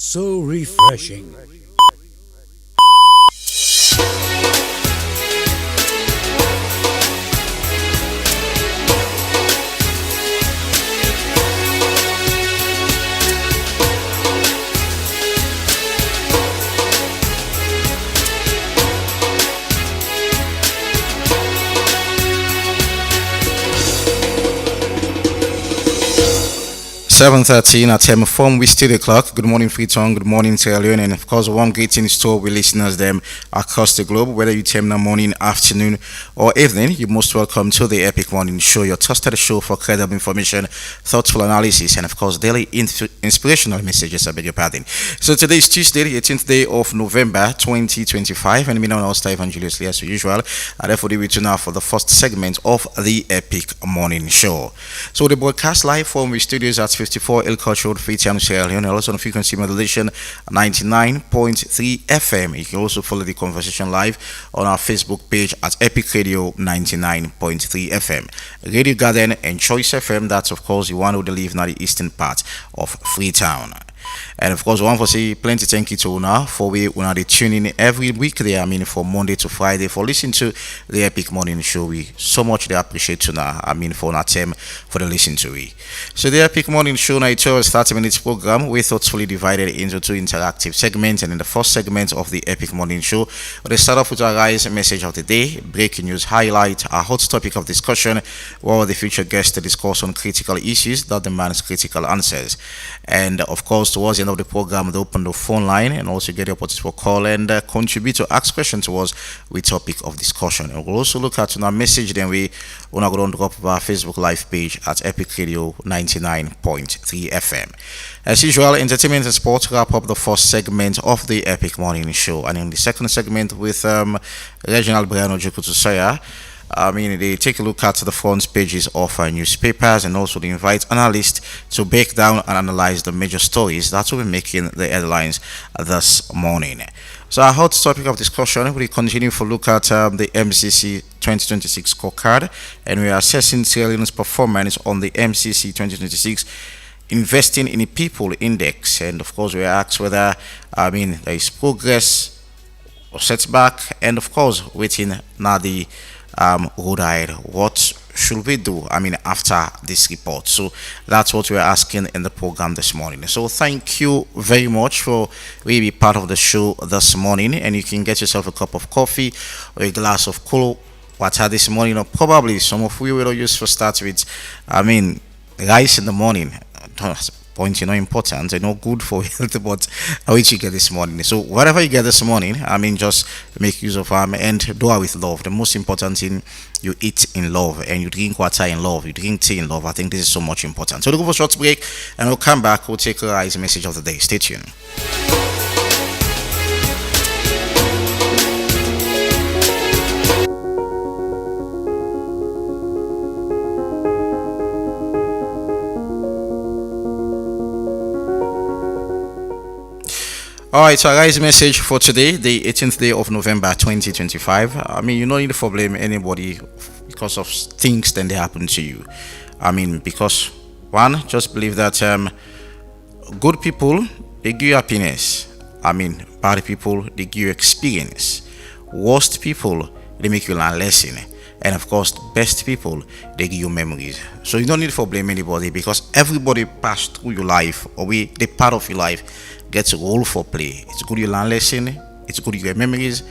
So refreshing. 7:13 at from we still the clock. Good morning, Freetown. Good morning, Sierra Leone, and of course, one great in store with listeners them across the globe. Whether you tell them morning, afternoon, or evening, you're most welcome to the Epic Morning Show, your trusted show for credible information, thoughtful analysis, and of course, daily inspirational messages. I beg your pardon. So today is Tuesday, the 18th day of November, 2025, and me now, Stephen Julius Lee, as usual. And therefore, we tune now for the first segment of the Epic Morning Show. So the broadcast live from the studios at 54 El Cultural Freetown, Sierra Leone, and also on frequency modulation 99.3 FM. You can also follow the conversation live on our Facebook page at Epic Radio 99.3 FM, Radio Garden, and Choice FM. That's of course the one who live in the eastern part of Freetown. And of course, one for say plenty thank you to Una for we Una they tune in every weekday. I mean, from Monday to Friday for listening to the Epic Morning Show. We so much they appreciate Una. I mean, for our time for the listen to it. So the Epic Morning Show now it's a 30 minutes program. We thoughtfully divided into two interactive segments. And in the first segment of the Epic Morning Show, we start off with our guys' message of the day, breaking news highlight, our hot topic of discussion, while the future guest to discuss on critical issues that demands critical answers. And of course, towards the end of the program, they open the phone line and also get the opportunity for call and contribute to ask questions towards the topic of discussion. And we'll also look at our message, then we want to go on drop our Facebook live page at Epic Radio 99.3 FM. As usual, entertainment and sports wrap up the first segment of the Epic Morning Show. And in the second segment with Reginald Brian Ojukutusaya, I mean, they take a look at the front pages of newspapers and also they invite analysts to break down and analyze the major stories that will be making the headlines this morning. So our hot topic of discussion, we continue to look at the MCC 2026 scorecard, and we are assessing Sierra Leone's performance on the MCC 2026 Investing in a People Index. And of course, we ask whether, I mean, there is progress or setback, and of course, waiting now the road ahead. What should we do? I mean, after this report. So that's what we're asking in the program this morning. So thank you very much for being part of the show this morning. And you can get yourself a cup of coffee or a glass of cool water this morning, or probably some of you will use for start with, I mean, rice in the morning. Point, important, good for health, but which you get this morning. So whatever you get this morning, I mean, just make use of them and do it with love. The most important thing, you eat in love and you drink water in love, you drink tea in love. I think this is so much important. So we'll go for a short break and we'll come back. We'll take a message of the day. Stay tuned. Alright, so guys, message for today, the 18th day of November 2025. I mean, you don't need to blame anybody because of things that they happen to you. I mean, because one, just believe that good people, they give you happiness. I mean, bad people, they give you experience. Worst people, they make you learn lesson. And of course, best people, they give you memories. So you don't need to blame anybody because everybody passed through your life, or they part of your life gets a role for play. It's good you learn lesson, it's good you get memories,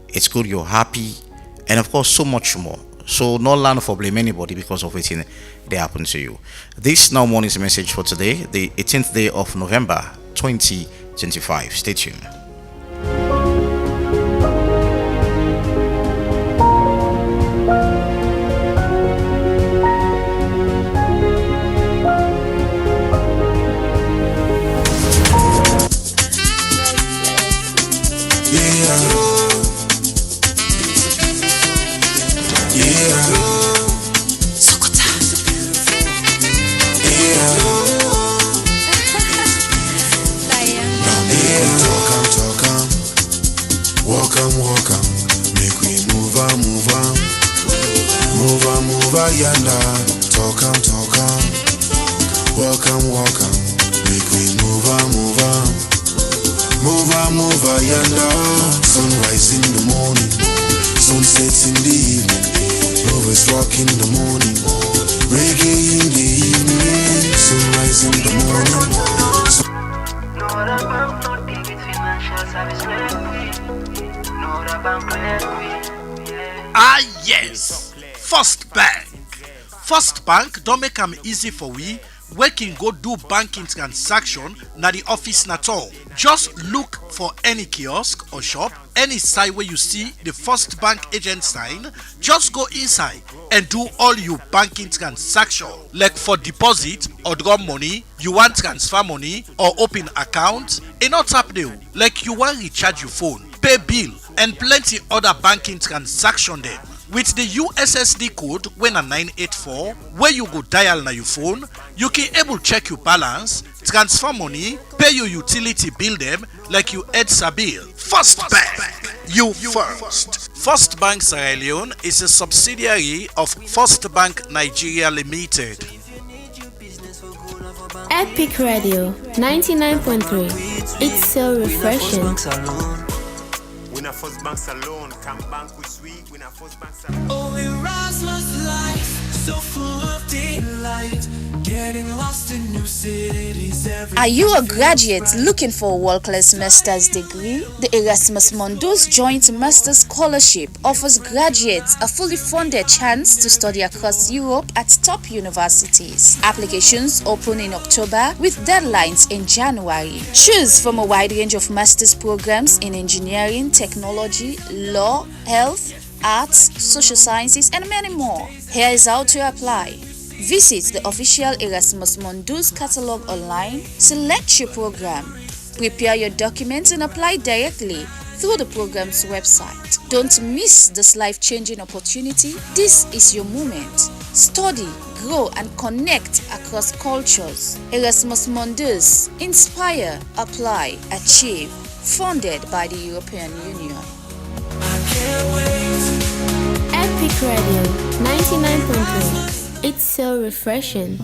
it's good you're happy, and of course so much more. So not learn for blame anybody because of anything that happened to you. This now morning's message for today, the 18th day of November 2025. Stay tuned. Yanda, talk am, welcome, make we move on. yonder. Sunrise in the morning, sunset in the evening. Lovers rock in the morning, reggae in the evening. Sunrise in the morning. Ah yes, First Bank. First Bank don't make am easy for we. We can go do banking transaction na the office na all. Just look for any kiosk or shop, any site where you see the First Bank agent sign. Just go inside and do all your banking transaction. Like for deposit or draw money, you want transfer money or open account, e not tap there. Like you want recharge your phone, pay bill, and plenty other banking transaction there. With the USSD code when a 984, where you go dial na your phone, you can able check your balance, transfer money, pay your utility bill them like you EDSA bill. First Bank, you first. First Bank Sierra Leone is a subsidiary of First Bank Nigeria Limited. Epic Radio 99.3. It's so refreshing. When a first bank salon, come bank with sweet. When a first bank salon. Oh, Erasmus life, so full of delight. Getting lost in new cities every. Are you a graduate looking for a world-class master's degree? The Erasmus Mundus Joint Master's Scholarship offers graduates a fully funded chance to study across Europe at top universities. Applications open in October with deadlines in January. Choose from a wide range of master's programs in engineering, technology, law, health, arts, social sciences, and many more. Here is how to apply. Visit the official Erasmus Mundus catalog online, select your program, prepare your documents, and apply directly through the program's website. Don't miss this life-changing opportunity. This is your moment. Study, grow, and connect across cultures. Erasmus Mundus. Inspire, apply, achieve. Funded by the European Union. Epic Radio 99.3. It's so refreshing.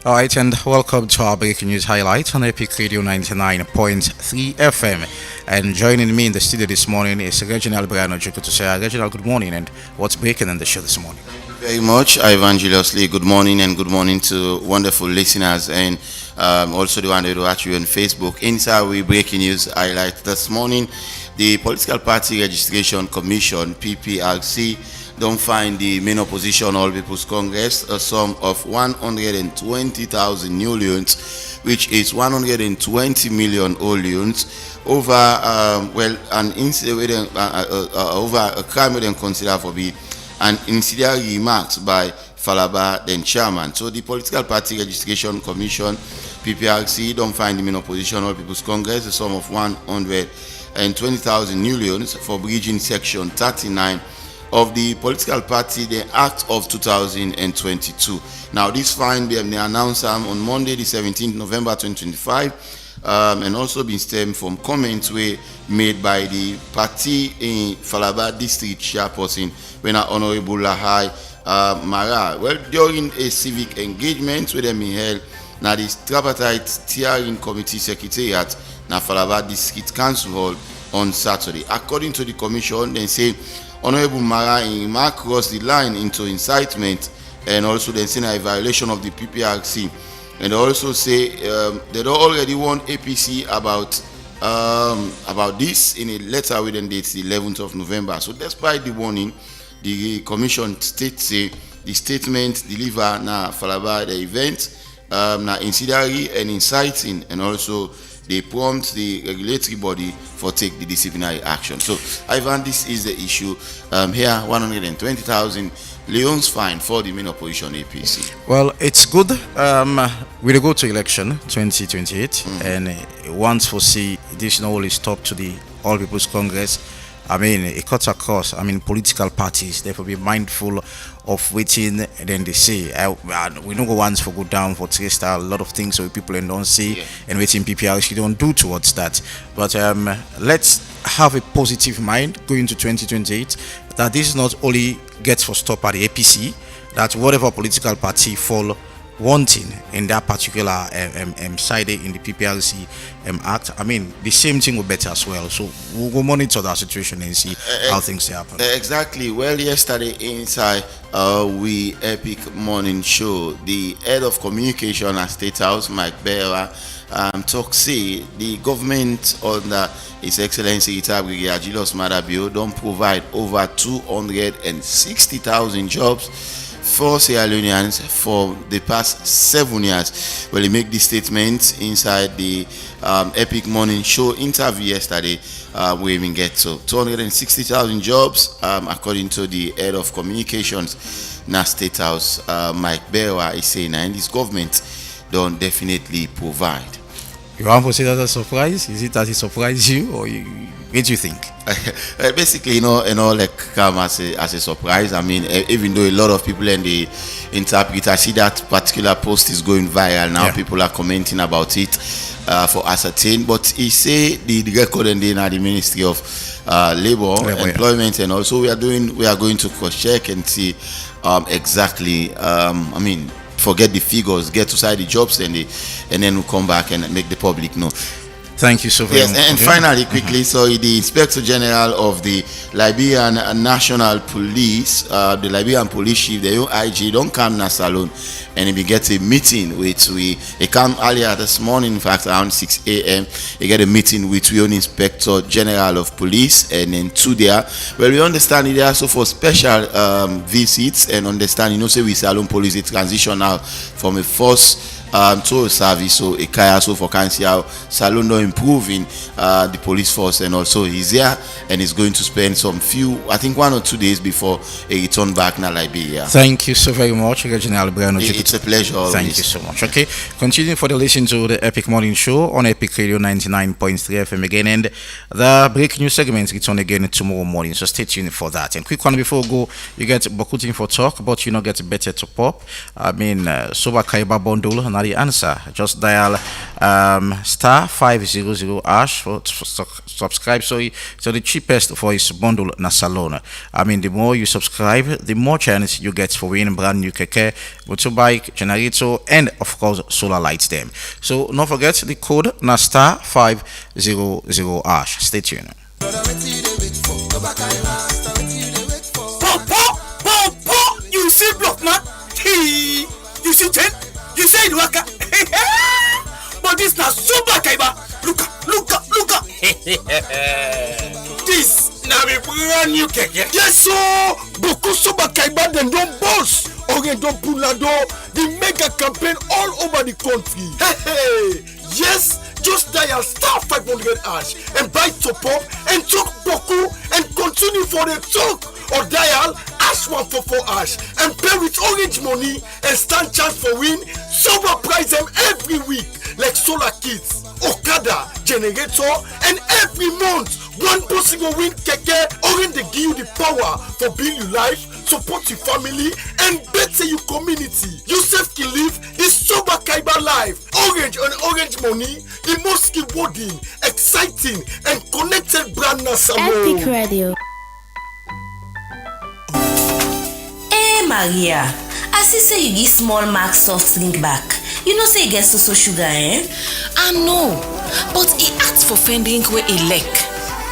Alright, and welcome to our breaking news highlight on Epic Radio 99.3 FM. And joining me in the studio this morning is Reginald Brian Ojukutusea. Reginald, good morning, and what's breaking in the show this morning? Very much, Evangelist Lee. Good morning, and good morning to wonderful listeners, and also the one that watch you on Facebook. Inside we breaking news highlight this morning, the Political Party Registration Commission (PPRC) don't find the main opposition All People's Congress a sum of 120,000 new loans, which is 120 million old loans over over a crime we consider for be an incendiary remarks by Falaba, then chairman. So the Political Party Registration Commission (PPRC) don't find the main opposition All People's Congress a sum of 120,000 new loans for bridging section 39 of the Political Party, the Act of 2022. Now, this fine they announced on Monday, the 17th November 2025, and also been stemmed from comments were made by the party in Falaba district chairperson, when Honorable Lahai Mara. Well, during a civic engagement with them in held, now the tripartite steering committee secretariat, now Falaba district council hall on Saturday. According to the commission, they say Honorable Mara in remark crossed the line into incitement, and also they say a violation of the PPRC, and they also say they don't already warned APC about this in a letter within dates the 11th of November. So despite the warning, the commission states the statement delivered na Falaba the event na incendiary and inciting, and also they prompt the regulatory body for take the disciplinary action. So, Ivan, this is the issue. Here, 120,000 Leon's fine for the main opposition APC. Well, it's good. We'll go to election 2028, and once foresee this not only stop to the All People's Congress. I mean, it cuts across, political parties. They will be mindful of waiting then they say we don't go once for go down for taste a lot of things so people don't see and waiting PPRC don't do towards that. But let's have a positive mind going to 2028 that this is not only gets for stop at the APC, that whatever political party fall wanting in that particular side in the PPRC act, I mean the same thing will better as well. So we'll go monitor that situation and see how things happen. Exactly. Well, yesterday inside we Epic Morning Show, the head of communication at State House, Mike Bewa, talk say the government under His Excellency Retired Brigadier Julius Madabio don't provide over 260,000 jobs for Sierra Leoneans for the past 7 years. Well, he made this statement inside the Epic Morning Show interview yesterday. We even get to 260,000 jobs, according to the head of communications, na State House, Mike Bewa, is saying, and this government don't definitely provide. You want to say that as a surprise? Is it that it surprised you, or what do you think? Basically, like come as a surprise. I mean, even though a lot of people in the interpret, I see that particular post is going viral now. People are commenting about it for ascertain. But he say the record and then at the Ministry of Labor, Employment, and also we are going to cross check and see exactly. I mean, forget the figures, get to side the jobs, and then we'll come back and make the public know. Thank you so very much. Yes, and finally, quickly, so the Inspector General of the Liberian National Police, the Liberian Police Chief, the IG, don't come to Salone, and he gets a meeting with he come earlier this morning, in fact, around 6 a.m. He get a meeting with the Inspector General of Police, and then two there. Well, we understand it also for special visits, and understand, say we Salone Police, it transition now from a force to a service, so a kaya so for can see how Salone improving the police force, and also he's here and he's going to spend some few, I think 1 or 2 days before he return back to Liberia. Thank you so very much, General Brian. It's a pleasure always. Thank you so much. Okay, continue for the listen to the Epic Morning Show on Epic Radio 99.3 FM again, and the breaking news segment return again tomorrow morning, so stay tuned for that. And quick one before we go, you get Bokutin for talk, but you know get better to pop. I mean Soba Kaiba bundle, not the answer. Just dial star 500 hash for subscribe, so the cheapest for his bundle na Salone. I mean, the more you subscribe, the more chance you get for winning brand new keke, motorbike, generator, and of course solar lights them. So don't forget the code na star 500 hash. Stay tuned. Pop, you see block man? You see ten? You say it waka? But this na super kaiba. Look. This na be brand new keke. Yes, so Boku Super Kaiba then don't boss. Orange don't pull the mega campaign all over the country. Hey, yes, just dial star 500 hash and buy top up and talk Boku and continue for the talk, or dial hash 144 hash and pay with orange money and stand chance for win super prize them every week like solar kits, Okada, generator, and every month one person will win keke. Orange they give you the power for build your life, support your family, and better your community. Yourself can live this Sober Kaiba life. Orange and orange money, the most rewarding, exciting, and connected brand na Salone. Epic Radio. Hey Maria, I see say you give small mark soft drink back. You know say it gets so sugar, eh? I know, but he asked for fending where he lick.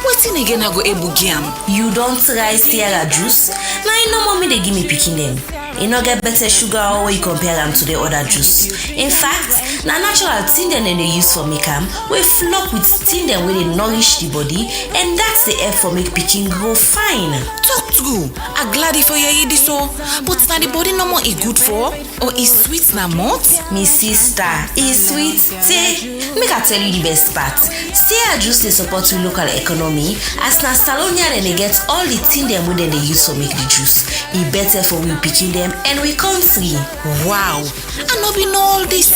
Wetin again I go able giam? You don't try Sierra juice? Now you know mommy they give me picking them. You no get better sugar or way you compare them to the other juice. In fact, na natural thing them they use for make them, we flop with thing them where they nourish the body, and that's the help for make picking grow fine. Talk true. I'm glad for you this so, but now the body no more is good for, or is sweet na malt? Me sister, is sweet. Say, make I tell you the best part. Sierra juice they support your local economy, as na Salone and they get all the thing them where they use for make the juice. It better for we picking them and we country. Wow, I no be know all this.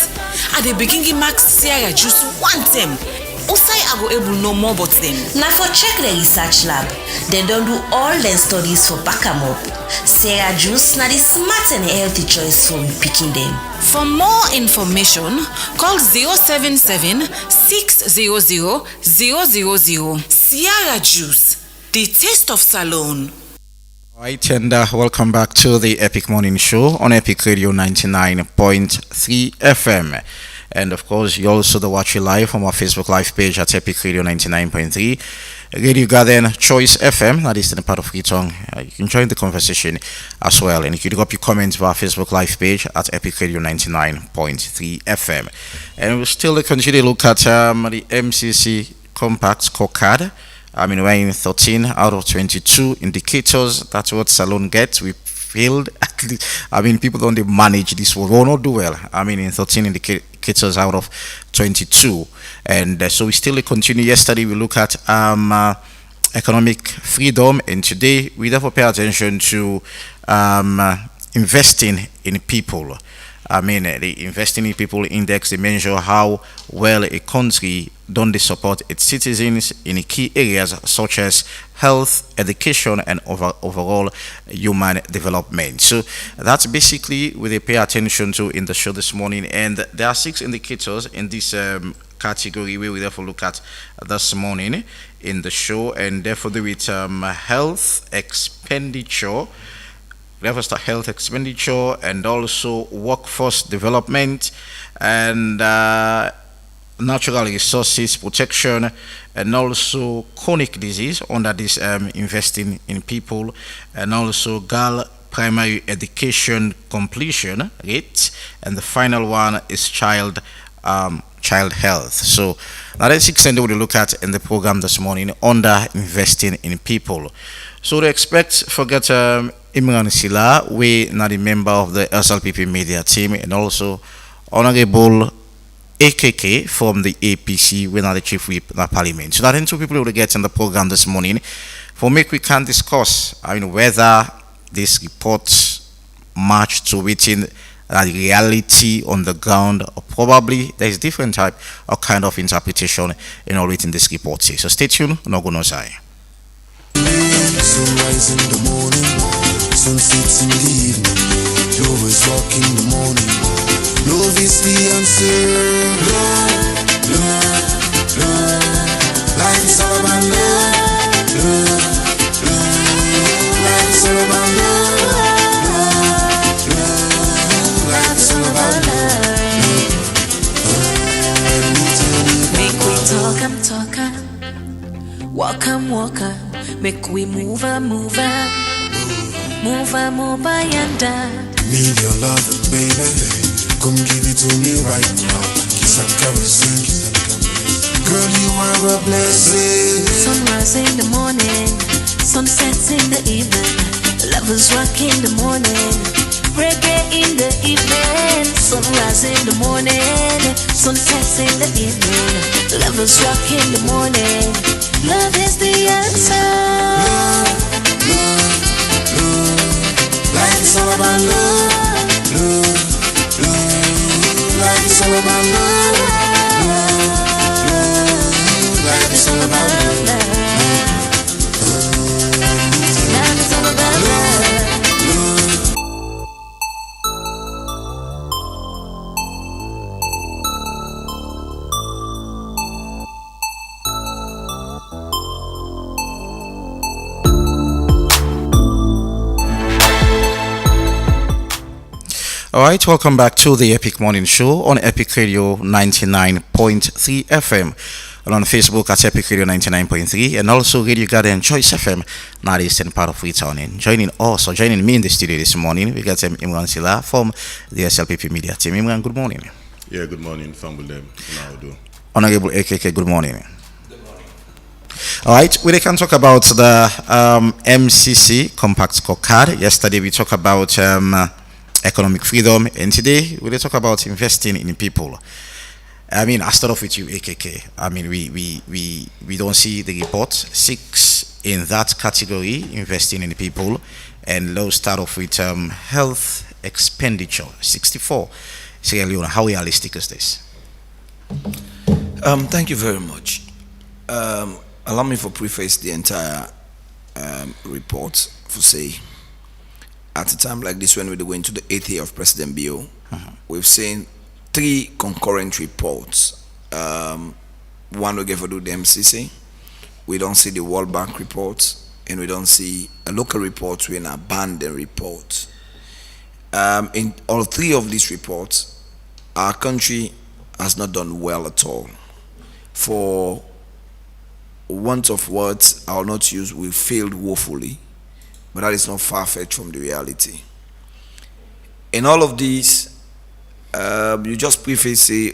At the beginning, Max Sierra juice one them. Also, I go able know more about them. Now for check the research lab, they don't do all their studies for back 'em up. Sierra Juice na the smart and healthy choice for picking them. For more information, call 077 600 000. Sierra Juice, the taste of Salone. Right, and welcome back to the Epic Morning Show on Epic Radio 99.3 FM. And of course, you also the watch it live from our Facebook Live page at Epic Radio 99.3. Radio Garden Choice FM, that is in the part of Freetown. You can join the conversation as well. And you can drop your comments via our Facebook Live page at Epic Radio 99.3 FM. And we'll still continue to look at the MCC Compact Scorecard. We're in 13 out of 22 indicators. That's what Salone gets. We failed. People don't manage this. We will not do well. In 13 indicators out of 22. And so we still continue. Yesterday we look at economic freedom. And today we therefore pay attention to investing in people. The Investing in People Index, they measure how well a country don't they support its citizens in key areas such as health, education, and overall human development. So that's basically what they pay attention to in the show this morning. And there are 6 indicators in this category where we therefore look at this morning in the show, and therefore do with health expenditure. Levels to health expenditure and also workforce development and natural resources protection and also chronic disease under this investing in people, and also girl primary education completion rate, and the final one is child health. So now that's 6 things we look at in the program this morning under investing in people. So they expect forget Imran Sila, we not a member of the SLPP media team, and also Honorable AKK from the APC, we not the chief whip in the parliament. So that in 2 people will get in the program this morning for make we can discuss whether these reports match to within the reality on the ground, or probably there is different type or kind of interpretation in all written this report. So stay tuned, no go no side. Sunrise in the morning, sunset in the evening. Love is rock in the morning. Love is the answer. Love, love, love. Life is all about love. Love, love. Life is all about love. Love, love. Life is all about love. Make we talk, I'm talking. Walk, I'm walking. Make we move, I'm moving. Move, I'm over yonder. Need your love, baby. Come give it to me right now. Kiss and caress. Girl, you are a blessing. Sunrise in the morning, sunsets in the evening. Lovers rock in the morning, reggae in the evening. Sunrise in the morning, sunsets in the evening. Lovers rock in the morning. Love is the answer. Love, love, love. Life is all about love. Love, love. Life is all about love. Love, love. Life is all about love. Love is all about love. Alright, welcome back to the Epic Morning Show on Epic Radio 99.3 FM and on Facebook at Epic Radio 99.3 and also Radio Garden Choice FM, now the eastern part of Freetown. And joining me in the studio this morning, we got Imran Sila from the SLPP media team. Imran, good morning. Yeah, good morning, Fambulem. How do? Honorable AKK, good morning. Alright, we can talk about the MCC Compact Scorecard. Yesterday we talked about economic freedom, and today we'll talk about investing in people. I start off with you, AKK. We don't see the report. 6 in that category, investing in people, and let's start off with health expenditure, 64. Sierra Leone, how realistic is this? Thank you very much. Allow me to preface the entire report for say at a time like this when we're going to the 8th year of President Bio, we've seen 3 concurrent reports. One we gave for the MCC, we don't see the World Bank reports, and we don't see a local report, we an abandoned report. In all 3 of these reports, our country has not done well at all. For want of words, I will not use, we failed woefully, but that is not far-fetched from the reality. In all of these, you just briefly say,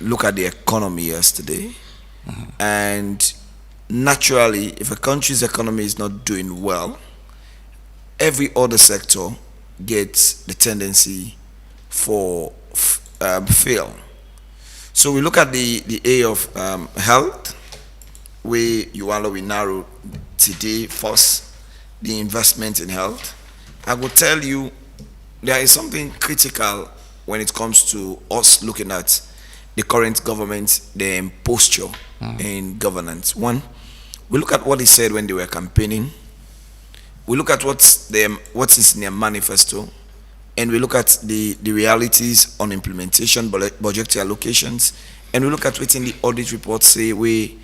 look at the economy yesterday, and naturally, if a country's economy is not doing well, every other sector gets the tendency for fail. So we look at the area of health, where we narrow today first the investment in health. I will tell you there is something critical when it comes to us looking at the current government, their posture in governance. One, we look at what they said when they were campaigning. We look at what is in their manifesto, and we look at the realities on implementation, budgetary allocations, and we look at what in the audit reports say we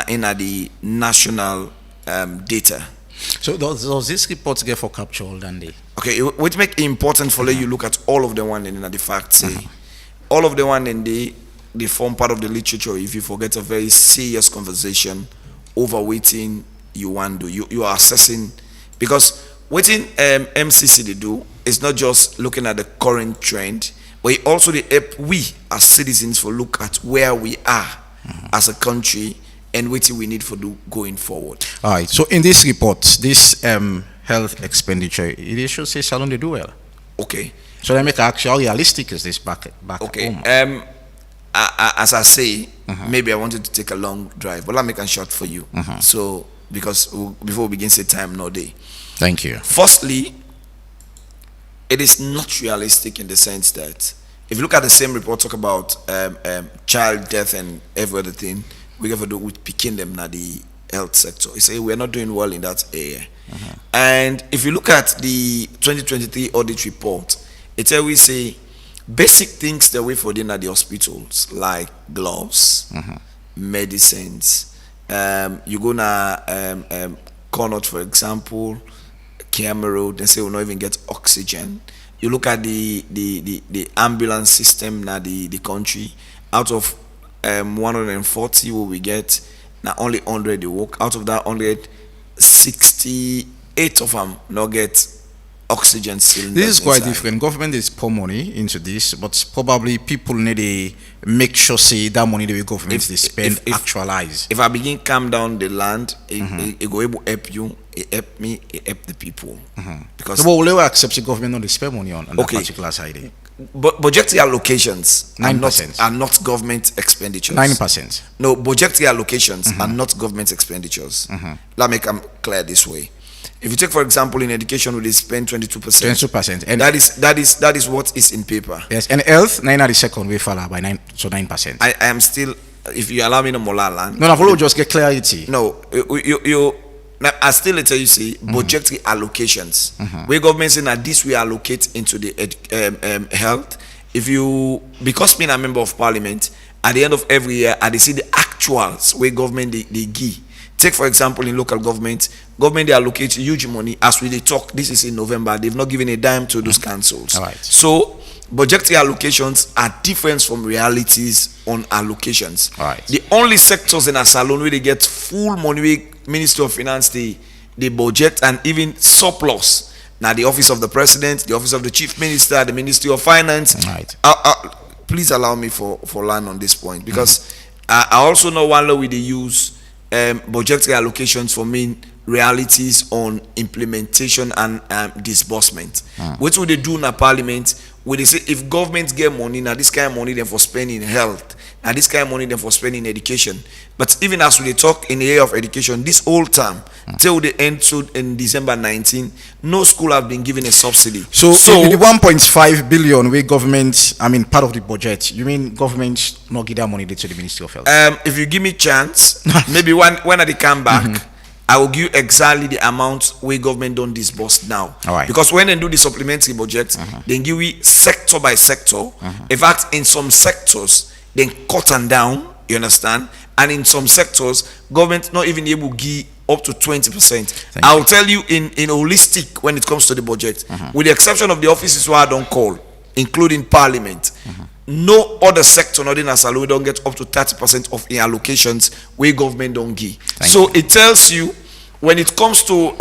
in the national data. So does this report get for capture all day? Okay, what make it important for you look at all of the one in the facts say. All of the one in the form part of the literature if you forget a very serious conversation over waiting you want to do. You are assessing, because waiting MCC they do is not just looking at the current trend, but it also the help we as citizens for look at where we are as a country and what we need for do going forward. All right. So in this report, this health expenditure, it should say Salon they do well. Okay. So they make actual realistic is this back okay. home. As I say, maybe I wanted to take a long drive, but I'll make a short for you. So because before we begin, say time no day. Thank you. Firstly, it is not realistic in the sense that if you look at the same report talk about child death and every other thing, we have to do with picking them in the health sector. You say we're not doing well in that area. And if you look at the 2023 audit report, it always say basic things that we for in at the hospitals like gloves, medicines. You go na Connaught, for example, Camera, they say we'll not even get oxygen. You look at the ambulance system na the country, out of 140 what we get, now only 100 they work. Out of that 100, 68 of them not get oxygen cylinders. This is quite inside. different. Government is pour money into this, but probably people need to make sure say that money the government they spend actualize. If I begin calm down the land, it go able help you, it help me, it help the people. Because so, but will they accept the government not to spend money on that particular side? But budgetary allocations 9% are not government expenditures. 9%. No, budgetary allocations are not government expenditures. Let me come clear this way. If you take, for example, in education, we spend 22%. 22%, and that is what is in paper. Yes, and health 9 at the second we fall by 9, so 9%. I am still, if you allow me no more land. No, follow just get clarity. No, you now, I still tell you see budgetary allocations. Where government say that this we allocate into the health. If you, because being a member of parliament, at the end of every year, I see the actuals where government they give. Take for example in local government they allocate huge money. As we talk, this is in November, they've not given a dime to those councils. Right. So budgetary allocations are different from realities on allocations. Right. The only sectors in a salon where they get full money, where Ministry of Finance the budget and even surplus. Now the office of the president, the office of the chief minister, the Ministry of Finance. Right. Please allow me for land on this point, because I also know one law we they use budgetary allocations for main realities on implementation and disbursement. What would they do in a parliament? Where they say if government get money, now this kind of money then for spending health, now this kind of money then for spending education. But even as we talk in the area of education, this whole time till the end in December 19, no school have been given a subsidy. So the 1.5 billion where government, I mean part of the budget, you mean government not give that money to the Ministry of Health? If you give me chance, maybe when they come back, I will give you exactly the amount where government don't disburse now. All right. Because when they do the supplementary budget, they give you sector by sector. In fact, in some sectors, they cut them down, you understand? And in some sectors, government not even able to give up to 20%. I'll tell you in holistic when it comes to the budget, with the exception of the offices where I don't call, including parliament, no other sector, not in Asalo, don't get up to 30% of in allocations where government don't give. So it tells you when it comes to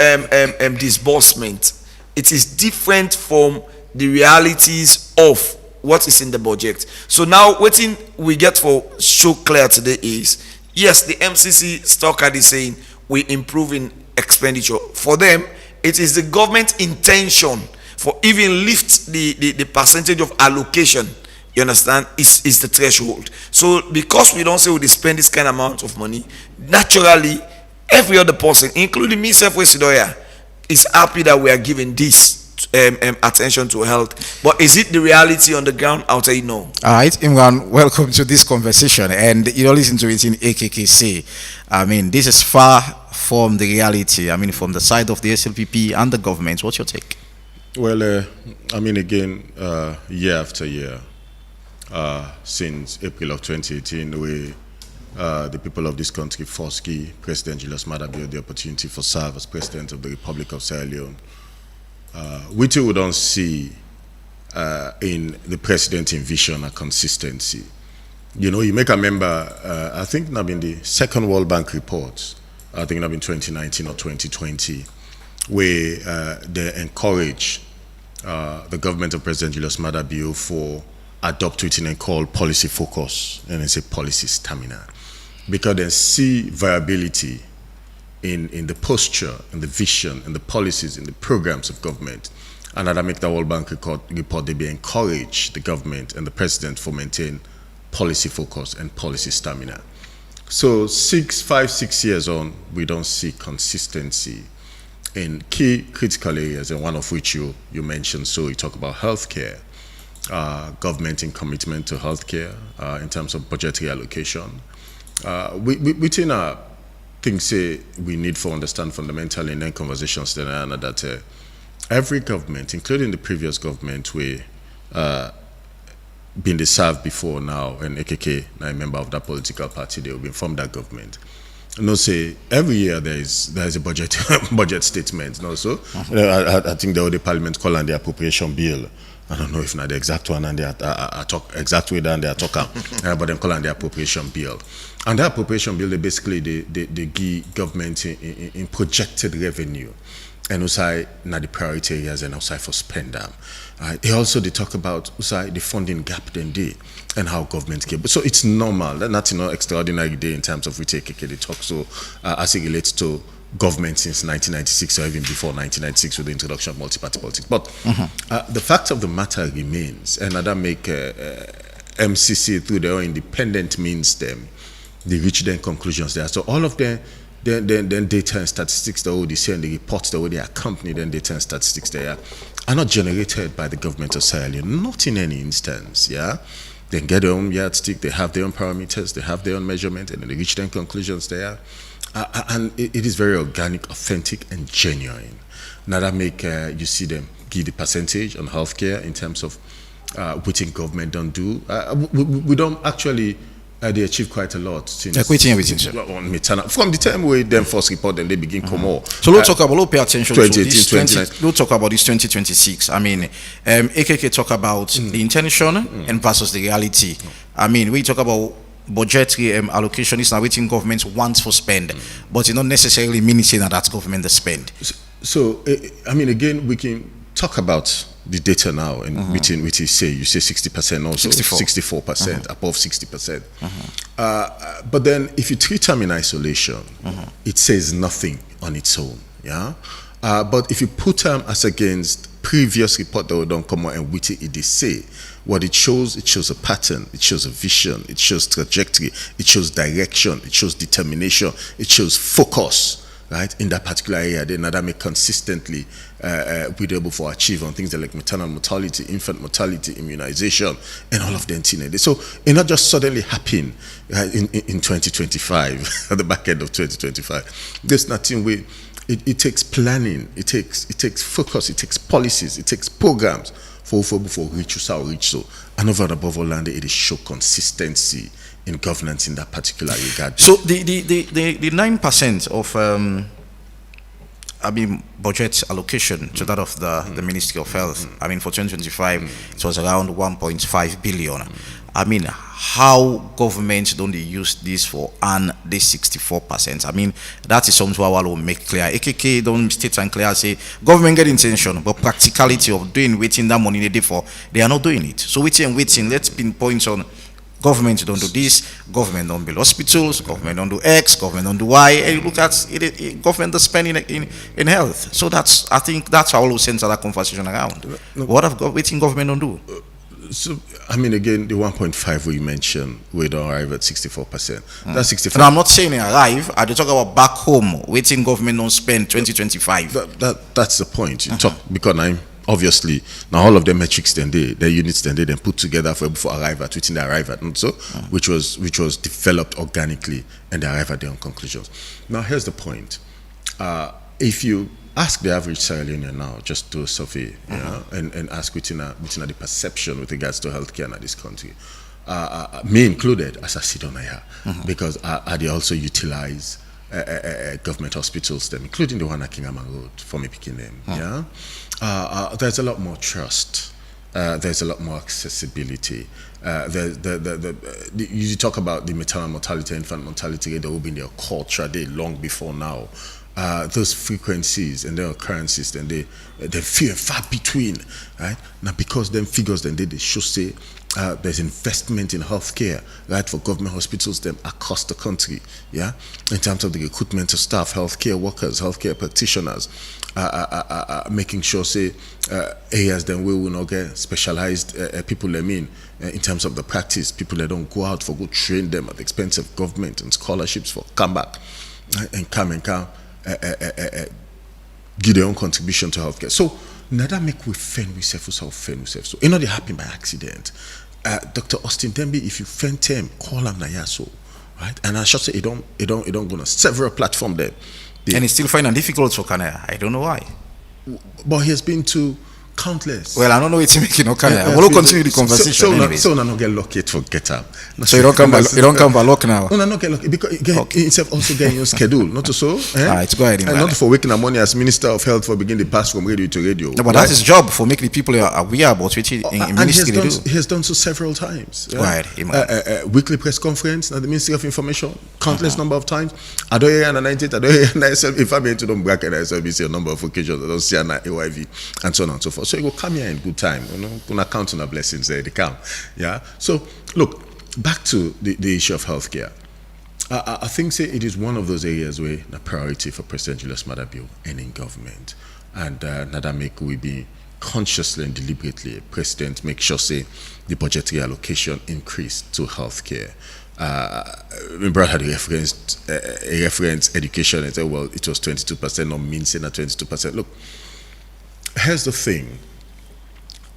disbursement, it is different from the realities of what is in the budget. So now what we get for show clear today is, yes, the MCC stock is saying we improving expenditure. For them, it is the government intention for even lift the percentage of allocation, you understand, is the threshold. So because we don't say we spend this kind of amount of money, naturally every other person, including me, Sidoya, is happy that we are giving this attention to health. But is it the reality on the ground? I'll tell you no. All right, Imran, welcome to this conversation. And you know, listen to it in AKKC. I mean, this is far from the reality. I mean, from the side of the SLPP and the government. What's your take? Well, I mean, again, year after year, since April of 2018, we, the people of this country, Foski, President Julius Maada Bio, the opportunity for serve as President of the Republic of Sierra Leone. We too don't see in the president in vision a consistency. You know, you make a member, I think now in the second World Bank report, I think now in 2019 or 2020, where they encourage the government of President Julius Maada Bio for adopt what they call policy focus and it's a policy stamina, because they see viability in the posture, in the vision, in the policies, in the programs of government. And that make the World Bank report, they be encourage the government and the president for maintain policy focus and policy stamina. So 5, 6 years on, we don't see consistency in key critical areas, and one of which you mentioned. So you talk about healthcare, government in commitment to healthcare in terms of budgetary allocation. Within our things say we need to understand fundamentally in then conversations that every government, including the previous government, we been served before now, and AKK, now a member of that political party, they will be from that government. No, say every year there is a budget budget statement. No, so I think the parliament call on the appropriation bill. I don't know if not the exact one and they are talk exact way than they are talking, but them call on the appropriation bill. And that appropriation bill, they basically they give government in projected revenue, and also now the priority areas and also for spend them. They also they talk about also the funding gap then they and how government give. So it's normal. That's not extraordinary day in terms of we take the talk. So as it relates to government since 1996 or even before 1996 with the introduction of multi-party politics. But the fact of the matter remains, and that make MCC through their own independent means them, they reach their conclusions there. So all of them, then data and statistics that they say and the reports that they accompany then data and statistics there are not generated by the government of Sierra Leone, not in any instance, yeah. They get their own yardstick, they have their own parameters, they have their own measurement, and then they reach their conclusions there. And it is very organic, authentic, and genuine. Now that make you see them give the percentage on healthcare in terms of what government don't do. We don't actually they achieve quite a lot since from the time we them first report then they begin come more. So we'll talk about, we'll pay attention to this we'll talk about this 2026. I mean, AKK talk about the intention and versus the reality. I mean, we talk about budgetary allocation is now waiting government wants for spend, but it not necessarily means that that's government the spend. So I mean, again, we can talk about the data now, and within which you say 60% also 64%, above 60%. But then if you treat them in isolation, it says nothing on its own. Yeah. But if you put them as against previous report that we don't come out and which it is say, what it shows a pattern, it shows a vision, it shows trajectory, it shows direction, it shows determination, it shows focus. right, in that particular area, then that may consistently be able to achieve on things like maternal mortality, infant mortality, immunization, and all of them. So it not just suddenly happen in 2025, at the back end of 2025. There's nothing with it takes planning, it takes focus, it takes policies, it takes programs for reach so. And over and above all, it is show consistency in governance in that particular regard. So the 9% of budget allocation to that of the Ministry of Health, for 2025, it was around 1.5 billion. How government don't they use this for and this 64%? That is something I will make clear. AKK don't state and clear say government get intention, but practicality of doing waiting that money they for, they are not doing it. So waiting, let's pinpoint on government don't do this, government don't build hospitals, government don't do X, government don't do Y, and you look at it, government is spending in health. So I think that's how we'll center that conversation around. What have waiting government don't do? So, again, the 1.5 we mentioned, we don't arrive at 64%. That's 65%. No, I'm not saying it arrive. I talk about back home, waiting government don't spend 2025. That's the point. You talk, because obviously, now all of the metrics then their units then put together for arrive at, within the arrive at, and so, which was developed organically, and they arrive at their own conclusions. Now, here's the point. If you ask the average Sierra Leonean now, just do a survey, and ask within the perception with regards to healthcare in this country, me included, as I sit on here, because they also utilize government hospitals, them, including the one at King Amman Road, for me picking them. There's a lot more trust. There's a lot more accessibility. You talk about the maternal mortality, infant mortality, they will be in their culture long before now. Those frequencies and their occurrences, then they few far between, right? Now, because them figures, then they should say there's investment in healthcare, right, for government hospitals them across the country, in terms of the recruitment of staff, healthcare workers, healthcare practitioners, making sure say areas then we will not get specialized people. In terms of the practice, people that don't go out for go train them at the expense of government and scholarships for come back, right, and come. Give their own contribution to healthcare. So nada make we fend we self. So it not happen by accident. Dr. Austin Dembi, if you fend him, call him Nayaso, right? And I should say it don't go on several platforms there. And it's still fine and difficult for Kanaya. I don't know why. But he has been to countless. Well, I don't know it's making no Kanaya. We'll continue the conversation. So not get lucky to get up. So you don't come by luck now. No, not get lucky because it's also getting your schedule, not to so. It's go ahead. And not for waking up morning as Minister of Health for beginning the pass from radio to radio. No, but that's his job for making the people aware about what in ministry they do. He has done so several times. Right. Weekly press conference at the Ministry of Information, countless number of times. I don't hear 98. I don't hear myself. If I'm into them bracket, I see a number of occasions. I don't see an AYV and so on and so forth. So you will come here in good time. Gonna count on the blessings there. They come. So look, back to the issue of healthcare. I think it is one of those areas where the priority for President Julius Maada Bio and in government, and Nada make we be consciously and deliberately, President make sure say the budgetary allocation increase to healthcare. My brother had a reference education and said, well, it was 22%, not mean saying that 22%. Look, here's the thing.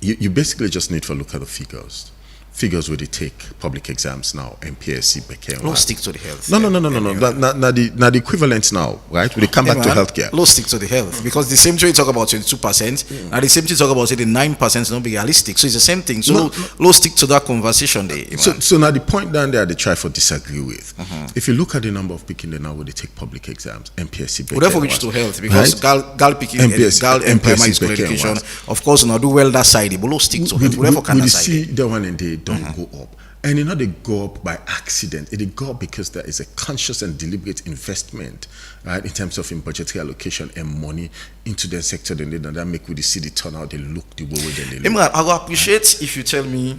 You basically just need to look at the figures. Figures where they take public exams now, MPSC, BK. Let's stick to the health. No. Now the equivalent now, right? We come back to healthcare. Let's stick to the health because the same way you talk about 22%, and the same thing you talk about say the 9% is not be realistic. So it's the same thing. So let's stick to that conversation there. So now the point down there they try to disagree with. If you look at the number of people now where they take public exams, MPSC, BK. Well, therefore reach to health because gal picking primary school education. Of course, now do well that side, but let's stick to health. Whatever can side. See the one in the don't go up. And they go up by accident. They go up because there is a conscious and deliberate investment, right, in terms of in budgetary allocation and money into the sector. Then that make we see the turnout, they look the way they look. Imran, I will appreciate if you tell me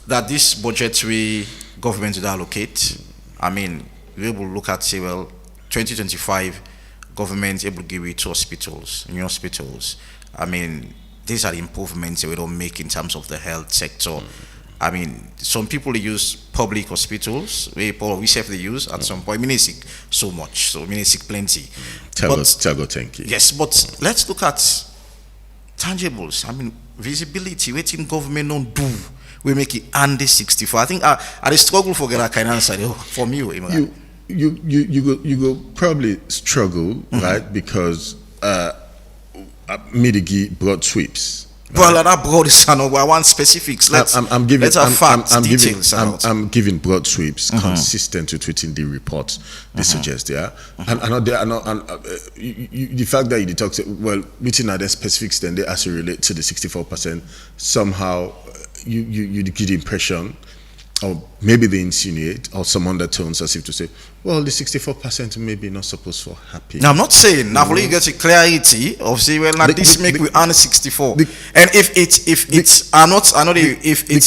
that this budgetary government will allocate. We will look at say, well, 2025 government able to give it to hospitals, new hospitals. These are the improvements we don't make in terms of the health sector. I mean, some people they use public hospitals. We safely use at some point. Minisic so much, so Minisic plenty. Tiago, thank you. Yes, but let's look at tangibles. I mean, visibility. Waiting government don't do. We make it under 64. I think I struggle for get a kind of answer from you, Imran. You go probably struggle, right? Because Midigi broad sweeps. Well, that broad is I want specifics. I'm giving details. I'm giving broad sweeps consistent with within the reports they suggest. Yeah, and the fact that you talk well within other specifics, then they actually relate to the 64%. Somehow, you get the impression, or maybe they insinuate, or some undertones as if to say, well, the 64% maybe not supposed for happy. Now, I'm not saying now you get a clarity of say, well, now this make we earn 64, and if it's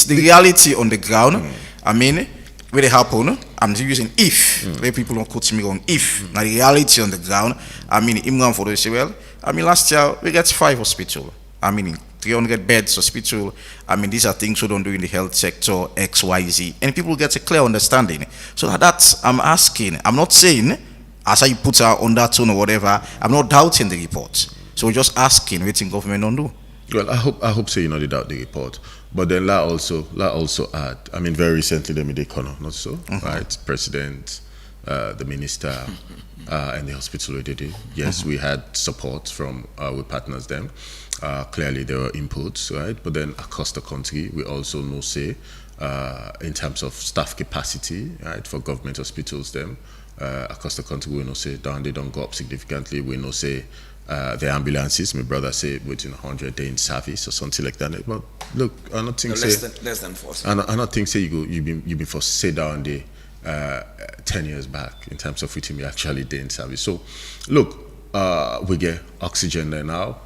the reality on the ground, I mean, where it happen, I'm using if where people don't quote me on if now the reality on the ground, I mean, Imran for say, well, I mean, last year we got 5 hospitals. I mean, 300 beds hospital. I mean, these are things we don't do in the health sector, XYZ, and people get a clear understanding. So that's I'm asking. I'm not saying as I put her on that tone or whatever. I'm not doubting the report. So we're just asking, what government don't do. Well, I hope so. You know, they doubt the report, but then la also add. I mean, very recently, the Midikono, not so, right? President, the minister, and the hospital we did it. Yes, we had support from our partners then. Clearly there were inputs, right? But then across the country, we also know say in terms of staff capacity, right, for government hospitals them across the country, we know say they don't go up significantly. We know say the ambulances, my brother say within 100 days in service or something like that. But look, I don't think less than 40. I don't think say you've been for say down there 10 years back in terms of which we actually did in service. So look, we get oxygen there now.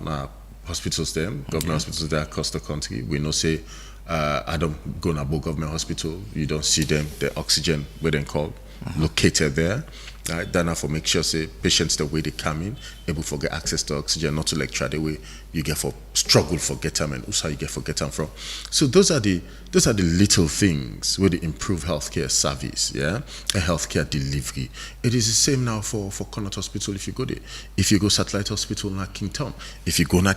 Hospitals there, government hospitals there across the country. We know say I don't go to a government hospital, you don't see them, the oxygen where they called located there. Right? Then for make sure say patients the way they come in, able to get access to oxygen, not to lecture the way you get for struggle for get them and also you get for get them from. So those are the little things where they improve healthcare service, yeah, and healthcare delivery. It is the same now for Connaught Hospital if you go there. If you go Satellite Hospital na Kingstown, if you go na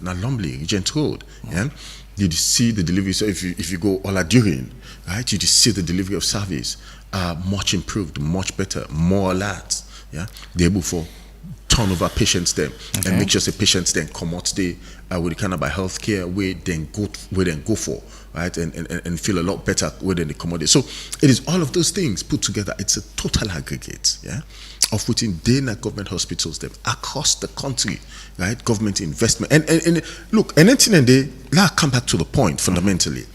Lumley, Regent Road, yeah, you see the delivery. So if you go Oladurin, right, you just see the delivery of service much improved, much better, more alert. Yeah, they're able for turn over patients them and make sure the patients then come out they with the kind of healthcare where then go for, right, and feel a lot better where then they come out there. So it is all of those things put together. It's a total aggregate, yeah, of within government hospitals them across the country, right? Government investment and look, and then they come back to the point fundamentally.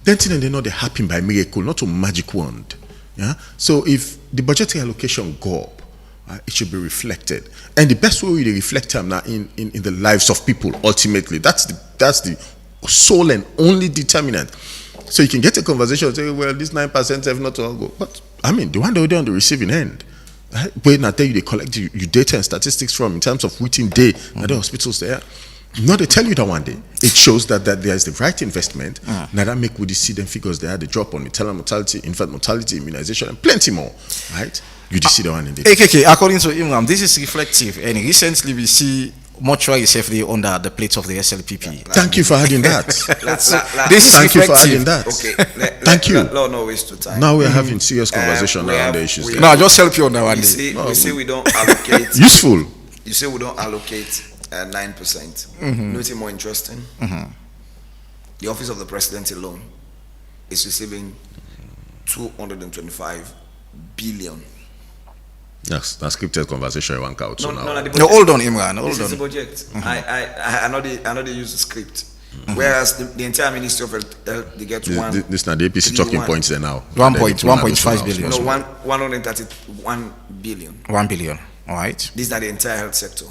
Then they know they happen by miracle, not a magic wand. Yeah. So if the budgetary allocation go up, it should be reflected, and the best way we reflect them now in the lives of people. Ultimately, that's the sole and only determinant. So you can get a conversation say, well, this 9% have not all go, but I mean the one that we're on the receiving end. Right? When I tell you they collect your data and statistics from in terms of within day at the hospitals there. No, they tell you that one day. It shows that there is the right investment. Now that make we see them figures they had the drop on maternal mortality, infant mortality, immunization, and plenty more. Right? You just see the one in there. AKK, according to Imran, this is reflective. And recently we see mortuary safely under the plate of the SLPP. Thank you for adding that. This is Thank you for adding that. Okay. Thank you. No waste of time. Now we're having serious conversation around the issues. No, just help you on that one. We say we don't allocate. Useful. You say we don't allocate 9%. Nothing more interesting. The office of the president alone is receiving 225 billion. Yes, that's scripted conversation. One couch. No, hold on, Imran. Hold on. This is the budget. I know they use the script. Whereas the entire Ministry of Health, they get one. This now the APC talking points there now. 1.5 billion. No, 131 billion. 1 billion. All right. This is not the entire health sector.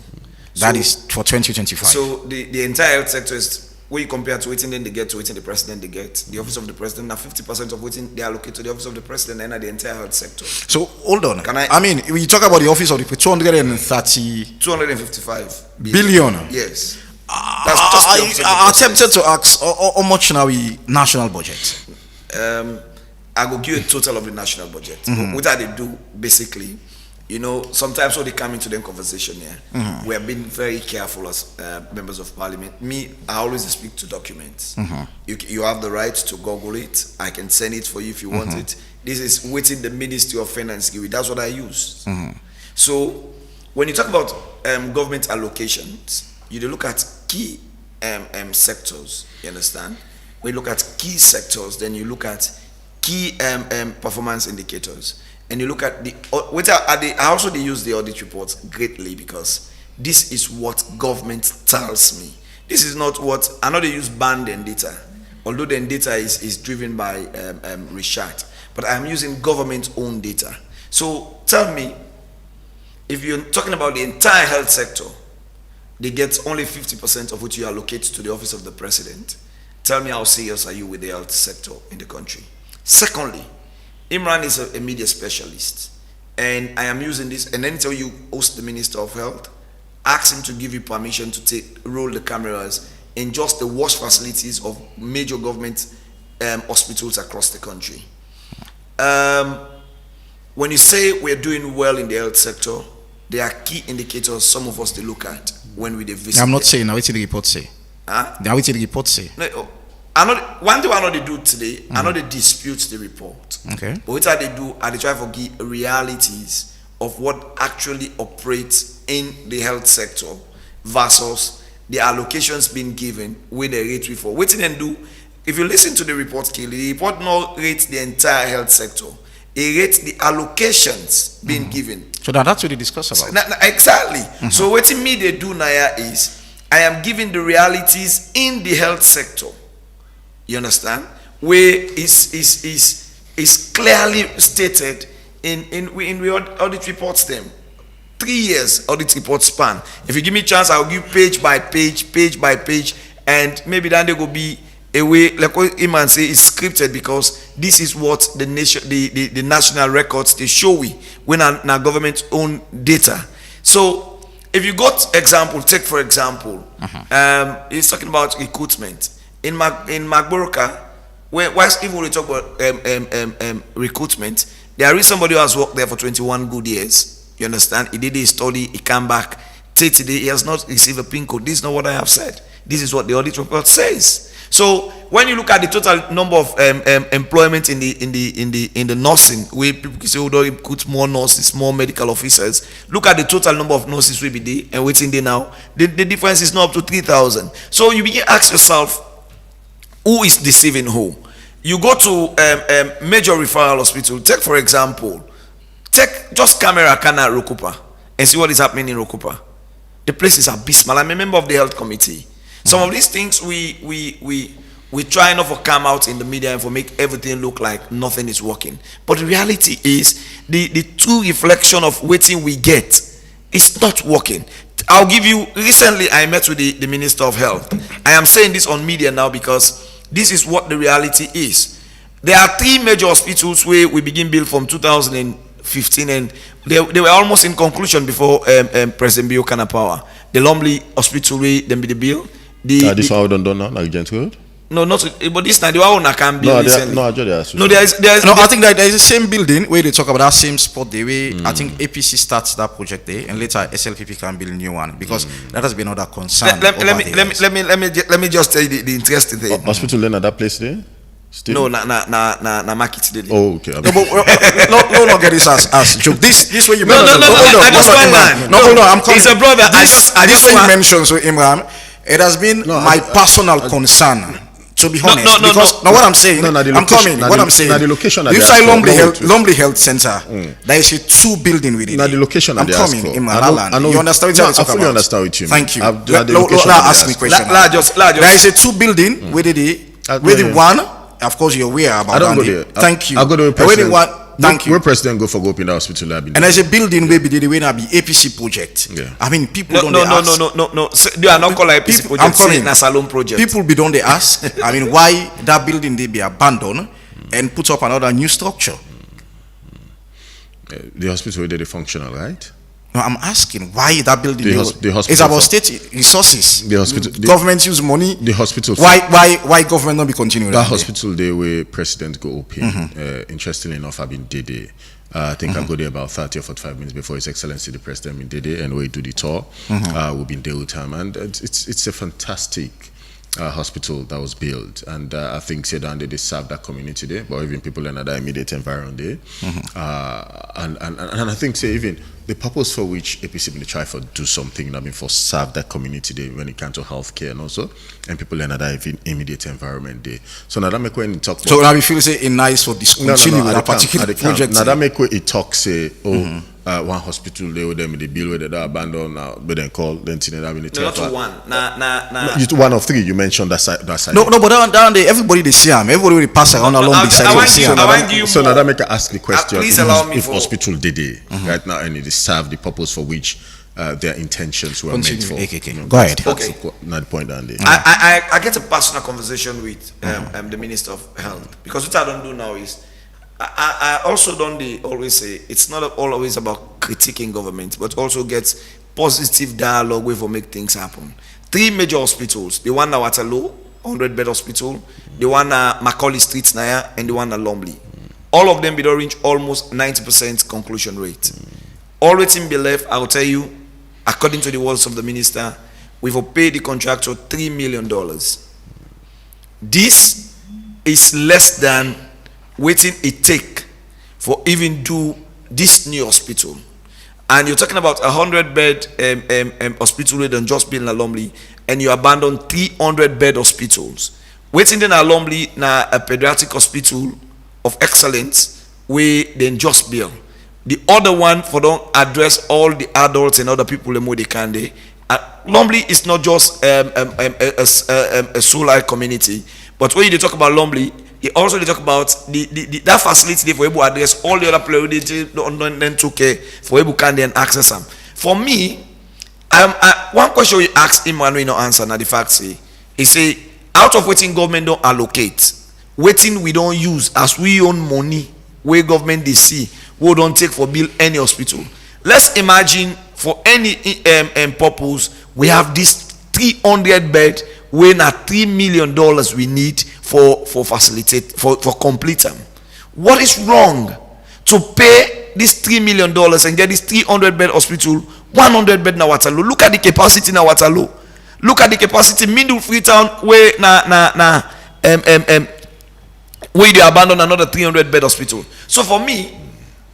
That is for 2025. So the entire health sector is where you compare to waiting then they get to waiting the president they get. The office of the president now 50% of waiting they allocate to the office of the president and the entire health sector. So hold on. I mean, when you talk about the office of the 255 billion. Yes. I attempted to ask how much now we national budget. I will give you a total of the national budget. Mhm. What they do, basically, you know, sometimes when they come into the conversation here, Mhm. we have been very careful as members of parliament. Me, I always speak to documents. Mhm. You have the right to Google it. I can send it for you if you want Mhm. it. This is within the Ministry of Finance. That's what I use. Mhm. So when you talk about government allocations, you look at key sectors. You understand? When you look at key sectors, then you look at key performance indicators, and you look at I also they use the audit reports greatly because this is what government tells me. This is not what I know they use band and data, although the data is driven by Richard, but I'm using government owned data. So tell me, if you're talking about the entire health sector, they get only 50% of what you allocate to the office of the president. Tell me how serious are you with the health sector in the country? Secondly, Imran is a media specialist, and I am using this, and anytime you host the Minister of Health, ask him to give you permission to roll the cameras in just the wash facilities of major government hospitals across the country. When you say we're doing well in the health sector, there are key indicators some of us they look at when we visit. I'm not saying now. What did the report say? Huh? Now what did the report say? No, one thing I know they do today, I know they dispute the report. Okay. But what they do, they try to give realities of what actually operates in the health sector versus the allocations being given with the rate for. What they do, if you listen to the report, the report not rates the entire health sector. It rates the allocations being given. So that's what they discuss about. Exactly. So what me they do now is I am giving the realities in the health sector. You understand? Where is clearly stated in audit reports them. 3 years audit report span. If you give me a chance, I'll give page by page, and maybe then there will be a way, like what Iman say, is scripted because this is what the nation, the national records they show we when our government own data. So if you got example, take for example, he's talking about recruitment in Magboroka. Whilst even when we talk about recruitment, there is somebody who has worked there for 21 good years. You understand? He did a study, he came back. Today he has not received a PIN code. This is not what I have said. This is what the audit report says. So when you look at the total number of employment in the nursing, where people say, "Oh, don't recruit more nurses, more medical officers." Look at the total number of nurses we be there and waiting there now. The difference is not up to 3,000. So you begin to ask yourself, who is deceiving who? You go to major referral hospital. Take for example, take just camera Kana Rokupa and see what is happening in Rokupa. The place is abysmal. I'm a member of the health committee. Some of these things we try not to come out in the media and for make everything look like nothing is working. But the reality is the true reflection of waiting we get is not working. I'll give you, recently I met with the Minister of Health. I am saying this on media now because this is what the reality is. There are 3 major hospitals where we begin build from 2015 and they were almost in conclusion before President Bio Kanapawa. The Lumley Hospital where them be the bill. This one we don't do now, like Gent Road? No, not but this now the one I can build recently. No, I think that there is the same building where they talk about that same spot there where I think APC starts that project there and later SLPP can build a new one because that has been another concern. Let me just tell you the interesting thing. Hospital then at that place there? Still? No, na market today. Oh, okay. No, but no, get this as joke. This way you No, I'm coming. He's a brother. This way you mentioned so Imran, it has been my personal concern. To be honest, because now what I'm saying, I'm coming. What I'm saying, the location you say Lumley Health Center. There is a 2 building with it. Now the location I'm coming. You understand what I'm talking about? I fully understand what you mean. Thank you. Ask me question. There is a 2 building with the one. Of course, you're aware about. I don't go there. Thank you. I go to the president. Thank you. Where president go for go open the hospital? And there's a building where the way now be APC project. Yeah. I mean, people no. So they are not called APC project. I'm coming. It's a Salon project. People be don't they ask? I mean, why that building they be abandoned and put up another new structure? The hospital they functional, right? No, I'm asking why that building. The hospital. It's about state resources. The hospital. Government use money. The hospital. Why government not be continuing? That hospital there where President go open. Interestingly enough, I've been Dede. I think I go there about 30 or 45 minutes before His Excellency the President in Dede, and we do the tour. We've been there with him, and it's a fantastic hospital that was built, and I think Sedan they serve that community there, but even people in that immediate environment there, and I think say even the purpose for which APC been try for do something, I mean for serve that community there when it comes to healthcare and also and people in that immediate environment there. So now that make when it talk. So now we feel say it nice for discontinue with a particular project. Now that make when it talk say one hospital they with them in the bill where they abandoned now, but then call then that in the not one. You one of three you mentioned that side. No, but down there everybody they see them. Everybody will pass around along the side. So now that make I ask the question: please allow me if hospital did it right now and it serve the purpose for which their intentions were made for. Go ahead. Okay. Not the point down there. I get a personal conversation with the Minister of Health, because what I don't do now is I also don't always say it's not always about critiquing government, but also get positive dialogue with or make things happen. 3 major hospitals: the one at Waterloo, 100-bed hospital, the one at Macaulay Street, Naya, and the one at Lumley. All of them will reach almost 90% conclusion rate. All waiting be left, I will tell you, according to the words of the minister, we will pay the contractor $3 million. This is less than waiting it take for even do this new hospital. And you're talking about 100-bed hospital than just build in Lumley, and you abandon 300-bed hospitals. Waiting then at Lumley na a pediatric hospital of excellence we then just build. The other one for don't address all the adults and other people in they can they. Lumley is not just a solar community, but when you talk about Lumley, you also talk about that facility for able to address all the other players then took care for able can then access them. For me, one question you ask him and we no answer now the fact say he say out of waiting government don't allocate, waiting we don't use as we own money where government they see we don't take for build any hospital. Let's imagine for any purpose we have this 300-bed where na $3 million we need for facilitate for complete them. What is wrong to pay this $3 million and get this 300-bed hospital 100-bed na Waterloo? Look at the capacity na Waterloo. Look at the capacity Middle Freetown where where they abandon another 300-bed hospital. So for me,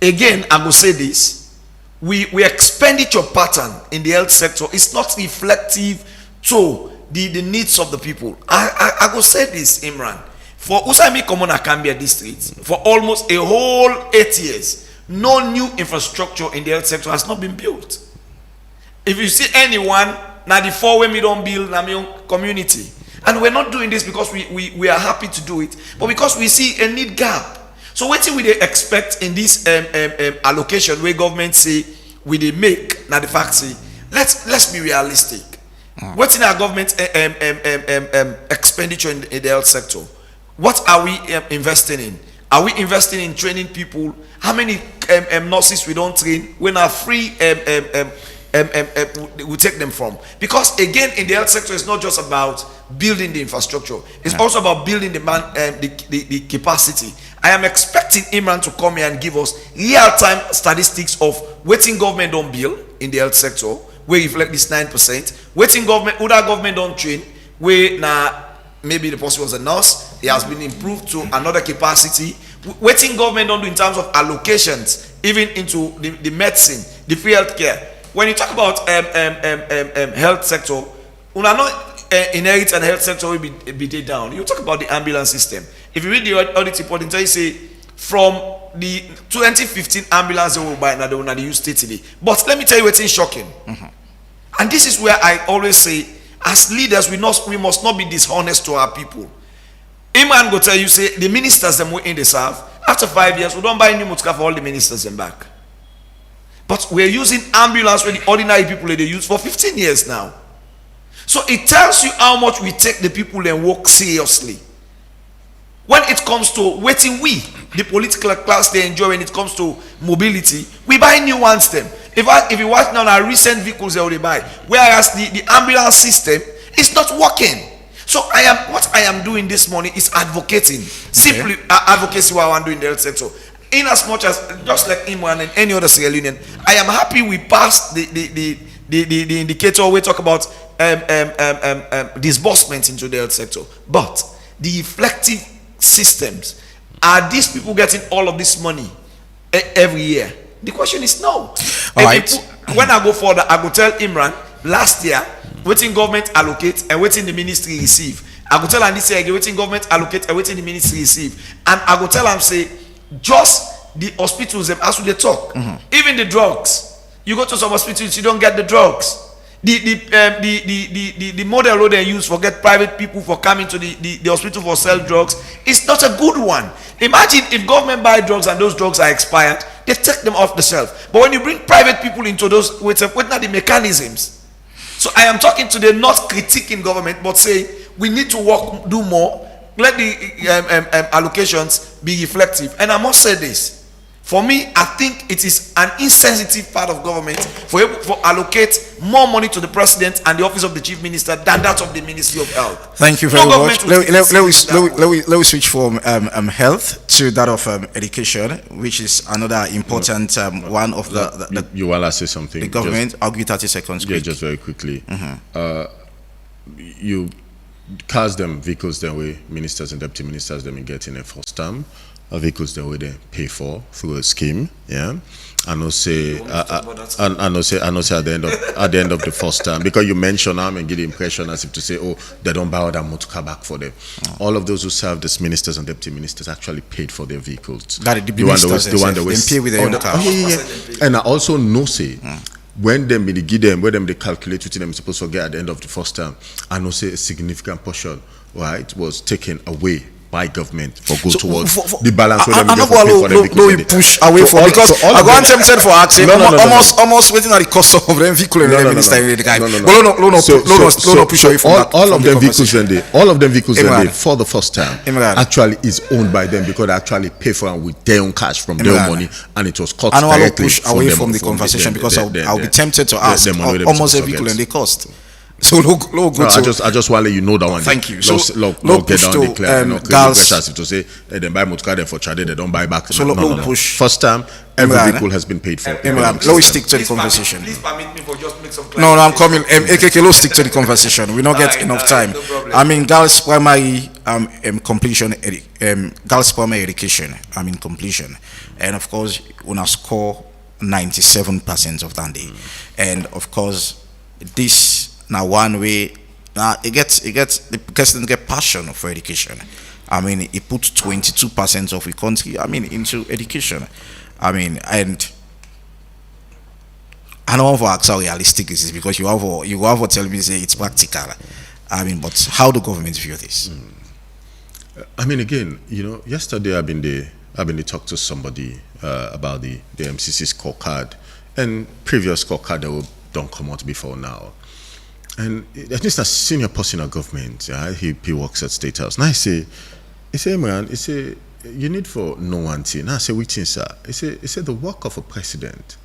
again, I will say this: we expenditure pattern in the health sector is not reflective to the needs of the people. I will say this, Imran. For Usami Komona Kambia district, for almost a whole 8 years, no new infrastructure in the health sector has not been built. If you see anyone, now the 4 way we don't build na community. And we're not doing this because we are happy to do it, but because we see a need gap. So what do we expect in this allocation where government say we they make now the fact say let's be realistic. What's in our government expenditure in the health sector? What are we investing in? Are we investing in training people? How many nurses we don't train when are free we take them from? Because again, in the health sector, it's not just about building the infrastructure; it's also about building the capacity. I am expecting Imran to come here and give us real-time statistics of waiting government don't build in the health sector, where reflect this 9%. Waiting government, other government don't train, where now maybe the person was a nurse, it has been improved to another capacity. Waiting government don't do in terms of allocations, even into the medicine, the free health care. When you talk about health sector, we are not inherit and health sector will be down. You talk about the ambulance system. If you read the audit report, it say from the 2015 ambulance they will buy now they will use steadily. But let me tell you what's shocking. And this is where I always say, as leaders, we must not be dishonest to our people. Iman go tell you say the ministers them in the serve after 5 years we don't buy new motor for all the ministers them back. But we're using ambulance where the ordinary people they use for 15 years now. So it tells you how much we take the people and work seriously. When it comes to waiting, the political class they enjoy when it comes to mobility, we buy new ones them. If you watch now, our recent vehicles they already buy, whereas the ambulance system is not working. So what I am doing this morning is advocating, simply advocacy what I'm doing in the health sector. In as much as, just like Imran and any other Sierra Leonean, I am happy we passed the indicator. We talk about disbursements into the health sector, but the effective systems, are these people getting all of this money every year? The question is no. When I go further, I go tell Imran last year waiting government allocate and waiting the ministry receive. I go tell him this year waiting government allocate and waiting the ministry receive. And I go tell him say just the hospitals them as we talk. Even the drugs. You go to some hospitals, you don't get the drugs. The model they use for get private people for coming to the hospital for sell drugs is not a good one. Imagine if government buy drugs and those drugs are expired, they take them off the shelf. But when you bring private people into those, what are the mechanisms? So I am talking to them, not critiquing government, but saying we need to work, do more. Let the allocations be reflective. And I must say this. For me, I think it is an insensitive part of government for allocate more money to the president and the office of the chief minister than that of the Ministry of Health. Thank you very much. Let me switch from health to that of education, which is another important one of the you want to say something? The government. I'll give 30 seconds. Yeah, just very quickly. You cast them vehicles the way ministers and deputy ministers them get in a first term. Vehicles the way they pay for through a scheme, I know say at the end of the first term, because you mention them and get the impression as if to say, oh, they don't buy that motor back for them. All of those who served as ministers and deputy ministers actually paid for their vehicles. That the ministers they pay with their own car. And I also know say when them give them, when them they calculate what them supposed to get at the end of the first term, I know say a significant portion, right, was taken away by government for go towards the balance where them we push away from, because I go tempted for asking almost waiting at the cost of them vehicle and the minister in the guy. No push away from that. All of them vehicles when they for the first time actually is owned by them, because they actually pay for them with their own cash from their own money, and it was cut directly. I don't push away from the conversation because I'll be tempted to ask almost every vehicle and they cost. So I just want to let you know that one. Thank you. So get down the clear. Girls to say they buy motor car for Chade, they don't buy back. So push. First time every vehicle has been paid for. Let me stick to the conversation. Please permit me for just make some. No, I'm coming. AKK, let's stick to the conversation. We not get enough time. I mean, girls primary completion. Girls primary education. Completion, and of course, una score 97% of that day, and of course, this. Now one way, it gets the person get passion for education. It puts 22% of the country, into education. And I don't want to ask how realistic this is, because you have to tell me say it's practical. But how do government view this? Again, yesterday I've been to talk to somebody about the MCC scorecard, and previous scorecard that don't come out before now. And at least a senior person in government, he works at State House. Now I say, man, you need for no one thing. Now I say, which is, sir? He said the work of a president.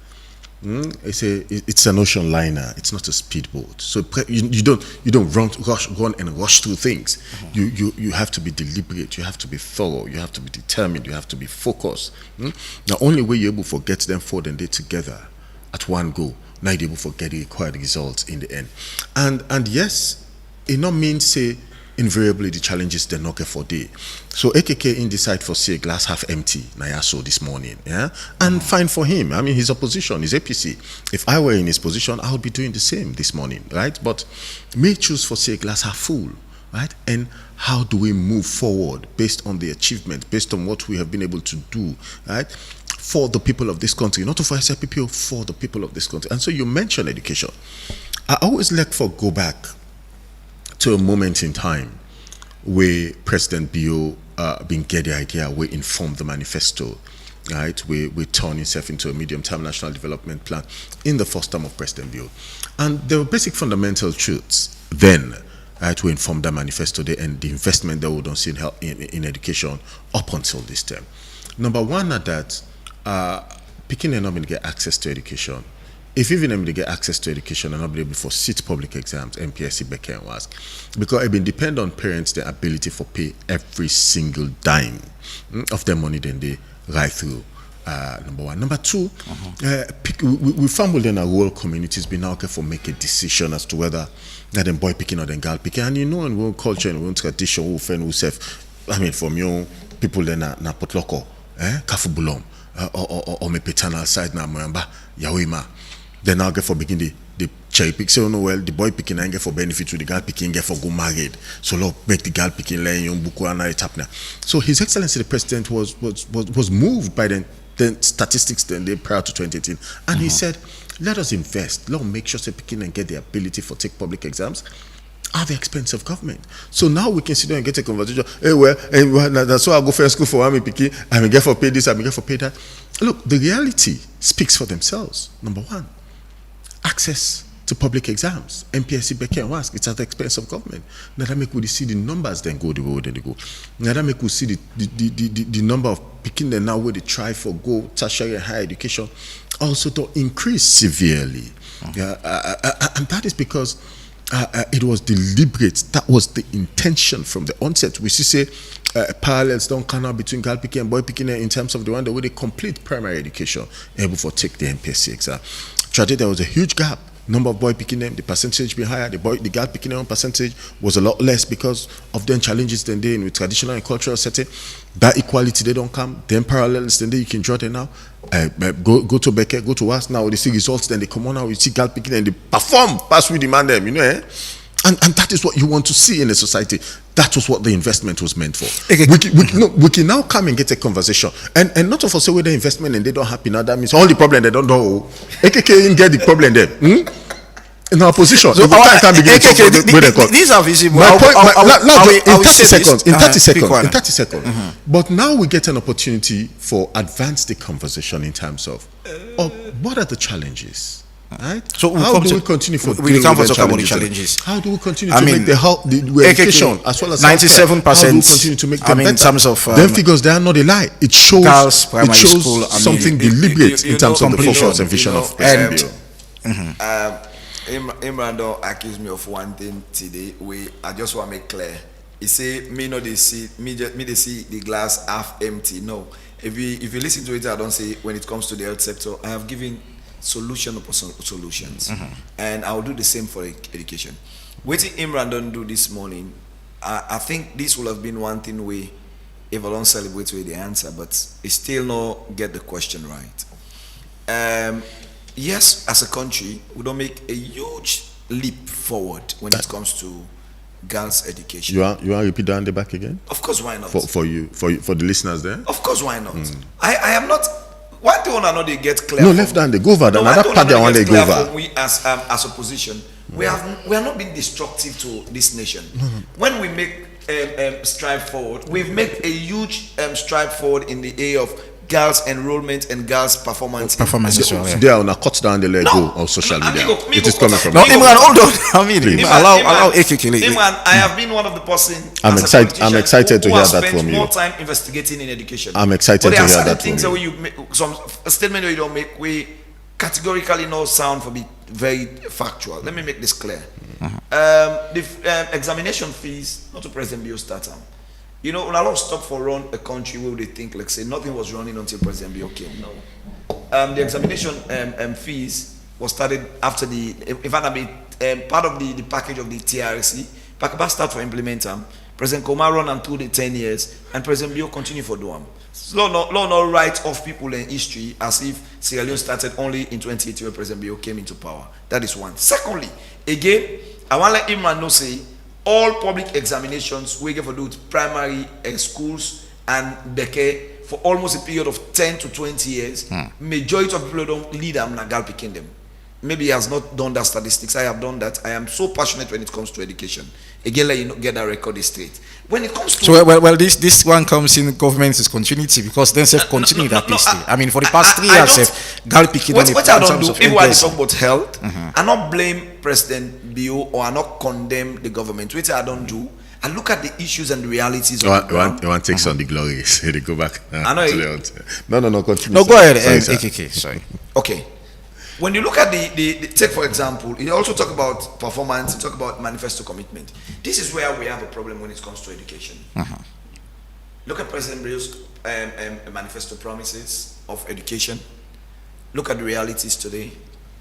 It's an ocean liner. It's not a speedboat. So you don't run and rush through things. You have to be deliberate. You have to be thorough. You have to be determined. You have to be focused. The only way you're able to get them forward and they together at one go. Now you're able to get the required results in the end. And yes, it not means say invariably the challenges they knock for day. So AKK in decide for say glass half empty now I saw this morning. And fine for him. His opposition is APC. If I were in his position, I would be doing the same this morning, right? But may choose for say glass half full, right? And how do we move forward based on the achievement, based on what we have been able to do, right? For the people of this country, not for SLPPO, for the people of this country. And so you mentioned education. I always like to go back to a moment in time where President Bio been get the idea, we informed the manifesto, right? We turn himself into a medium-term national development plan in the first term of President Bio. And there were basic fundamental truths then, right? We informed the manifesto there, and the investment that we don't see in education up until this term. Number one, that picking and not get access to education if even them they get access to education and not be able to sit public exams, MPSC, Becker and WASC, because it been depend on parents their ability for pay every single dime of their money then they right through. Number one. Number two, we found within our rural communities be now for make a decision as to whether that them boy picking or then girl picking. And in world culture and world tradition, who friend who self, from young people then na potloko, kafubulom, or me paternal side na moyamba, yawima. Then now get for begin the cherry pick. Say, no, well, the boy picking and get for benefit to the girl picking, get for go married. So, Lord, make the girl picking laying young buku and it happen. So, His Excellency the President was moved by the statistics then prior to 2018, and he said, "Let us invest. Let us make sure they picking and get the ability for take public exams at the expense of government." So now we can sit down and get a conversation. Hey, well, that's why I go first school for me picking. I may get for pay this. I may get for pay that. Look, the reality speaks for themselves. Number one. Access to public exams, MPSC, Becker and WASC, it's at the expense of government. Now that make we see the numbers then go the way they go. Now that make we see the number of picking them now where they try for go tertiary and higher education also to increase severely. And that is because it was deliberate. That was the intention from the onset. We see parallels don't come out between girl picking and boy picking in terms of the one that way they complete primary education able for take the MPSC exam. Tragedy, there was a huge gap. Number of boy picking them, the percentage be higher. The girl picking them percentage was a lot less because of them challenges than they in with traditional and cultural setting. That equality they don't come. Then parallels then you can draw them now. Go to Becker, go to us now. They see results, then they come on now. You see girl picking and they perform past we demand them. And that is what you want to see in a society. That was what the investment was meant for. We can now come and get a conversation. And not of us say with the investment and they don't happen now, that means all the problem they don't know. AKK get the problem there. In our position. So these are visible. My point, in 30 seconds. But now we get an opportunity for advanced discussion in terms of what are the challenges? Right? So how do we continue for challenges? How do we continue to make the education as well as 97%? How do we continue to make them better? In terms of them figures, they are not a lie. It shows something deliberate in terms of the focus and vision of President Imran don't accuse me of one thing today. I just want to make clear. He say me they see the glass half empty. No, if you listen to it, I don't say when it comes to the health sector, I have given solutions, and I will do the same for education. What Imran don't do this morning, I think this will have been one thing we if I don't celebrate with the answer, but it still not get the question right. Yes, as a country, we don't make a huge leap forward when it comes to girls' education. You want to repeat that on the back again? Of course, why not? For the listeners there? Of course, why not? I am not. Why don't I know they get clear? No, left hand they go over. Another part they want to go over. We as opposition, we are not being destructive to this nation. When we make stride forward, we've made a huge stride forward in the area of girls' enrollment and girls' performance. They are on a cut down the leg of social media. It is coming from. No, Imran, hold on. Allow AKK. Imran, I have been one of the person. I'm excited to hear that from you. More time investigating in education. I'm excited to hear that from you. There are certain things that some statement you don't make, we categorically no sound for be very factual. Let me make this clear. The examination fees, not to President Bio start time. You know, when a lot stop for run a country where they think, like say, nothing was running until President Bio came. No. The examination fees was started after in fact, part of the package of the TRC. Pakaba start for implement them. President Koma run until the 10 years, and President Bio continue for doing. Law not write off people in history as if Sierra Leone started only in 2018 when President Bio came into power. That is one. Secondly, again, I want to let Imran know say all public examinations we get for do with primary schools and Beke for almost a period of 10 to 20 years. Majority of people don't lead them na girl picking them. Maybe he has not done that statistics. I have done that. I am so passionate when it comes to education. Again, let you get that record straight. When it comes to this one comes in government's continuity because then self continue that piece. I mean, for the past 3 years, girl picking. What I don't do, if I talk about health, I not blame President Bio or I not condemn the government. What I don't do, I look at the issues and the realities. You want to take some of the glories? They go back. I know. No, continue. No, go ahead. AKK. Sorry. Okay. when you look at the take for example, you also talk about performance, you talk about manifesto commitment. This is where we have a problem when it comes to education. Look at President Bio's manifesto promises of education. Look at the realities today.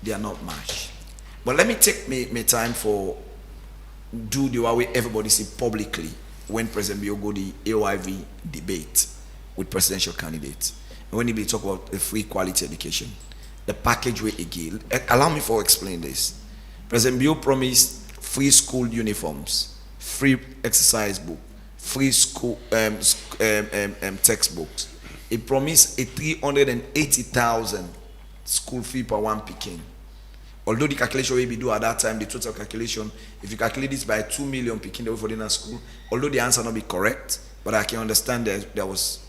They are not much. But let me take my time for do the way everybody see publicly when President Bio go the AOIV debate with presidential candidates. And when he be talk about the free quality education, the package way again. Allow me to explain this. President Bio promised free school uniforms, free exercise book, free school textbooks. He promised a 380,000 school fee per one Peking. Although the calculation we do at that time, the total calculation, if you calculate this by 2 million Peking for the school, although the answer not be correct, but I can understand that there is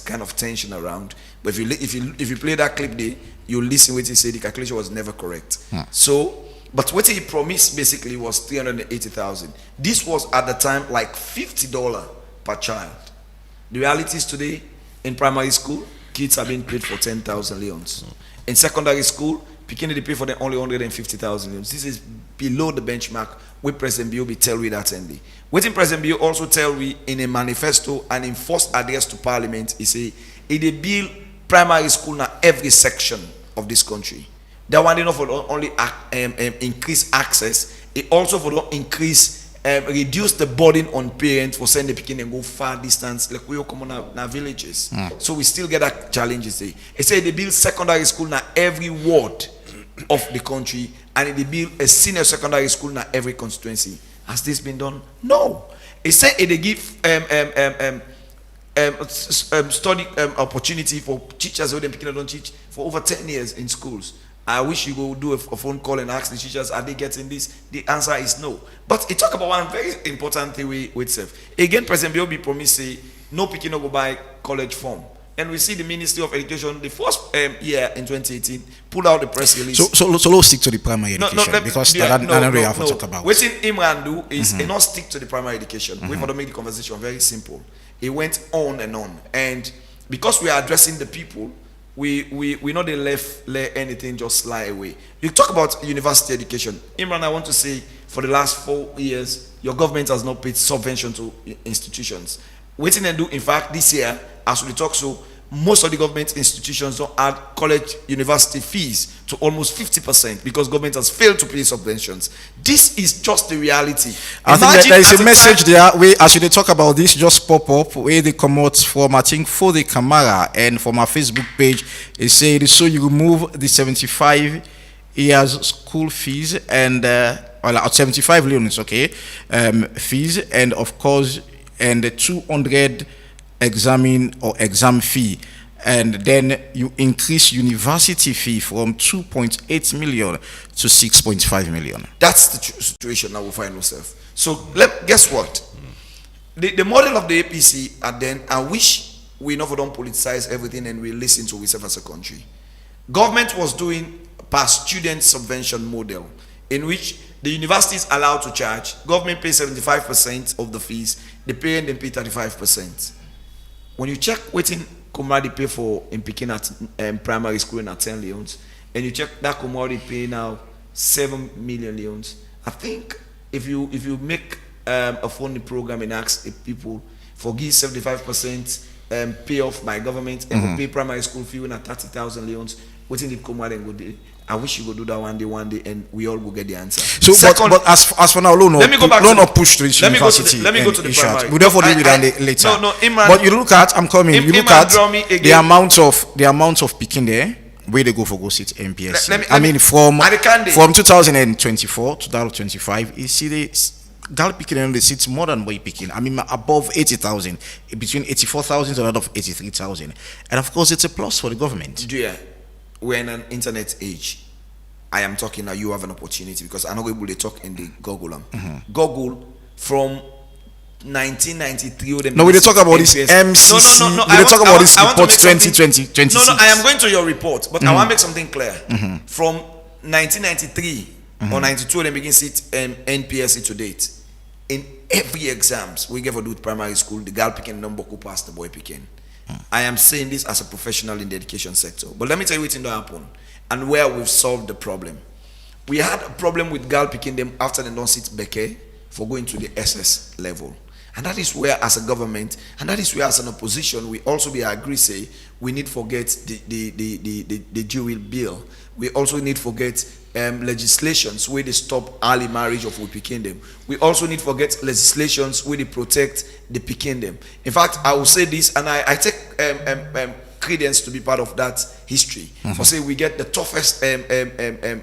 kind of tension around. But if you play that clip there, you listen what he said. The calculation was never correct. So, but what he promised basically was 380,000. This was at the time like $50 per child. The reality is today in primary school, kids are being paid for 10,000 leons. In secondary school, Peking they pay for them only 150,000 leons. This is below the benchmark. With President Bio, we tell we that only. Waiting President Bio also tell we in a manifesto and in first address to Parliament, he say they build primary school now every section of this country. That one enough for only increase access. It also for reduce the burden on parents for sending the Peking and go far distance like we come on our villages. So we still get that challenges there. He say they build secondary school now every ward of the country, and they build a senior secondary school in every constituency. Has this been done? No. He said they give study opportunity for teachers who don't teach for over 10 years in schools. I wish you go do a phone call and ask the teachers, are they getting this? The answer is no. But he talk about one very important thing with self. Again, President Biobi promised say no picking up go buy college form. And we see the Ministry of Education, the first year in 2018, pull out the press release. So let's stick to the primary education because that's another area to talk about. What Imran do is he not stick to the primary education. We want to make the conversation very simple. It went on, and because we are addressing the people, we not let anything just slide away. You talk about university education. Imran, I want to say for the last 4 years, your government has not paid subvention to institutions. Waiting and do, in fact, this year, as we talk, so most of the government institutions don't add college university fees to almost 50% because government has failed to pay subventions. This is just the reality. I think there is a message there where, as we talk about this, just pop up where they come out from, I think, for the camera and from our Facebook page, it said, so you remove the 75 years school fees and 75 leons, okay, fees, and of course, and the 200 exam fee, and then you increase university fee from 2.8 million to 6.5 million. That's the situation now we find ourselves. So guess what? The model of the APC, and then I wish we never don't politicize everything and we listen to ourselves as a country. Government was doing per student subvention model in which the university is allowed to charge. Government pays 75% of the fees. The parent then pay 35%. When you check waiting Komradi pay for in Peking at primary school at 10 leons, and you check that Komradi pay now 7 million leons. I think if you make a funding program and ask people forgive 75% pay off by government and pay primary school fee at 30,000 leons, waiting the Komradi and go there. I wish you would do that one day, and we all will get the answer. So, second, but as for now, let me go back. Don't push to this university. Let me go to the primary. We'll therefore deal with that later. No, Imran, but you look at, I'm coming. You look at the amount of picking there, where they go for go sit MPS. I mean, from 2024 to 2025, you see the Gal picking on the seats more than what you picking. I mean, above 80,000, between 84,000 to a lot of 83,000, and of course, it's a plus for the government. Yeah. We're in an internet age. I am talking now, you have an opportunity because I'm not able to talk in the Google. Google from 1993. No, we talk about this MCC. No. We talk about this report 2020. No, I am going to your report, but I want to make something clear. From 1993 or 92, they begin sit NPSC to date. In every exams we give a do primary school, the girl picking number who passed the boy picking. I am saying this as a professional in the education sector. But let me tell you what didn't happen and where we've solved the problem. We had a problem with girl picking them after they don't sit Beke for going to the SS level. And that is where, as a government, and that is where, as an opposition, we also be agree say we need forget the Jewel bill. We also need forget legislations where they stop early marriage of we picking them. We also need forget legislations where they protect the picking them. In fact, I will say this, and I take credence to be part of that history. For say we get the toughest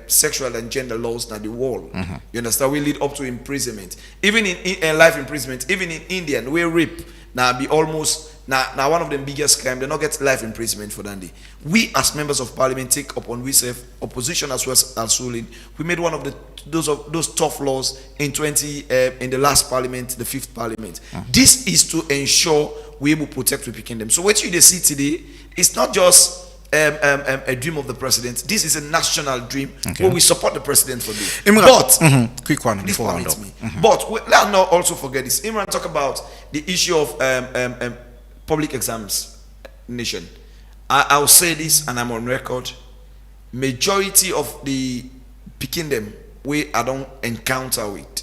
sexual and gender laws in the world. You understand? We lead up to imprisonment. Even in life imprisonment, even in India, where rape now be almost now one of the biggest crime. They not get life imprisonment for Dandy. We as members of parliament take upon we serve opposition as well as ruling. We made one of those tough laws in in the last parliament, the 5th parliament. This is to ensure we able to protect we picking them. So what you see today, it's not just a dream of the president. This is a national dream where we support the president for this. Imran, but quick one please before permit me. But let's not also forget this. Imran talk about the issue of public examination. I'll say this, and I'm on record. Majority of the picking them we I don't encounter with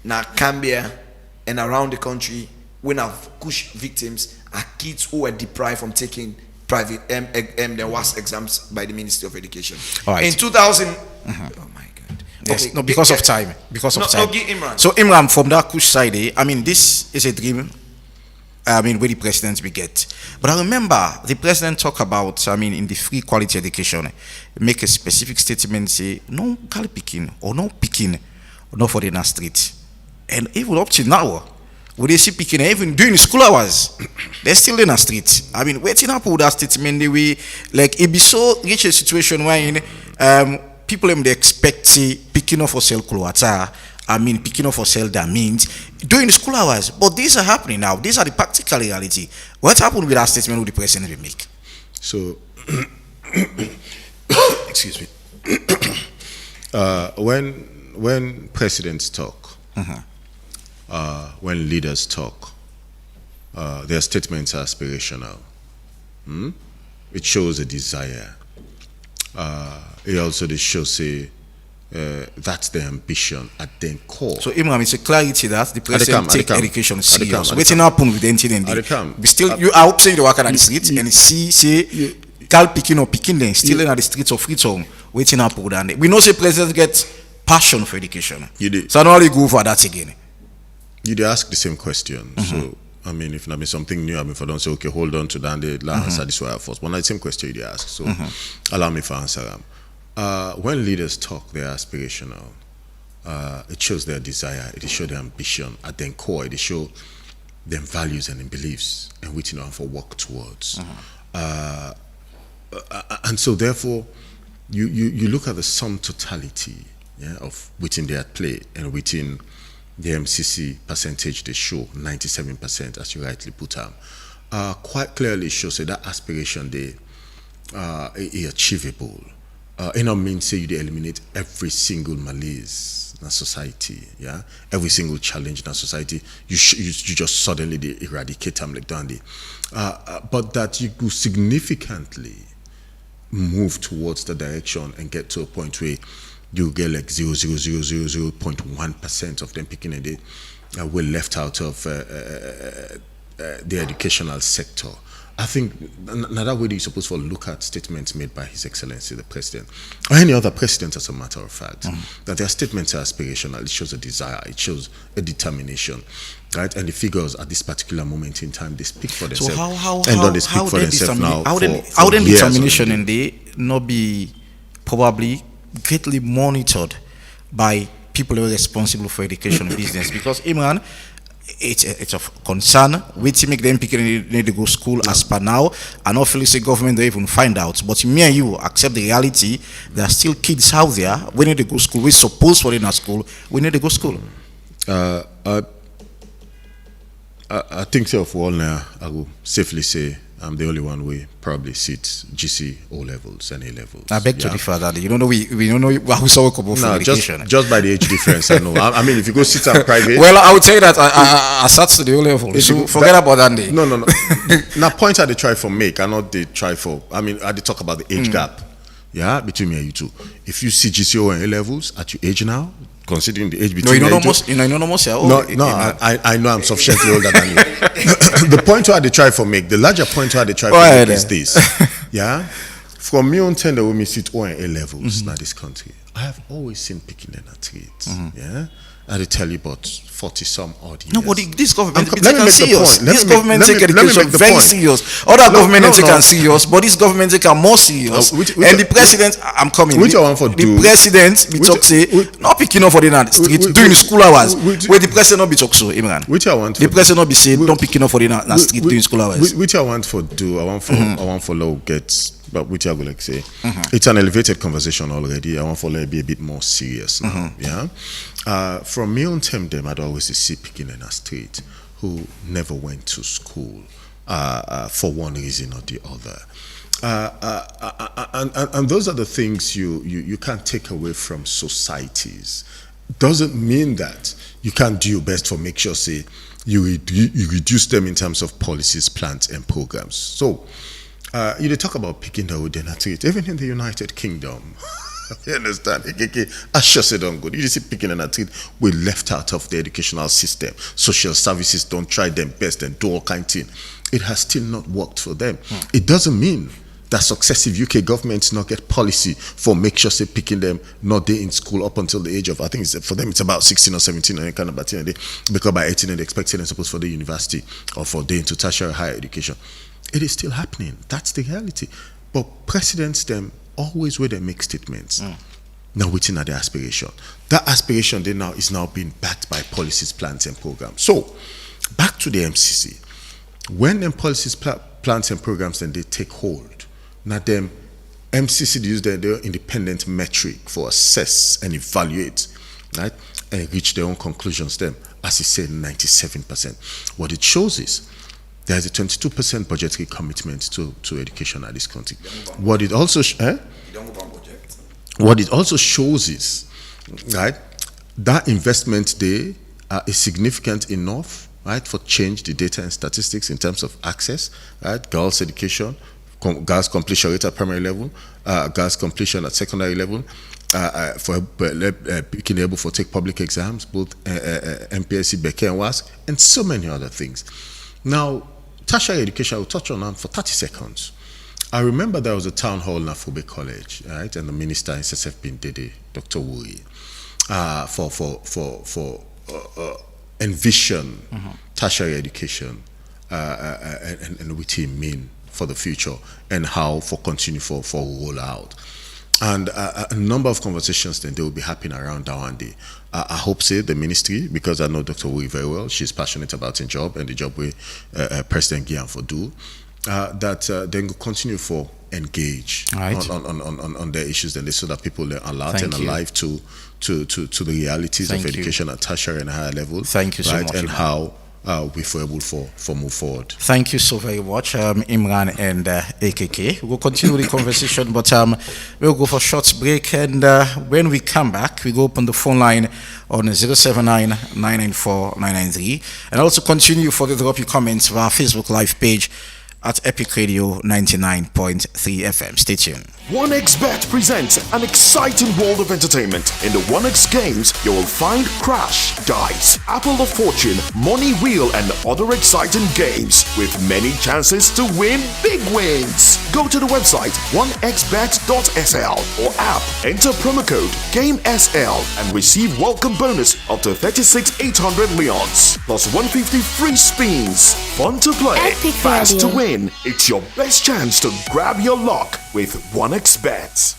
now Cambia and around the country when I've kush victims are kids who were deprived from taking private their WAS exams by the Ministry of Education. All right. In 2000 oh my god. Yes, Okay, no, because of time. Because of no, time. No, give Imran. So Imran, from that kush side, I mean, this is a dream. I mean, where the president we get. But I remember the president talk about, I mean, in the free quality education, make a specific statement, say, no girl picking or no picking, or no for the street. And even up to now, when they see picking, even during school hours, they're still in the street. I mean, waiting up with that statement, the way, like, it be so rich a situation where people they expect, say, picking off for sale clothes. I mean, picking up for sale, that means during the school hours. But these are happening now. These are the practical reality. What happened with that statement with the president will make? So, excuse me. When presidents talk, when leaders talk, their statements are aspirational. It shows a desire. It also shows that's the ambition at their core. So Imran, it's a clarity that the president take education serious. Waiting happen with the incident. We still, you are saying the work at the street and see say girl picking or picking them still in the streets of Freetown waiting happen and we know say president get passion for education. You did. So I don't really go for that again. You did ask the same question. So I mean, if not be something new, I mean, if I don't say okay, hold on to that, they'll answer this way first. But not the same question you ask. So allow me to answer them. When leaders talk, they are aspirational. It shows their desire. It shows their ambition. At their core, it shows their values and their beliefs and which you know for work towards. And so, therefore, you look at the sum totality of within their play and within the MCC percentage they show 97%, as you rightly put up. Quite clearly shows that aspiration they is achievable. It not mean say you eliminate every single malaise in a society, every single challenge in a society. You just suddenly they eradicate them like Dandy, but that you could significantly move towards the direction and get to a point where you get like 0.1% of them picking a day were left out of the educational sector. I think another way you're supposed to look at statements made by His Excellency the President or any other president, as a matter of fact, that their statements are aspirational. It shows a desire, it shows a determination, right? And the figures at this particular moment in time, they speak for themselves. So how they speak for themselves now. How then determination and they not be probably greatly monitored by people who are responsible for education business? Because Imran, it's of concern. We to make them picking need to go school as per now, and hopefully the government don't even find out. But me and you accept the reality. There are still kids out there. We need to go school. We suppose for in our school. We need to go school. I think so. For all now, I will safely say I'm the only one we probably sit GC O levels and A levels. I beg to differ that you don't know we don't know who saw for education. Just by the age difference, I know. I mean, if you go sit at private. Well, I would say that I sat to the O level. So forget about that day. No. Now, point at the try for make, and not the try for. I mean, I did talk about the age gap. Yeah, between me and you two. If you see GCO and A levels at your age now, considering the age between I know I'm sufficiently older than you. The point where they try for make, the larger point where they try for make is this. Yeah, from me on 10 when we sit O and A levels in this country, I have always seen picking them at trades. Yeah, I tell you about 40 some odd years. No, but this government take serious. This government take education very serious. Other government take serious, but this government take more serious. And the president, I'm coming. Which one for the president be talk say not picking up for the street during the school hours. Where the president not be talk so, Imran. Which I want. The president not be saying don't picking up for the street during school hours. Which I want for do. I want for law gets. But which I will like say, it's an elevated conversation already. I want for let be a bit more serious now. Yeah. From me on term, them I'd always see picking in a street who never went to school for one reason or the other. And those are the things you can't take away from societies. Doesn't mean that you can't do your best for make sure say you reduce them in terms of policies, plans, and programs. So. You talk about picking the wood and street, even in the United Kingdom. You understand? I sure say don't good. You see picking and street, we're left out of the educational system. Social services don't try their best and do all kind of thing. It has still not worked for them. It doesn't mean that successive UK governments not get policy for make sure say picking them not they in school up until the age of, I think for them it's about 16 or 17 and kind of about because by 18 they expected them supposed for the university or for they into tertiary higher education. It is still happening. That's the reality. But presidents them always where they make statements. Now waiting at the aspiration. That aspiration is now being backed by policies, plans, and programs. So back to the MCC. When them policies, plans, and programs then they take hold, now them MCC use their independent metric for assess and evaluate, right, and reach their own conclusions. Them, as he said, 97%. What it shows is there is a 22% budgetary commitment to education at this country. What it also shows is, right, that investment there is significant enough, right, for change the data and statistics in terms of access, right, girls' education, girls' completion rate at primary level, girls' completion at secondary level, for being able to take public exams, both MPSC, Becker and WASC, and so many other things. Now, tertiary education, I will touch on that for 30 seconds. I remember there was a town hall in Afube College, right, and the minister in SSF Bin Dede, Dr. Wuri, for envision tertiary education and what it mean for the future and how for continue for roll out. And a number of conversations then they will be happening around that one day. I hope say the ministry, because I know Dr. Wuri very well, she's passionate about her job and the job we President Gian for do, that then will continue for engage on their issues and so that people are alert and alive to the realities of education at tertiary and higher level. Thank you so much. And how we're able for move forward. Thank you so very much, Imran and AKK. We'll continue the conversation, but we'll go for a short break, and when we come back, we go open the phone line on 079-994-993, and also continue for the drop your comments via Facebook live page at Epic Radio 99.3 FM. Stay tuned. 1xBet presents an exciting world of entertainment. In the 1x games, you will find Crash, Dice, Apple of Fortune, Money Wheel, and other exciting games with many chances to win big wins. Go to the website 1xbet.sl or app, enter promo code GAMESL and receive welcome bonus up to 36,800 leons plus 150 free spins. Fun to play, Epic fast Radio. to win. It's your best chance to grab your luck with 1xBet.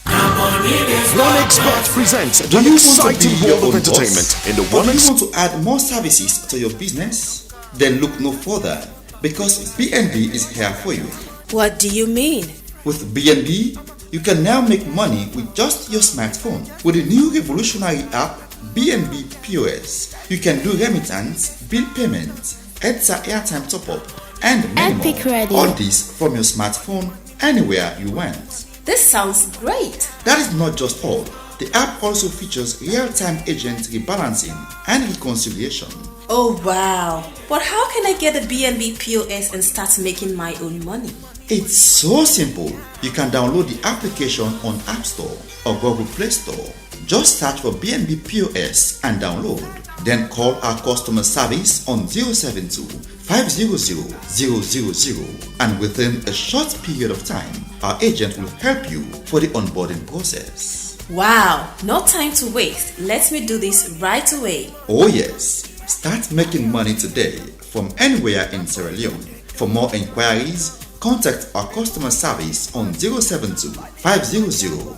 1xBet presents an exciting world of entertainment in the 1x. Do you want to add more services to your business? Then look no further, because BNB is here for you. What do you mean? With BNB, you can now make money with just your smartphone. With the new revolutionary app, BNB POS, you can do remittance, bill payments, EDSA airtime top-up, and many Epic more. Radio. All this from your smartphone, anywhere you want. This sounds great. That is not just all. The app also features real-time agent rebalancing and reconciliation. Oh wow. But how can I get a BNB POS and start making my own money? It's so simple. You can download the application on App Store or Google Play Store. Just search for BNB POS and download. Then call our customer service on 072 500 000, and within a short period of time, our agent will help you for the onboarding process. Wow, no time to waste. Let me do this right away. Oh yes, start making money today from anywhere in Sierra Leone. For more inquiries, contact our customer service on 072 500 000.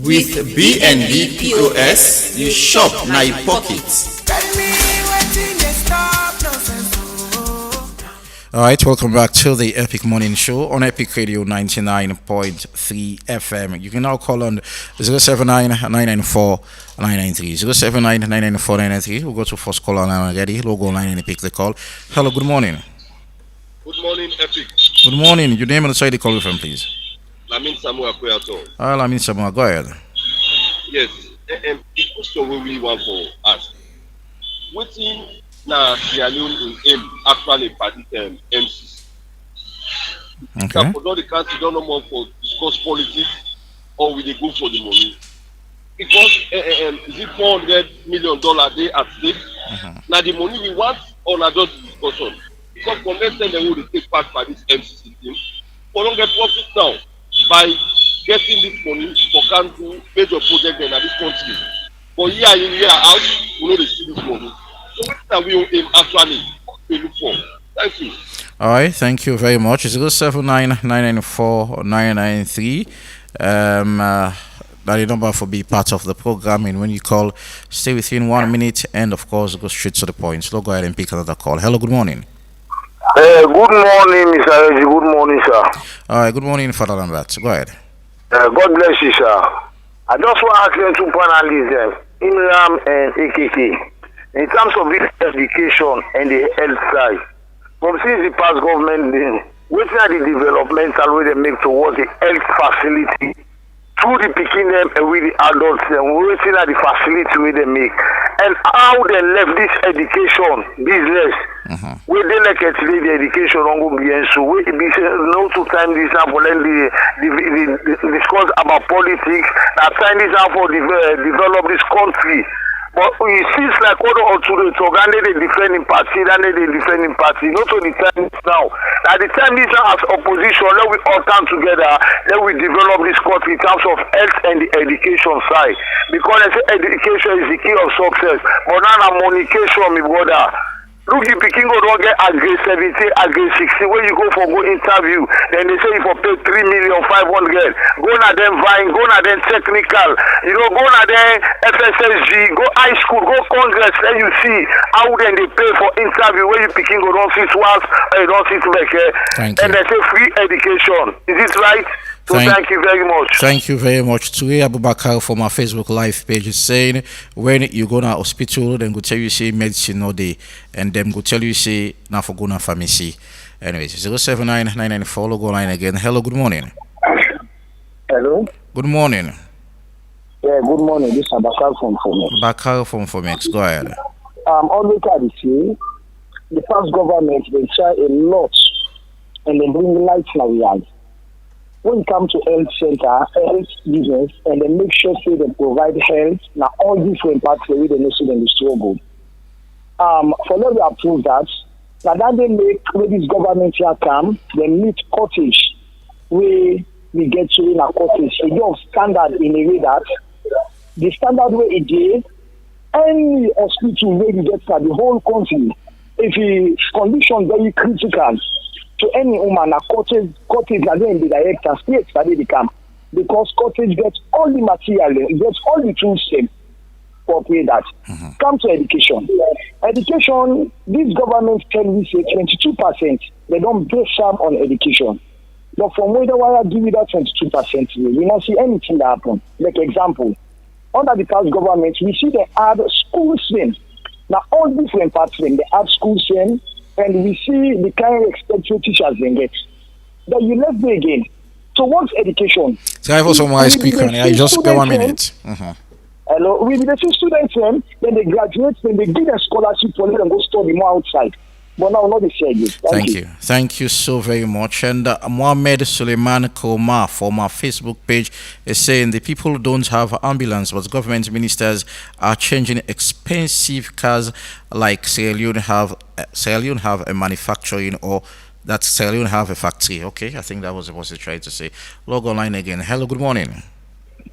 With BNB POS, you shop na your pocket. All right, welcome back to the Epic Morning Show on Epic Radio 99.3 FM. You can now call on 079-994-993. 079-994-993. We'll go to first call line already. Logo line and pick the call. Hello, good morning. Good morning, Epic. Good morning. Your name and the side you call from, please. Lamin Samuel Kweato. Lamin Samuel, go ahead. Yes, the question we really want for us. Waiting now, Sierra Leone in aim actually party MCs. Okay. For all the country don't know more for discuss politics or will they go for the money? Because is it $400 million day at stake? Now the money we want or not just discussion? Because for next time they will take part by this MCC team. We don't get profit now by getting this money for country major project in this country. But year in year out, we know they see this money. So what are we aim actually to look for? Thank you. All right, thank you very much. 079-994-993. That is the number for be part of the program. And when you call, stay within 1 minute and of course go straight to the point. So go ahead and pick another call. Hello, good morning. Good morning, Mr. Reggie. Good morning, sir. All right, good morning, Father Lambert. Go ahead. God bless you, sir. I just want to ask you two panelists, Imram and AKK, in terms of this education and the health side. From since the past government, waiting at the developmental way they make towards the health facility, through the picking them and with the adults, waiting at the facility where they make, and how they left this education business. We they like actually the education on go bien so we be no to time this now for the discuss about politics. Now time this now for develop this country. But it seems like one or two days Uganda they defending party, then they defending party. Not only time now. At the time this now as opposition, let we all come together, let we develop this country in terms of health and the education side. Because I say education is the key of success. But now communication, my brother. Look, if you go don't get a grade 70, a grade 60, when you go for go interview, then they say you for pay 3,500,000. Go na them Vine, go na them technical, go na them FSSG, go high school, go Congress, then you see how then they pay for interview when you picking go don't sit once, you don't sit back here. And they say free education. Is it right? So thank you very much. Thank you very much. Today, Abubakar from our Facebook Live page is saying when you go to hospital, then go tell you say medicine no day, and then go tell you say now for go na pharmacy. Anyways, 079-994 go line again. Hello, good morning. Hello. Good morning. Yeah, good morning. This is Abakar from Fomex. Bakar from Fomex. Go ahead. All we can say, the past government they try a lot, and they bring light in our eyes. When it comes to health center, health business, and they make sure say they provide health, now all different parts where they know so they struggle. For them to approve that, now that they make where this government here come, they meet cottage where we get to in a cottage. A of standard in a way that the standard way it is, any hospital where you get for the whole country, if the condition very critical, to any woman, a cottage and then the director states that they come because cottage gets all the material, it gets all the tools for pay that. Come to education. Education, this government can we say 22%. They don't base some on education. But from where they want to give you that 22%, we not see anything that happen. Like example, under the past government, we see they add school swim. Now all different parts when they add school swim. and we see the kind of respect your teachers then get. That you left me again. So what's education? So I have also my quick one. I just got 1 minute. Hello, we the same students then they graduate, then they give a scholarship for them and go study more outside. But now not the same. Thank you so very much. And Mohammed Suleiman Koma from our Facebook page is saying the people don't have ambulance, but government ministers are changing expensive cars like Sierra Leone have a manufacturing, or that Sierra Leone have a factory. Okay, I think that was what he tried to say. Log online again. Hello, good morning.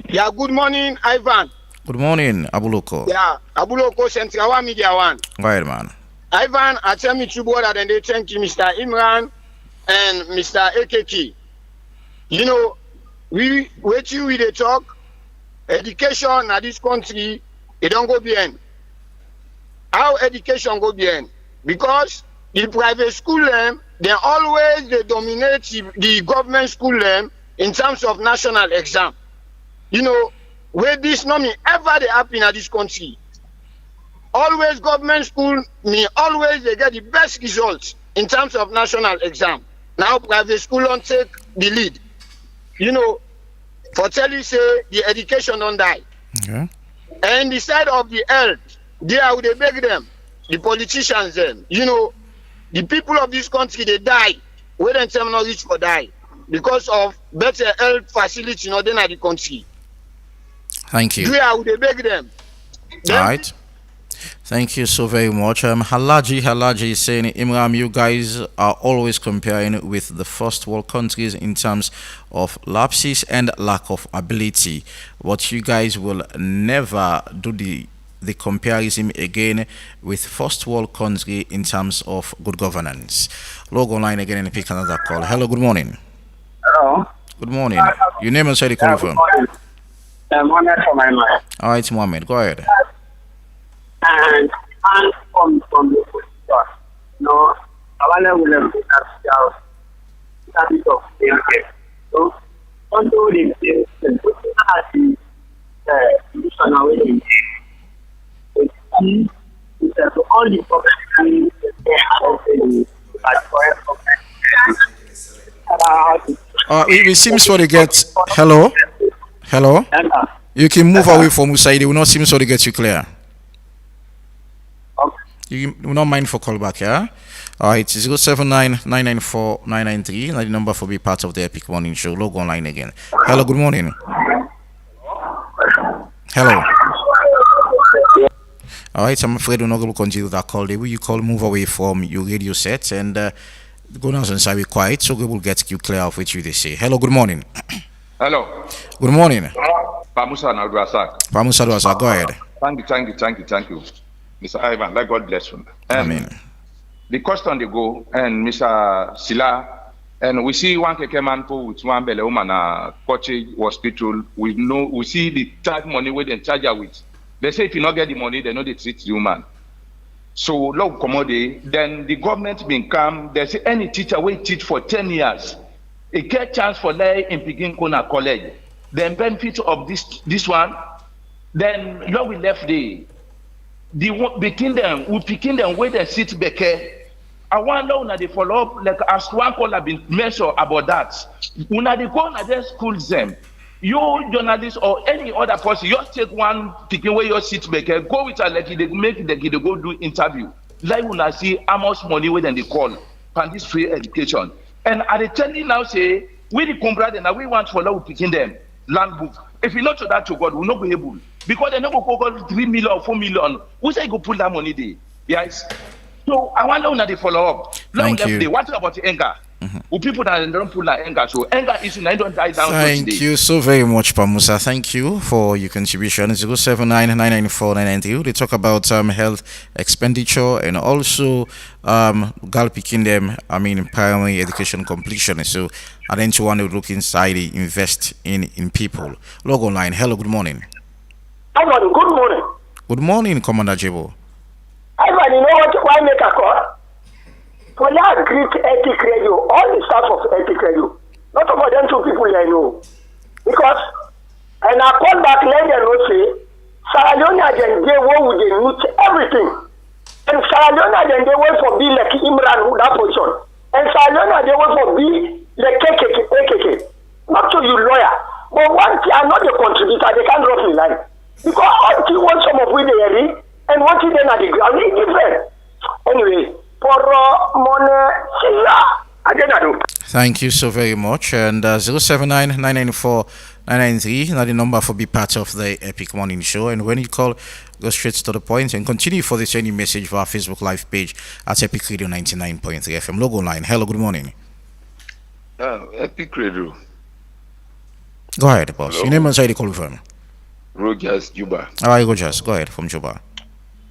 Yeah, good morning, Ivan. Good morning, Abuloko. Yeah, Abuloko Central Media One. Go ahead, man. Ivan, I tell me to board and they thank you, Mr. Imran and Mr. AKK. You know, we they talk education at this country, it don't go behind. How education go behind? Because the private school they always dominate the government school in terms of national exam. You know, where this nothing ever they happen at this country. Always government school always they get the best results in terms of national exam. Now private school don't take the lead. You know, for tell you say the education don't die. Okay. And the side of the health, they are they beg them, the politicians them. You know, the people of this country they die. Where them tell not reach for die because of better health facility not in the country. Thank you. They are they beg them. All right. Thank you so very much. Halaji is saying, Imram, you guys are always comparing with the first world countries in terms of lapses and lack of ability. But you guys will never do the comparison again with first world country in terms of good governance. Log online again and pick another call. Hello, good morning. Hello. Good morning. Your name and where you calling from? Mohammed from my mind. All right, Mohammed, go ahead. And from the store. No, I will have a bit of okay. So, although the traditional way so all the problems we seem so to get hello. You can move away from Usaid. It will not seem so to get you clear. You will not mind for call back, yeah? Alright, 079-994-993. That's the number for be part of the Epic Morning Show. Log online again. Hello, good morning. Hello. Alright, I'm afraid we're not going to continue that call. The way you call, move away from your radio set and go down and be quiet so we will get you clear of what you they say. Hello, good morning. Hello. Good morning. Pamusa Nadrasak. Pamusa Nadrasak, go ahead. Thank you. Mr. Ivan, let God bless you. Amen. The question they go, and Mr. Sila, and we see one keke man with one belly woman Kochi hospital. We see the charge money where they charge her with. They say if you not get the money, they know they treat the woman. So low commodity, then the government been come, they say any teacher will teach for 10 years. A get chance for lay in Pigin Kona College. Then benefit of this one, then law we left the begin them, we picking them where they sit back. I want now they follow up like as one caller been mentioned about that. When they go and they school them, you journalist or any other person, you take one picking where you sit back, go with a like they make they go do interview. Like when I see how much money where they call for this free education. And I tell you now say we the comrade and we want to follow picking them land book. If you not to that to God, we'll not be able. Because they never go 3 million or 4 million. Who say go pull that money there? Yes. So I want to know follow up. Thank you. What about anger? People that don't pull that anger. So anger is I don't die down. Thank you so very much, Pamusa. Thank you for your contribution. 079-994-992. They talk about health expenditure and also girl picking them. Primary education completion. So I don't want to look inside, invest in people. Log online. Hello, good morning. Ivan, good morning. Good morning, Commander Jebo. Ivan, you know what? Why make a call? For that great Epic Radio, all the staff of Epic Radio, not about them two people I know. Because, and I call back later and say, Sarah Leone again, they would need everything. And Sierra Leone then they wait for be like Imran that position. And Sierra Leone they wait for be like KKK. Not to you lawyer. But one thing are not the contributor, they can't drop the line. Because until one some of we they ready and one thing then at the ground is different. Anyway, for money, thank you so very much. And 079-994-993, now the number for be part of the Epic Morning Show. And when you call, go straight to the point and continue for the sending message for our Facebook Live page at Epic Radio 99.3 FM. Logo line. Hello, good morning. Epic Radio. Go ahead, boss. Hello. Your name and side call from? Rogers Juba. All right, Rogers. Go ahead from Juba.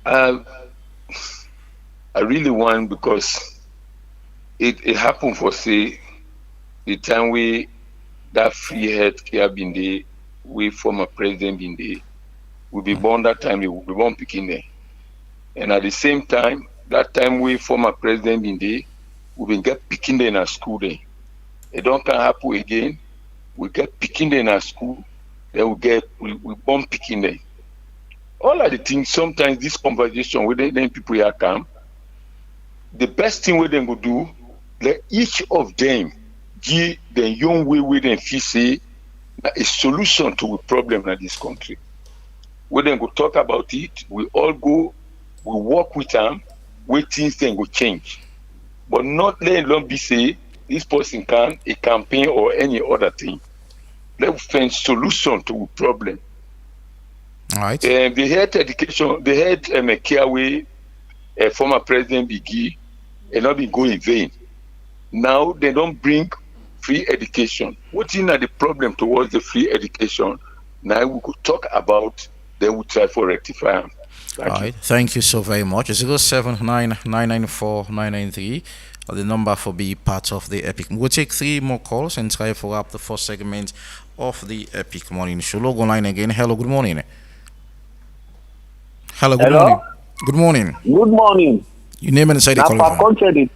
I really want because it happened for say the time we that free health care been there, we former president been there, we be born that time we be born picking there. And at the same time, that time we former president been there, we been get picking there in our school there. It don't can happen again. We get picking there in our school, then we born picking there. All of the things, sometimes this conversation with them people here come, the best thing we then go do, let each of them give the young way we then feel say a solution to a problem in this country. We then go talk about it, we all go, we work with them, where things then go change. But not let alone be say this person can a campaign or any other thing. Let's find solution to a problem. All right. The health education, the health care way former president Bigi and not been going in vain. Now they don't bring free education. What is the problem towards the free education? Now we could talk about, then we try for rectify them. All right. Thank you so very much. 079-994-993. The number for be part of the Epic. We'll take 3 more calls and try for up the first segment of the Epic Morning Show. Logo line again. Hello, good morning. Hello, good morning. Good morning. Good morning. Your name and side call from?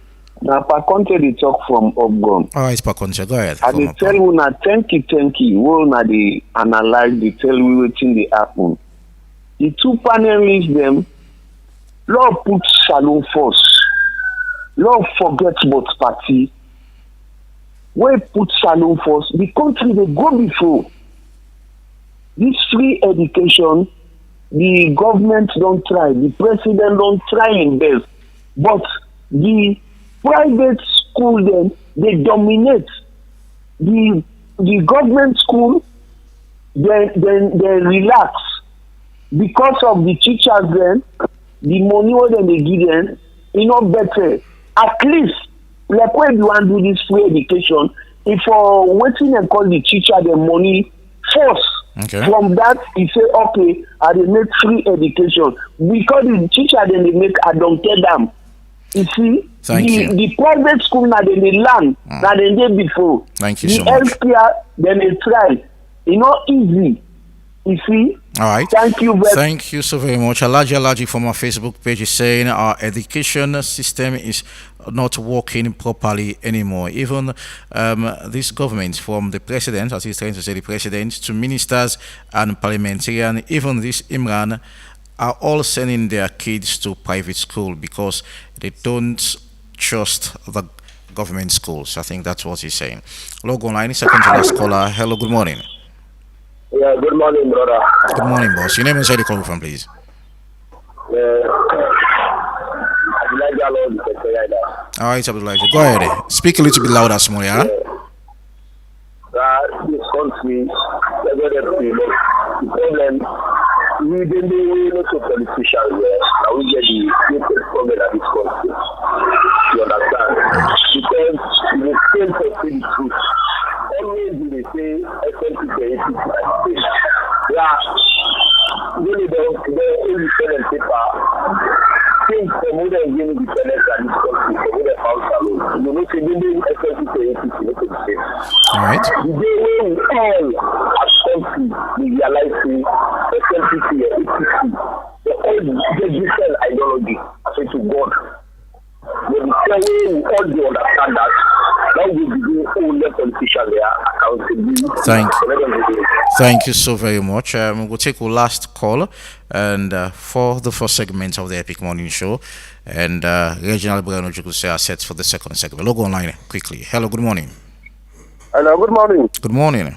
Now, Paconte they talk from Obgon. All right, Paconte, go ahead. I dey tell you now, thank you. We na dey analyze, they tell you wetin dey happen. The 2 panelists them, Lord put Salon first. Lord forget about party. We put Salon first. The country they go before. This free education, the government don't try, the president don't try in best, but the private school then they dominate. The government school they relax because of the teachers then the money what they give them better. At least like when you want to do this free education, if for waiting and call the teacher the money first. Okay. From that, he say, okay, I will make free education. Because the teacher then they make, I don't tell them. You see, the private school now they learn, now they did before. Thank you the so much. healthcare, then they try. Easy. You see? All right. Thank you very Thank you so very much. Alaji from our Facebook page is saying our education system is not working properly anymore. Even this government, from the president, as he's trying to say the president, to ministers and parliamentarians, even this Imran, are all sending their kids to private school because they don't trust the government schools. I think that's what he's saying. Logo line, second to last caller. Hello, good morning. Yeah, good morning, brother. Good morning, boss. Your name and where you calling from, please? All right, Abdullah. Go ahead. Speak a little bit louder, small, yeah? This country, the problem, we didn't do lots of politicians here. Now we get the greatest problem at this country. You understand? Because the same for the truth. Always they say SNP yeah, really the independent paper things for more than getting independence at this country for more than alone. You know, say SNP all right. The day when we all as country we realize SNP and APC, the old judicial ideology, I say to God. When we say we all do understand that, now we begin all the politicians there accountability. Thank you so very much. We'll take our last call, and for the first segment of the Epic Morning Show, and Reginald Brian Ojukwu are set for the second segment. We'll go online quickly. Hello, good morning. Hello, good morning. Good morning.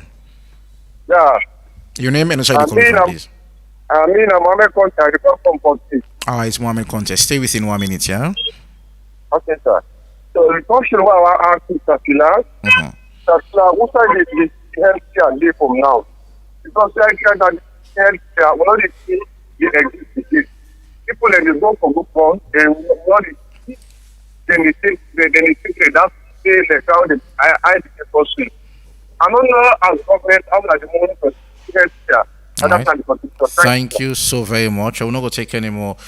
Yeah. Your name and inside the call, please. I'm Mohammed Conte. I come from Portugal. It's Mohammed Conte. Stay within 1 minute, yeah? Okay, sir. So the question I want to ask Mr. Silas, what side is the healthcare day from now? Because healthcare, one of the things they exist is people that they go for good fun, and one of the then they think that they how the I person. I don't know as government how much the money for healthcare. Thank you so very much. I will not go take any more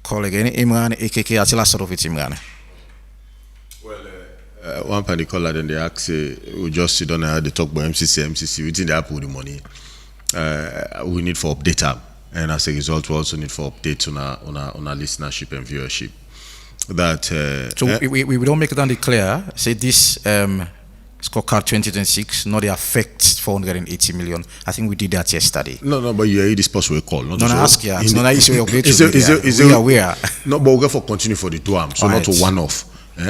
call again. Imran AKK, until I start off with Imran. One party caller then they ask, we just sit down and they talk about MCC, we think they have put the money. We need for update them, and as a result, we also need for updates on our listenership and viewership. That so we don't make it on the clear. Say this scorecard 2026, not the affect 480 million. I think we did that yesterday. No, but you this possible call. No, ask you. It's not an issue of update. We are aware. No, but we'll go for continue for the DUAM, so not to one off.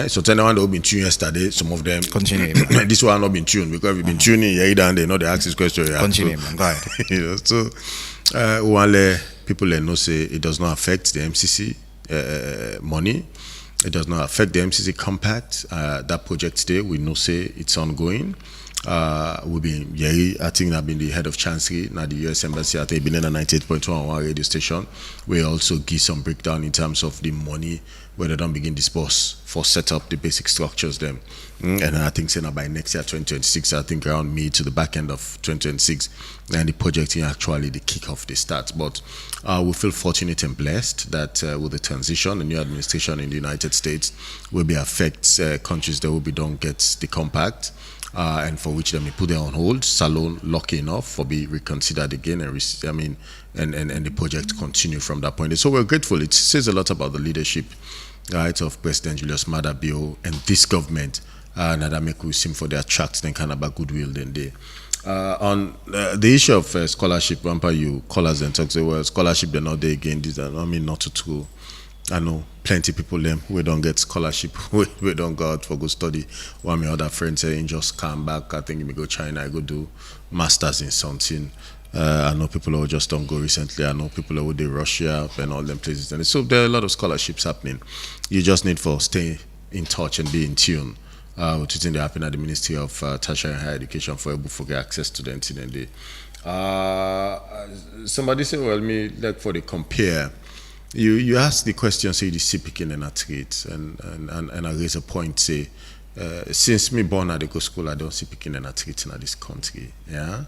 So tell anyone that have been tuned yesterday, some of them continue. This one not been tuned because we've been tuning here and they know they ask this question. Continue, man. Go ahead. You know, so we want to let people know say it does not affect the MCC money. It does not affect the MCC compact. That project today, we know say it's ongoing. We've been I think I've been the head of Chancery, now the US Embassy at been in a 98.1 radio station. We also give some breakdown in terms of the money where they don't begin disperse for set up the basic structures them. And I think say now by next year 2026, I think around mid to the back end of 2026, and the project is actually the kick off the start. But we feel fortunate and blessed that with the transition, the new administration in the United States will be affect countries that will be don't get the compact. And for which they may put it on hold, Salon lucky enough for be reconsidered again, and and the project continue from that point. So we're grateful. It says a lot about the leadership, right, of President Julius Maada Bio and this government, and that make we seem for their tracks then kind of about goodwill then they. On the issue of scholarship, Rampa, you call us and talk say, well, scholarship they're not there again. These are, I mean, not true. I know plenty people them we don't get scholarship, we don't go out for good study. One of my other friends saying just come back. I think we go China, I go do masters in something. I know people who just don't go recently. I know people who do Russia and all them places. And so there are a lot of scholarships happening. You just need to stay in touch and be in tune. Which is happening at the Ministry of Tertiary and Higher Education for able to get access to them in the somebody said, well, me like for the compare. You ask the question, say the picking and athletes, and I raise a point, say, since me born at the go school, I don't see picking and athletes in this country. Yeah,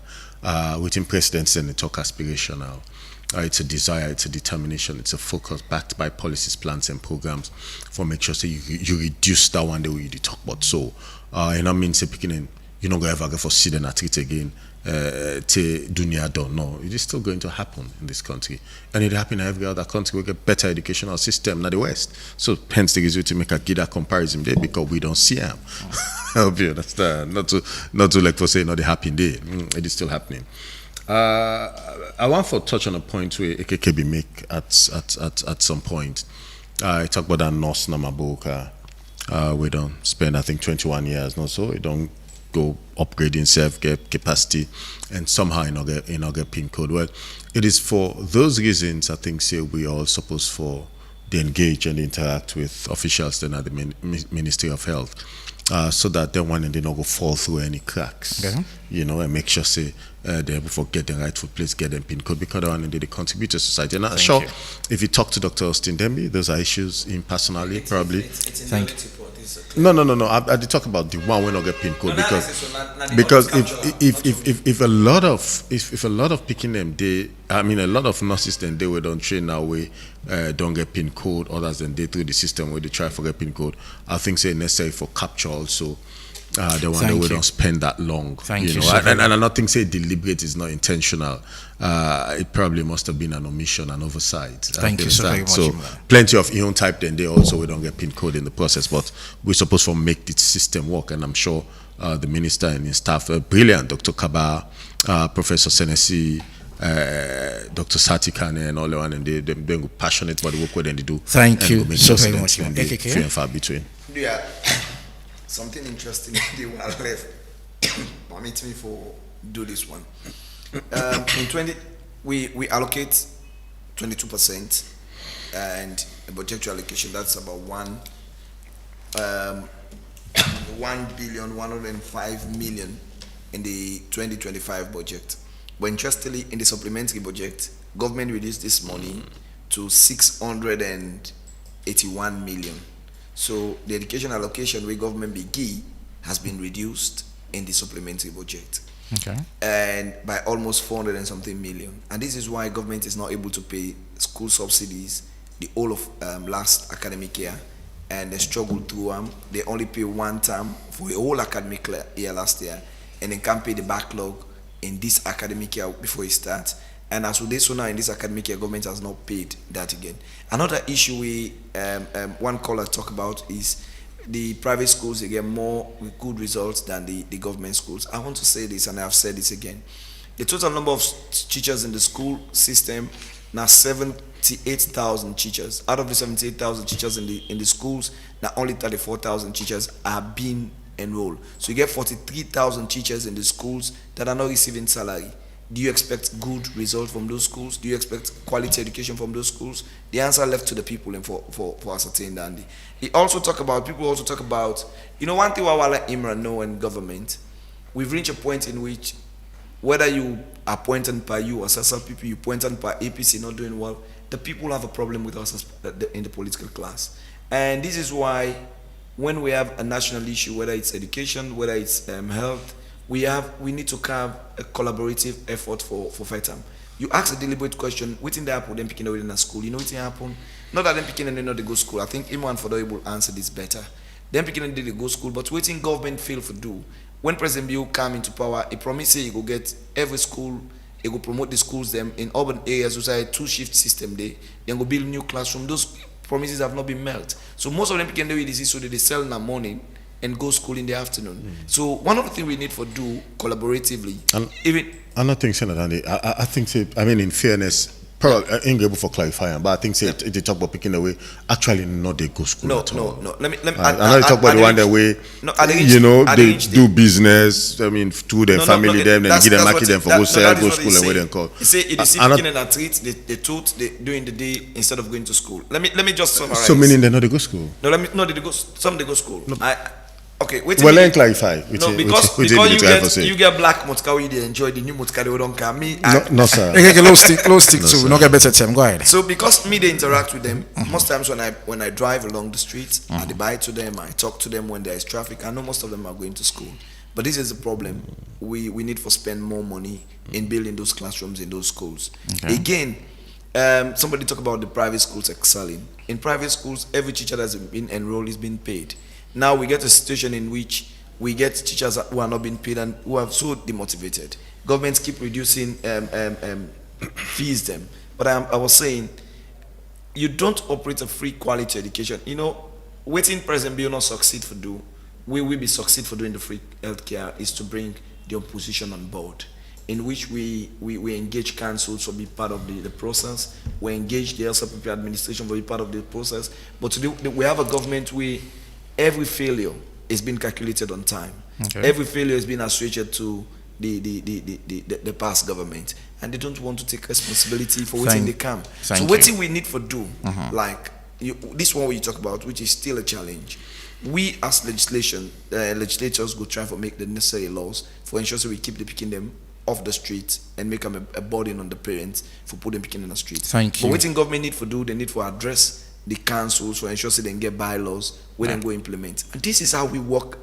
within presidents and talk aspirational. It's a desire, it's a determination, it's a focus backed by policies, plans, and programs for make sure say you reduce that one that we talk about. So, and I mean, say picking in, you're not gonna ever go for seed and athlete again. Dunia don't know. It is still going to happen in this country, and it happens in every other country. We get better educational system in the West. So hence the reason to make a good comparison there because we don't see them. I hope you understand. Not to like for say not the happy day. It is still happening. I want to touch on a point where AKKB make at some point. I talk about that nurse Namaboka. We don't spend I think 21 years. Not so. We don't go upgrading self-get capacity and somehow in our PIN code. Well, it is for those reasons I think say we are all supposed for to engage and interact with officials then at the Ministry of Health, so that then one and they not go fall through any cracks. Okay. You know, and make sure say they're able to get the rightful place, get them PIN code because one and they contribute to society. And I'm sure if you talk to Dr. Austin Demby, those are issues in personally probably. Thank you. No. I did talk about the one we not get PIN code because if a lot of picking them a lot of nurses then they will don't train now way don't get PIN code, others than they through the system where they try to get PIN code. I think say necessary for capture also. The one that we don't spend that long. Thank you. And I'm not think say deliberate is not intentional. It probably must have been an omission, an oversight. Thank you so very much. So plenty of ion type then they also we don't get PIN code in the process, but we're supposed to make the system work. And I'm sure the minister and his staff are brilliant. Dr. Kaba Professor Senesi, Dr. Sati Kane and all the one, and they're passionate about the work they do. Thank and you so very excellent much. and be few and far between. Yeah, something interesting today when I left. Permit me for do this one. In 20, we allocate 22%, and a budgetary allocation that's about 1,105 million in the 2025 budget. But interestingly, in the supplementary budget, government reduced this money to 681 million. So the education allocation where government begin has been reduced in the supplementary budget. Okay. And by almost 400 and something million. And this is why government is not able to pay school subsidies the whole of last academic year, and they struggled through they only pay one term for the whole academic year last year, and they can't pay the backlog in this academic year before it starts. And as we so now in this academic year, government has not paid that again. Another issue we one caller talk about is the private schools, they get more good results than the government schools. I want to say this, and I've said this again. The total number of teachers in the school system now 78,000 teachers. Out of the 78,000 teachers in the schools, now only 34,000 teachers are being enrolled. So you get 43,000 teachers in the schools that are not receiving salary. Do you expect good results from those schools? Do you expect quality education from those schools? The answer left to the people and for ascertain Dandy. People also talk about, one thing Wawala Imran know in government, we've reached a point in which whether you appointed by you or SSL you appointed by APC not doing well, the people have a problem with us in the political class. And this is why when we have a national issue, whether it's education, whether it's health, we need to have a collaborative effort for FETAM. You ask a deliberate question, within the happen, then picking away in a school. You know what happen? Not that them picking and not they go school. I think Imran Fodo will answer this better. Them picking and they go school, but waiting government fail for do. When President Bill come into power, he promised he go get every school, he go promote the schools them in urban areas, which are a 2-shift system there. Then go build new classroom. Those promises have not been met. So most of them picking away this is so that they sell in the morning and go school in the afternoon. So one of the things we need for do collaboratively. I'm not thinking that, I think, in fairness, probably I ain't able for clarifying, but I think they talk about picking away. Actually, not they go school at all. No. Let me. I know they talk about the one that way. They do business. To their family, them, then give them market them for go sell, go school, and where they call. You say it is picking and a treat. They taught during the day instead of going to school. Let me just summarize. So meaning they not they go school. No, they go. Some they go school. No. Okay, wait. Well, let me clarify. Because you get black motka, they enjoy the new motka, they don't come. No, sir. Close stick too. We not get better time. Go ahead. So because they interact with them, most times when I drive along the streets, I buy to them, I talk to them when there is traffic. I know most of them are going to school, but this is the problem. We need to spend more money in building those classrooms in those schools. Okay. Again, somebody talk about the private schools excelling. In private schools, every teacher that's been enrolled is being paid. Now we get a situation in which we get teachers who are not being paid and who are so demotivated. Governments keep reducing fees them. But I was saying, you don't operate a free quality education. Waiting President Bill not succeed for do, we will be succeed for doing the free healthcare is to bring the opposition on board, in which we engage councils to be part of the process. We engage the LSPP administration to be part of the process. But today we have a government where every failure is being calculated on time. Okay. Every failure is being associated to the past government, and they don't want to take responsibility for what they can. So what we need for do, this one you talk about, which is still a challenge. We as legislators go try to make the necessary laws for ensuring we keep the picking them off the streets and make them a burden on the parents for putting them picking in the streets. But what government need for do, they need to address the councils for ensuring they can get bylaws we then go implement. And this is how we work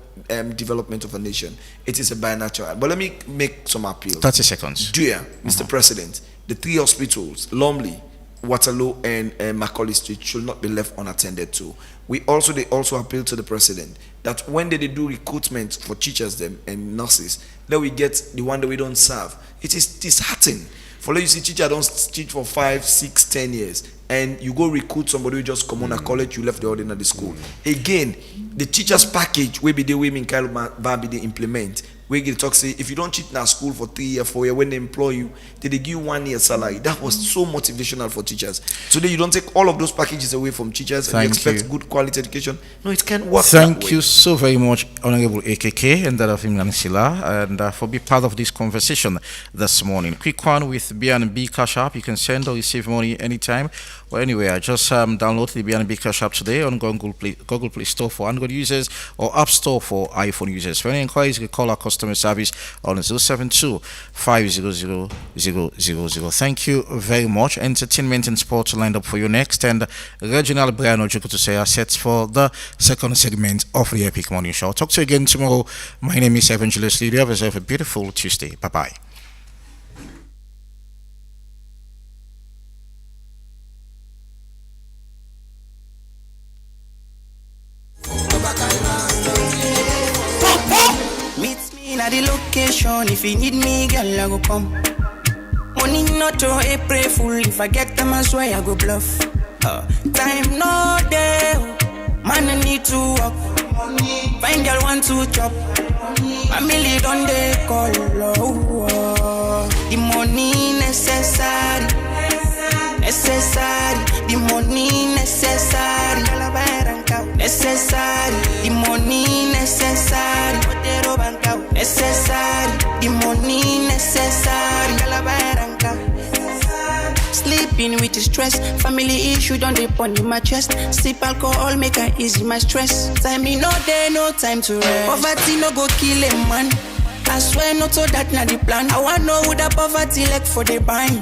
development of a nation. It is a bilateral. But let me make some appeal. 30 seconds. Dear Mr. President, the 3 hospitals, Lumley, Waterloo and Macaulay Street should not be left unattended to. They also appeal to the president that when they do recruitment for teachers them and nurses, then we get the one that we don't serve. It is disheartening. For you see teacher don't teach for 5, 6, 10 years, and you go recruit somebody who just come on a college, you left the ordinary school. Again, the teachers package will be the women Kyle Bambi they implement. We get talk say if you don't cheat in school for 3 years, 4 years, when they employ you, they give you 1 year salary. That was so motivational for teachers. Today you don't take all of those packages away from teachers and you expect good quality education. No, it can't work. Thank you so very much, Honorable AKK and that of Imran Sila, and for being part of this conversation this morning. Quick one with BNB Cash App. You can send or receive money anytime or anywhere. Just download the BNB Cash App today on Google Play Store for Android users or App Store for iPhone users. For any inquiries, you can call our customer service on 072 500 000. Thank you very much. Entertainment and sports lined up for you next, and Reginald Brian Ojuku to say are set for the second segment of the Epic Morning Show. I'll talk to you again tomorrow. My name is Evangelist Lydia. Have yourself a beautiful Tuesday. Bye bye. Meet me at the location. If you need me, girl, I go come. Money not to April fool. If I get them, I swear I go bluff. Time no day. Man, I need to walk. Find girl want to chop. Family don't they call. The money necessary. Necessary. The money necessary. Necessary. The money necessary. Necessary. The money necessary. Sleeping with the stress. Family issue don't depend on my chest. Sleep alcohol make I easy my stress. Time me no day, no time to rest. Poverty no go kill a man. I swear not so that not the plan. I want know who the poverty like for the buying.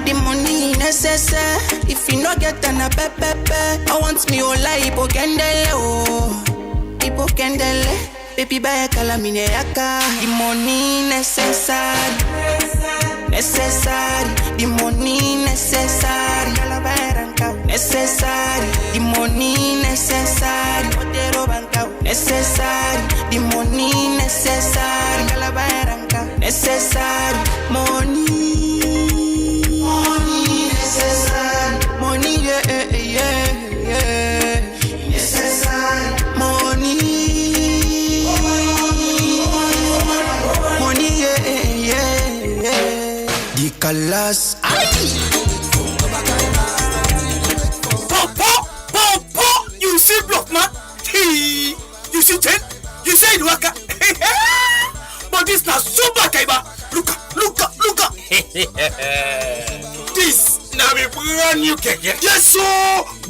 The money necessary. If you no get an pepe, I want me all like hipokendele oh. Hipokendele. Baby buy calamine yaka. The money necessary. Necessary. The money necessary. Necessary. The money necessary. Necessary. The money necessary. Necessary. Money. Money necessary. Money yeah. Necessary. Money. Money yeah. The colors. Pop, you see block man? You see ten? You say it waka? But this na super kaiba. Look. This na be brand new keke. Yes so,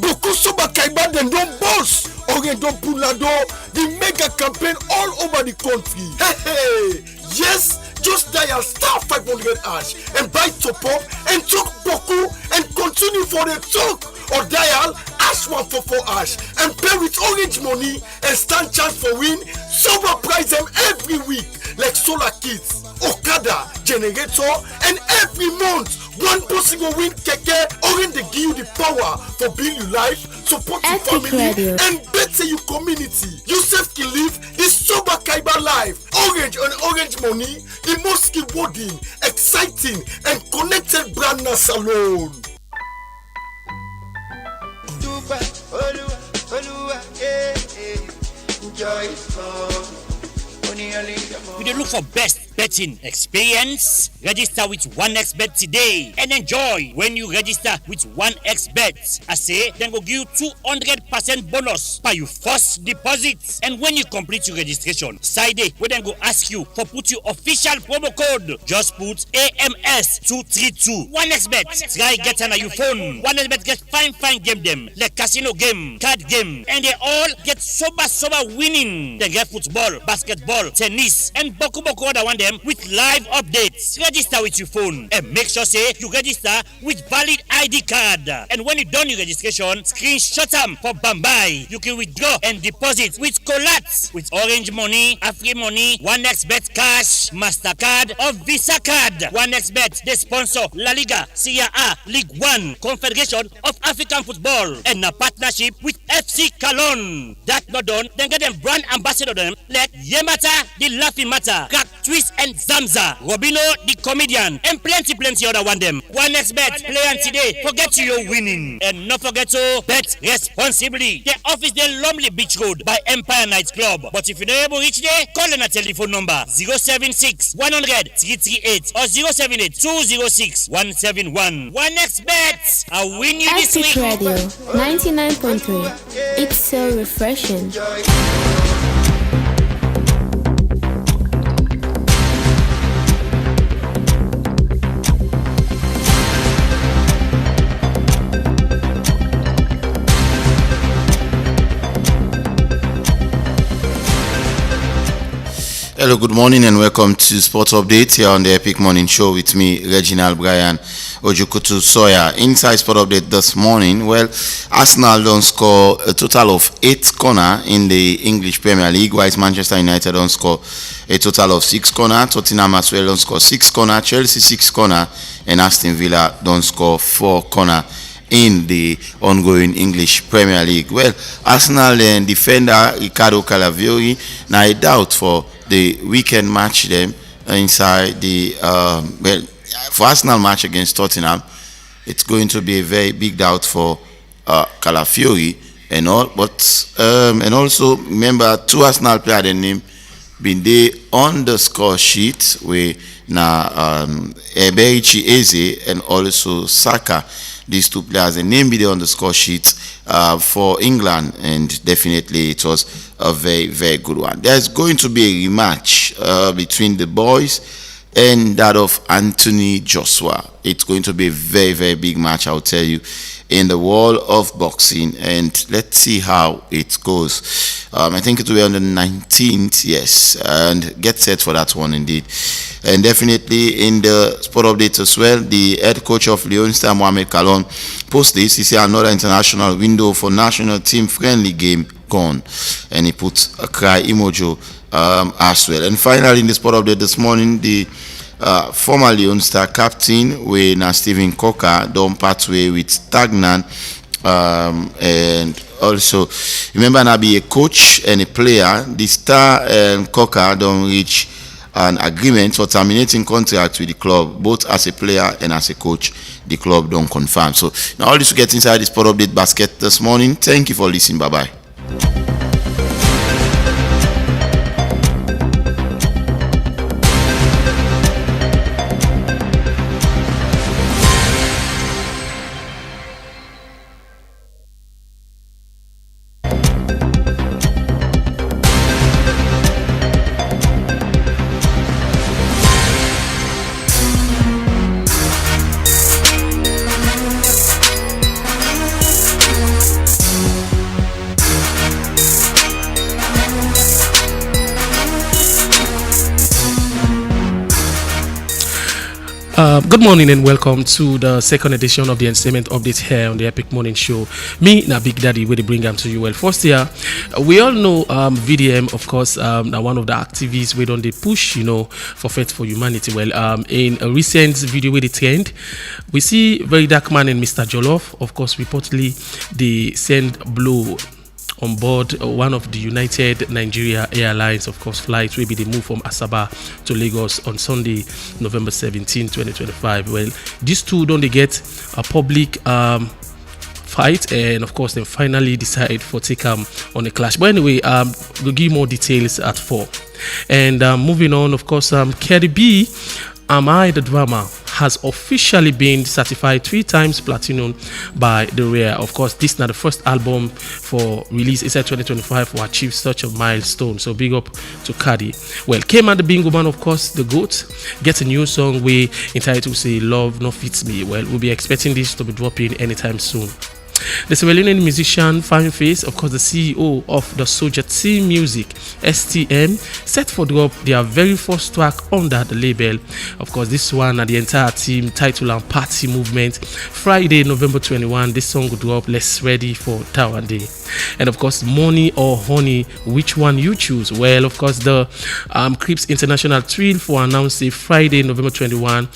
beaucoup super kaiba dem don boss. Oge don pulado the mega campaign all over the country. Hey. Yes, just dial star 500 hash and buy top up and talk boku and continue for the talk. Or dial hash 144 hash and pay with orange money and stand chance for win super prize them every week like solar kits, Okada, generator, and every month one person will win keke. Orange they give you the power for build your life, support your family, and better your community. Yourself can live this super Kaiba life. Orange and orange money, the most rewarding, exciting, and connected brand na salon. You dey look for best betting experience? Register with 1xBet today and enjoy when you register with 1xBet. I say, then go give you 200% bonus by your first deposit. And when you complete your registration, side we then go ask you for put your official promo code. Just put AMS232. 1xBet. Try get on your phone. 1xBet get fine game them like casino game, card game, and they all get sober winning. They get football, basketball, tennis, and boku other one them with live updates. Register with your phone and make sure say you register with valid ID card. And when you done your registration, screenshot them for Bambai. You can withdraw and deposit with Colats, with Orange Money, Afri Money, 1xBet Cash, MasterCard, or Visa Card. 1xBet, they sponsor La Liga, Serie A, League One, Confederation of African football and a partnership with FC Cologne. That not done, then get them brand ambassador them like Yemata, the Laughing Matter, Crack Twist and Zamza, Robino, the comedian, and plenty other one them. One bet play on today. Forget you winning. And not forget to bet responsibly. The office the Lumley Beach Road by Empire Night Club. But if you're not able to reach there, call on a telephone number 076 100 338 or 078 206 171. One bet. I'll win you this Epic week. Radio 99.3. It's so refreshing. Hello, good morning and welcome to Sports Update here on the Epic Morning Show with me, Reginald Brian Ojukutu Sawyer. Inside Sport Update this morning, well, Arsenal don't score a total of 8 corner in the English Premier League, whilst Manchester United don't score a total of 6 corner. Tottenham as well don't score 6 corner, Chelsea 6 corner, and Aston Villa don't score 4 corner in the ongoing English Premier League. Well, Arsenal and defender Ricardo Calafiori, now I doubt for the weekend match them inside the for Arsenal match against Tottenham. It's going to be a very big doubt for Calafiori and all, but and also remember 2 Arsenal players their name been there on the score sheet with Eberichi Eze and also Saka. These 2 players, the name be there on the score sheet for England, and definitely it was a very, very good one. There's going to be a rematch between the boys and that of Anthony Joshua. It's going to be a very, very big match, I'll tell you, in the world of boxing, and let's see how it goes. I think it will be on the 19th, yes, and get set for that one indeed. And definitely in the sport update as well, the head coach of Leon Star, Mohamed Kalon, post this. He said another international window for national team friendly game gone, and he put a cry emoji as well. And finally, in the sport update this morning, the former Leon Star captain, when Stephen Coker, don't part way with Tagnan, and also remember now be a coach and a player. The Star and Coker don't reach an agreement for terminating contract with the club, both as a player and as a coach. The club don't confirm. So now all this to get inside this sport update basket this morning. Thank you for listening. Bye bye. Good morning and welcome to the second edition of the Entertainment Update here on the Epic Morning Show. Me, na Big Daddy, where they bring them to you. Well, first here, we all know VDM, of course, now one of the activists we don't they push, for Faith for Humanity. Well, in a recent video with the trend, we see Very Dark Man and Mr. Jollof. Of course, reportedly they send blow on board one of the United Nigeria Airlines, of course, flights will be the move from Asaba to Lagos on Sunday, November 17, 2025. Well, these two don't they get a public fight, and of course, they finally decide for take on a clash. But anyway, we'll give more details at 4. And moving on, of course, Cardi B, Am I the Drama, has officially been certified 3 times platinum by The Rare. Of course, this is not the first album for release inside 2025 to achieve such a milestone. So big up to Cardi. Well, K-Man the Bingo Man, of course, the GOAT, gets a new song we entitled say Love No Fits Me. Well, we'll be expecting this to be dropping anytime soon. The Sierra Leonean musician Fine Face, of course, the CEO of the Soldier Team Music (STM), set for drop their very first track under the label. Of course, this one and the entire team title and party movement. Friday, November 21, this song will drop. Let's ready for Tawan Day. And of course, Money or Honey, which one you choose? Well, of course, the Crips International Thrill for announced a Friday, November 21.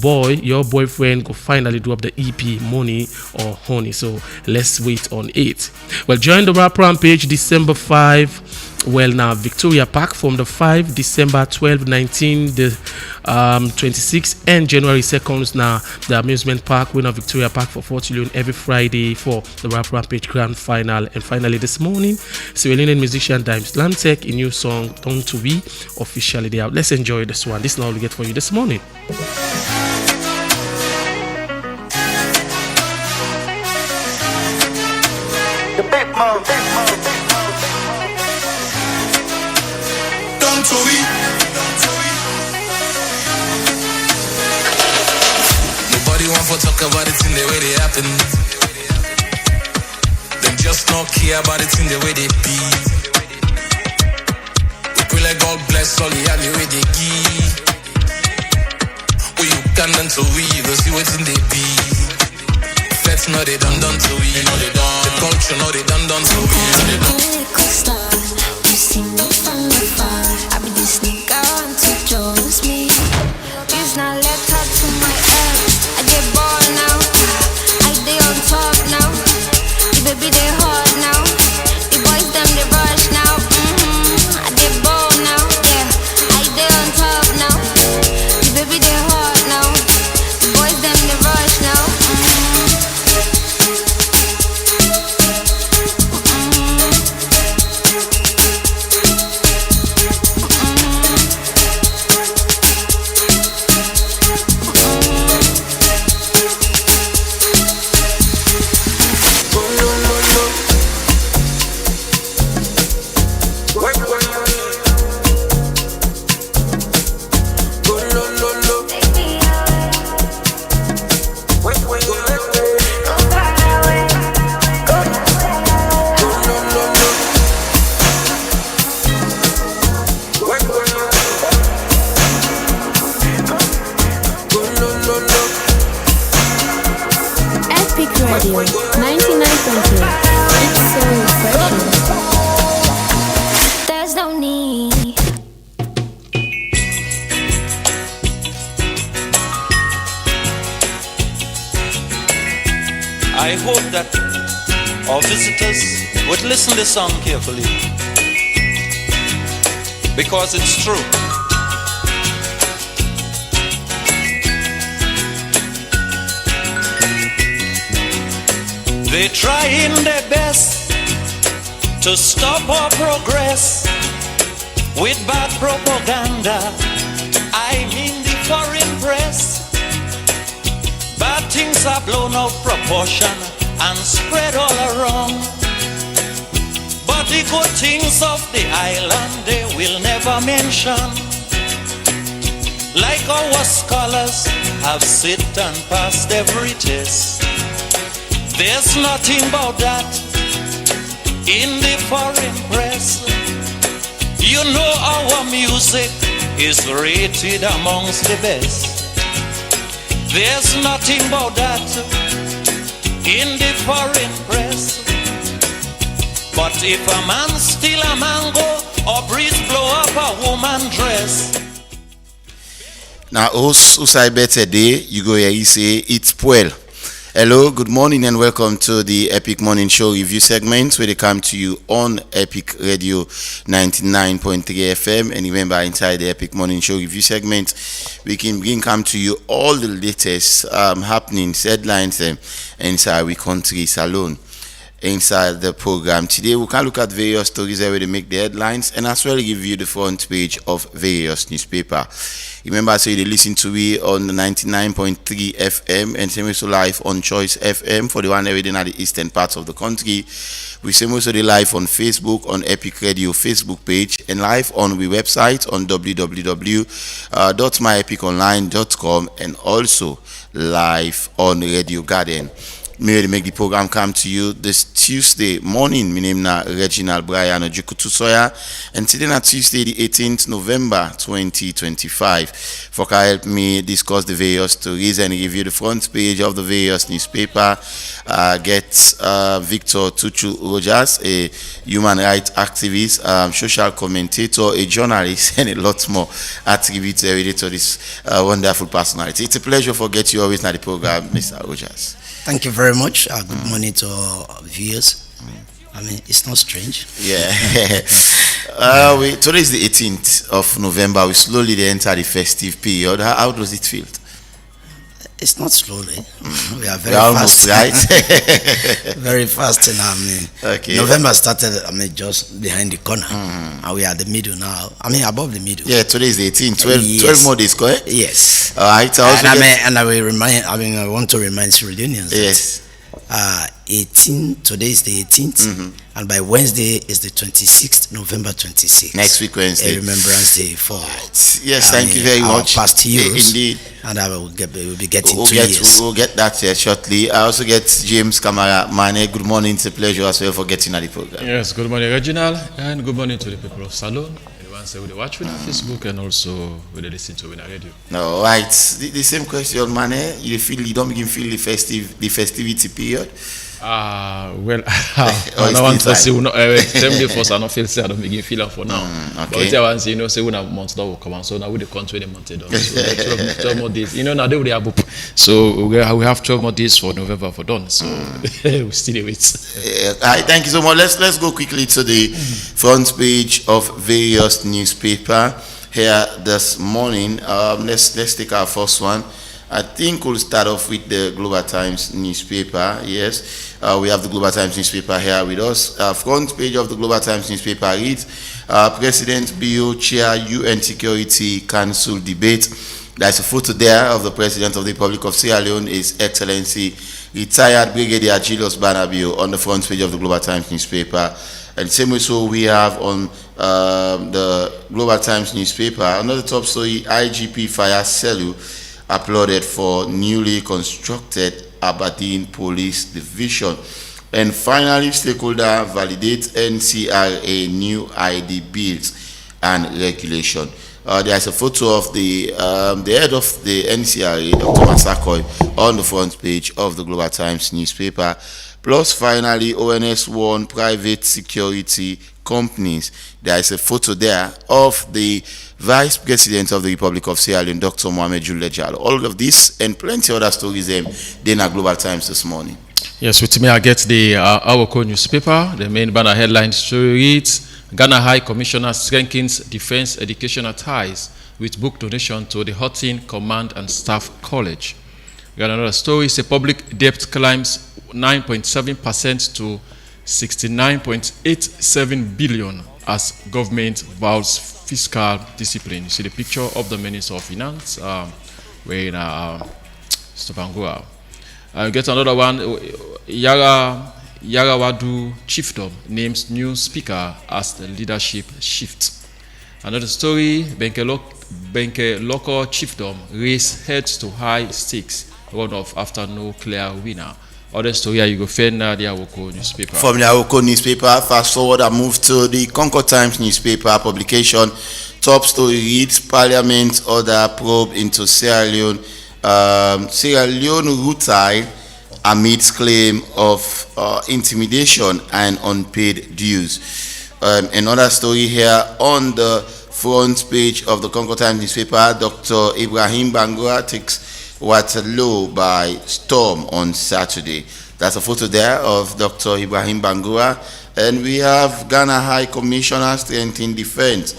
Boy, your boyfriend will finally drop the EP Money or Honey. So let's wait on it. Well, join the Rap Rampage December 5. Well, now Victoria Park from the 5 December 12, 19, the 26 and January 2nd. Now the amusement park winner Victoria Park for 4 trillion every Friday for the Rap Rampage Grand Final. And finally this morning, Sierra Leonean musician Dimes Lantec, a new song Don't to Be officially there. Let's enjoy this one. This is all we get for you this morning. The big mom. Don't worry. Nobody want to talk about it in the way they happen. Them just not care about it in the way they be. We pray like God bless all the and the way they give. Oh, you can done to we, go see what's in they be. Feds know they done to we. You know they done. The culture know they done to we. You know they done. You see me from afar. I be this nigga want to chose me. Use not let her to my head. I get bored now. I stay on top now. The baby they hot now. The boys them they rush now. I get bored now. Yeah, I stay on top now. The baby they hot now. The boys them they rush now. Radio 99.3. It's so refreshing. There's no need. I hope that our visitors would listen to this song carefully, because it's true. They're trying their best to stop our progress with bad propaganda. I mean the foreign press. Bad things are blown out of proportion and spread all around. But the good things of the island they will never mention. Like our scholars have sit and passed every test. There's nothing about that in the foreign press. You know our music is rated amongst the best. There's nothing about that in the foreign press. But if a man steal a mango or breeze blow up a woman dress. Now, Usai better day, you go here, you say it's well. Hello, good morning and welcome to the Epic Morning Show review segment where they come to you on Epic Radio 99.3 FM. And remember, inside the Epic Morning Show review segment, we can come to you all the latest happenings, headlines inside we country salon. Inside the program today, we can look at various stories where they make the headlines and as well give you the front page of various newspaper. Remember, so you listen to me on the 99.3 FM and same also live on Choice FM for the one everything at the eastern parts of the country. We same also the live on Facebook on Epic Radio Facebook page and live on we website on www.myepiconline.com and also live on Radio Garden. me ready make the program come to you this Tuesday morning. My name is Reginald Brian Ojukutusoya, and today na Tuesday the 18th November 2025. For help me discuss the various stories and review the front page of the various newspaper. Get Victor Tuchu Rogers, a human rights activist, social commentator, a journalist, and a lot more attributes related to this wonderful personality. It's a pleasure for get you always at the program, Mr. Rogers. Thank you very much. Good morning to our viewers. I mean, it's not strange. Yeah. Today is the 18th of November. We slowly enter the festive period. How does it feel? It's not slowly. We are very almost fast. right. Very fast. And Okay. November started, just behind the corner. And we are at the middle now. Above the middle. Yeah, today is the 18th. 12 Yes. more days, correct? Yes. All right. I want to remind Sierra Leoneans. Yes. 18. Today is the 18th, and by Wednesday is the 26th, November 26th. Next week Wednesday. A Remembrance Day for Yes, thank you very our much. past heroes. Indeed. And we'll be getting We'll 2 get, years. we'll get that shortly. I also get James Kamara Mane. Good morning. It's a pleasure as well for getting at the program. Yes, good morning, Reginald, and good morning to the people of Salon. Everyone say we watch with Facebook and also we listen to the radio. No, right. The same question, Mane. You don't begin feel the festivity period. Well, Or I it's don't want to inside? say same day first. I don't feel say I don't begin feeling for now. okay. But I want say say when a month that will come on, so now we the country the month done. So 12 more days. Now they will have so we have 12 more days for November for done. So we still wait. All right, thank you so much. Let's go quickly to the front page of various newspaper here this morning. Let's take our first one. I think we'll start off with the Global Times newspaper. Yes, we have the Global Times newspaper here with us. Front page of the Global Times newspaper reads, President Bio Chair UN Security Council debate. There's a photo there of the President of the Republic of Sierra Leone, His Excellency retired Brigadier Julius Barnabio, on the front page of the Global Times newspaper. And same way, so we have on the Global Times newspaper another top story: IGP Fire Selu applauded for newly constructed Aberdeen Police Division. And finally, stakeholder validate NCRA new ID bills and regulation. There is a photo of the head of the NCRA, Dr. Masakoy, on the front page of the Global Times newspaper. Plus, finally, ONS warned private security companies. There is a photo there of the Vice President of the Republic of Sierra Leone, Dr. Mohamed Jule Jallow. All of this and plenty other stories in the Global Times this morning. Yes, with me I get the Awoko newspaper. The main banner headline story reads, Ghana High Commissioner strengthens defense educational ties with book donation to the Houghton Command and Staff College. We got another story. Say public debt climbs 9.7% to 69.87 billion as government vows fiscal discipline. You see the picture of the Minister of Finance wearing Stopangua. Get another one. Yarawadu Chiefdom names new speaker as the leadership shift. Another story, Benke Local Chiefdom race heads to high stakes runoff after no clear winner. Other story you go find the Awoko newspaper. From the Awoko newspaper, fast forward I move to the Concord Times newspaper publication. Top story reads, Parliament order probe into Sierra Leone. Sierra Leone Rutai amidst claim of intimidation and unpaid dues. Another story here on the front page of the Concord Times newspaper, Dr. Ibrahim Bangura takes Waterloo by storm on Saturday. That's a photo there of Dr. Ibrahim Bangura. And we have Ghana High Commissioner strengthening defense,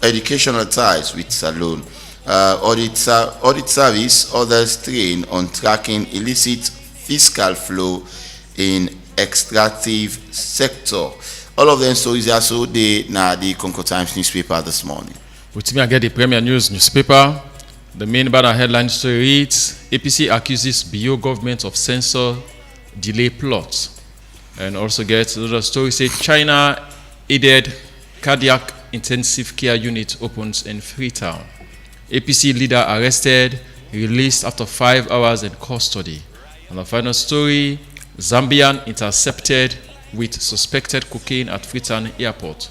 educational ties with Salone. Audit service, others train on tracking illicit fiscal flow in extractive sector. All of them stories are so they now the Concord Times newspaper this morning. With me, I get the Premier News newspaper. The main banner headline story reads, APC accuses BO government of censor delay plot. And also get another story say China aided cardiac intensive care unit opens in Freetown. APC leader arrested, released after 5 hours in custody. And the final story, Zambian intercepted with suspected cocaine at Freetown Airport.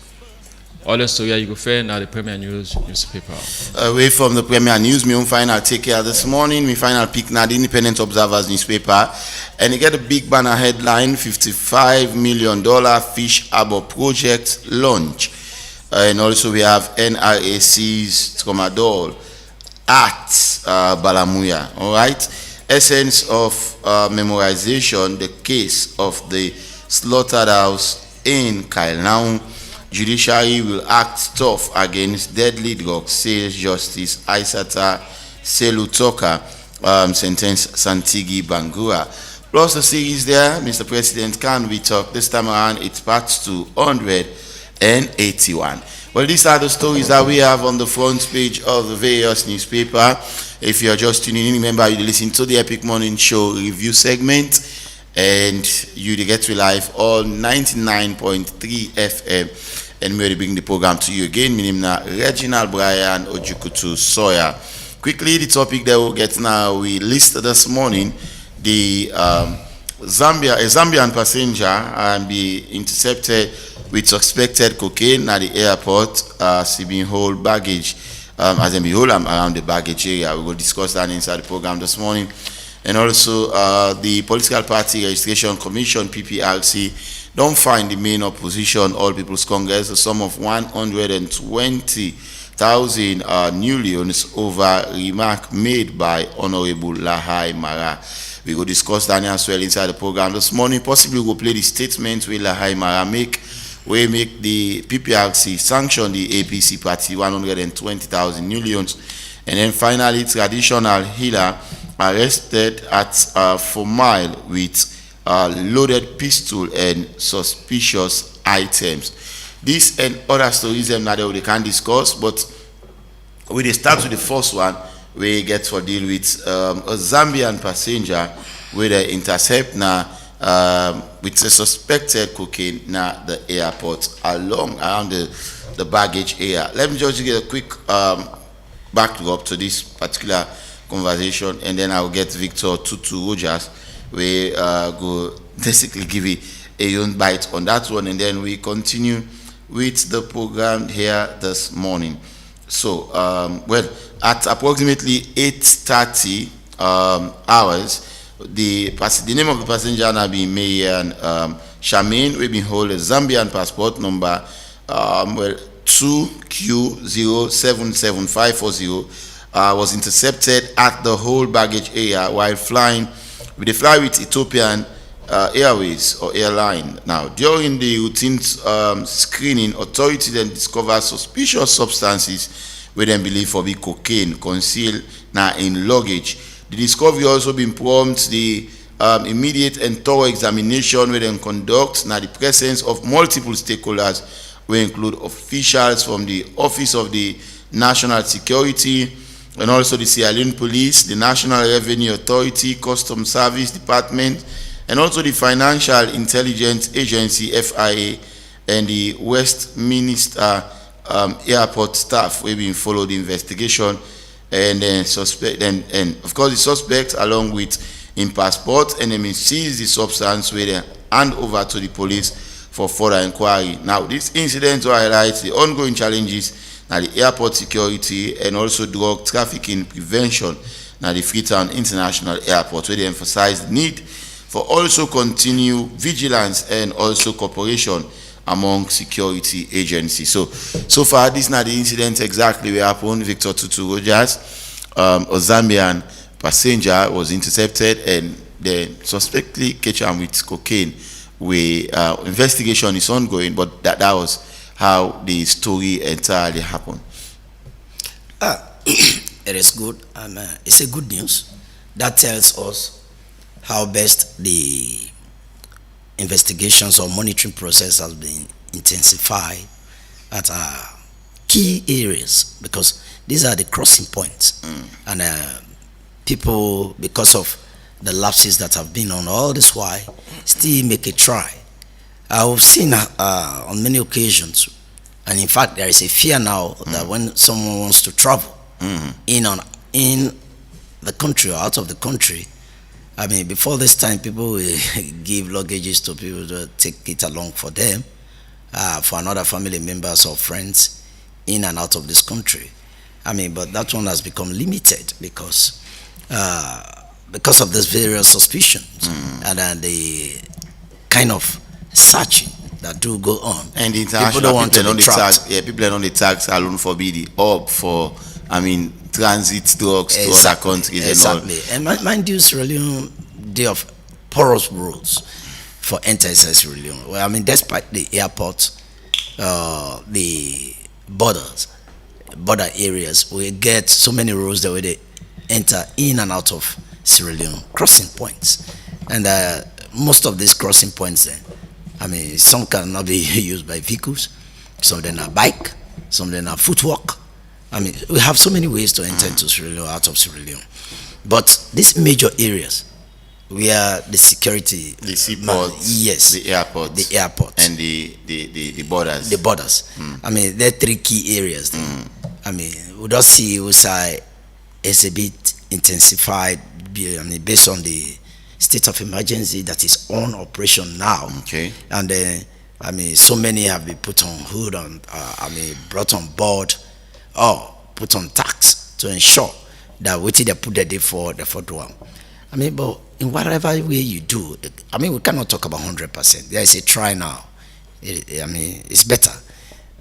All the story you go find now the Premier News newspaper. Away from the Premier News, me final take care this morning. Me final pick now the Independent Observer's newspaper, and you get a big banner headline: $55 million fish harbor project launch, and also we have NRAC's Commodore at Balamuya. All right, essence of memorization: the case of the slaughterhouse in Kailnau. Judiciary will act tough against deadly drugs, says Justice Aissata Selutoka, sentenced Santigi Bangura. Plus the series there, Mr. President, can we talk? This time around, it's part 281. Well, these are the stories that we have on the front page of the various newspaper. If you're just tuning in, remember you listen to the Epic Morning Show review segment, and you get to live on 99.3 FM. And we'll bring the program to you again. My name is Reginald Brian Ojukutu Sawyer. Quickly, the topic that we'll get now, we listed this morning the Zambian passenger and be intercepted with suspected cocaine at the airport, being hold baggage, as in behold around the baggage area. We will discuss that inside the program this morning. And also the Political Party Registration Commission, PPRC, don't find the main opposition, All People's Congress, a sum of 120,000 new loans over remark made by Honorable Lahai Mara. We will discuss that as well inside the program this morning. Possibly we'll play the statement where Lahai Mara make the PPRC sanction the APC party 120,000 new loans. And then finally, traditional healer arrested at 4 Mile with loaded pistol and suspicious items. This and other stories that we can discuss, but we start with the first one. We get to deal with a Zambian passenger where they intercept now with a suspected cocaine now the airport around the baggage area. Let me just get a quick backdrop to this particular conversation, and then I'll get Victor Tutu Rogers. We go basically give it a own bite on that one, and then we continue with the program here this morning. So, well, at approximately 8:30 hours, the name of the passenger now being Mayan Charmaine, we been hold a Zambian passport number 2Q077540, was intercepted at the whole baggage area while flying. They fly with Ethiopian Airways or airline. Now, during the routine screening, authorities then discover suspicious substances we then believe for be cocaine concealed now in luggage. The discovery also been prompts the immediate and thorough examination we then conduct now the presence of multiple stakeholders. We include officials from the Office of the National Security, and also the Sierra Leone Police, the National Revenue Authority, Customs Service Department, and also the Financial Intelligence Agency, FIA, and the Westminster Airport staff. We've been followed the investigation, and then and of course the suspect, along with in passport, and then seize the substance where they hand over to the police for further inquiry. Now, this incident highlights the ongoing challenges now the airport security and also drug trafficking prevention now the Freetown International Airport, where they emphasize the need for also continue vigilance and also cooperation among security agencies. So far, this is not the incident exactly where happened. Victor Tutu Rogers, a Zambian passenger, was intercepted and they suspectly catch him with cocaine. Investigation is ongoing, but that was how the story entirely happened. It is good, and it's a good news. That tells us how best the investigations or monitoring process has been intensified at key areas, because these are the crossing points. And people, because of the lapses that have been on all this while, still make a try. I've seen on many occasions, and in fact there is a fear now that when someone wants to travel in the country or out of the country, I mean, before this time, people will give luggages to people to take it along for them, for another family members or friends in and out of this country. I mean, but that one has become limited because of this various suspicions and the kind of searching that do go on. And the international people are on the tax alone for the hub for, I mean, transit drugs to other countries. Exactly. And mind you, Sierra Leone, they have porous roads for entering Sierra Leone. Well, I mean, despite the airport, the border areas, we get so many roads that way they enter in and out of Sierra Leone, crossing points. And most of these crossing points then, I mean, some cannot be used by vehicles, some of them are bike, some of them are footwalk. I mean, we have so many ways to enter into Sierra Leone, out of Sierra Leone. But these major areas where the security, the seaports, yes, the airports, and the borders. The borders. I mean, there are three key areas there. I mean, we don't see Usai is a bit intensified, I mean, based on the state of emergency that is on operation now. Okay. And I mean, so many have been put on hold and brought on board or put on tax to ensure that what they put the day for the fourth one. I mean, but in whatever way you do, I mean, we cannot talk about 100%. There is a try now. I mean, it's better.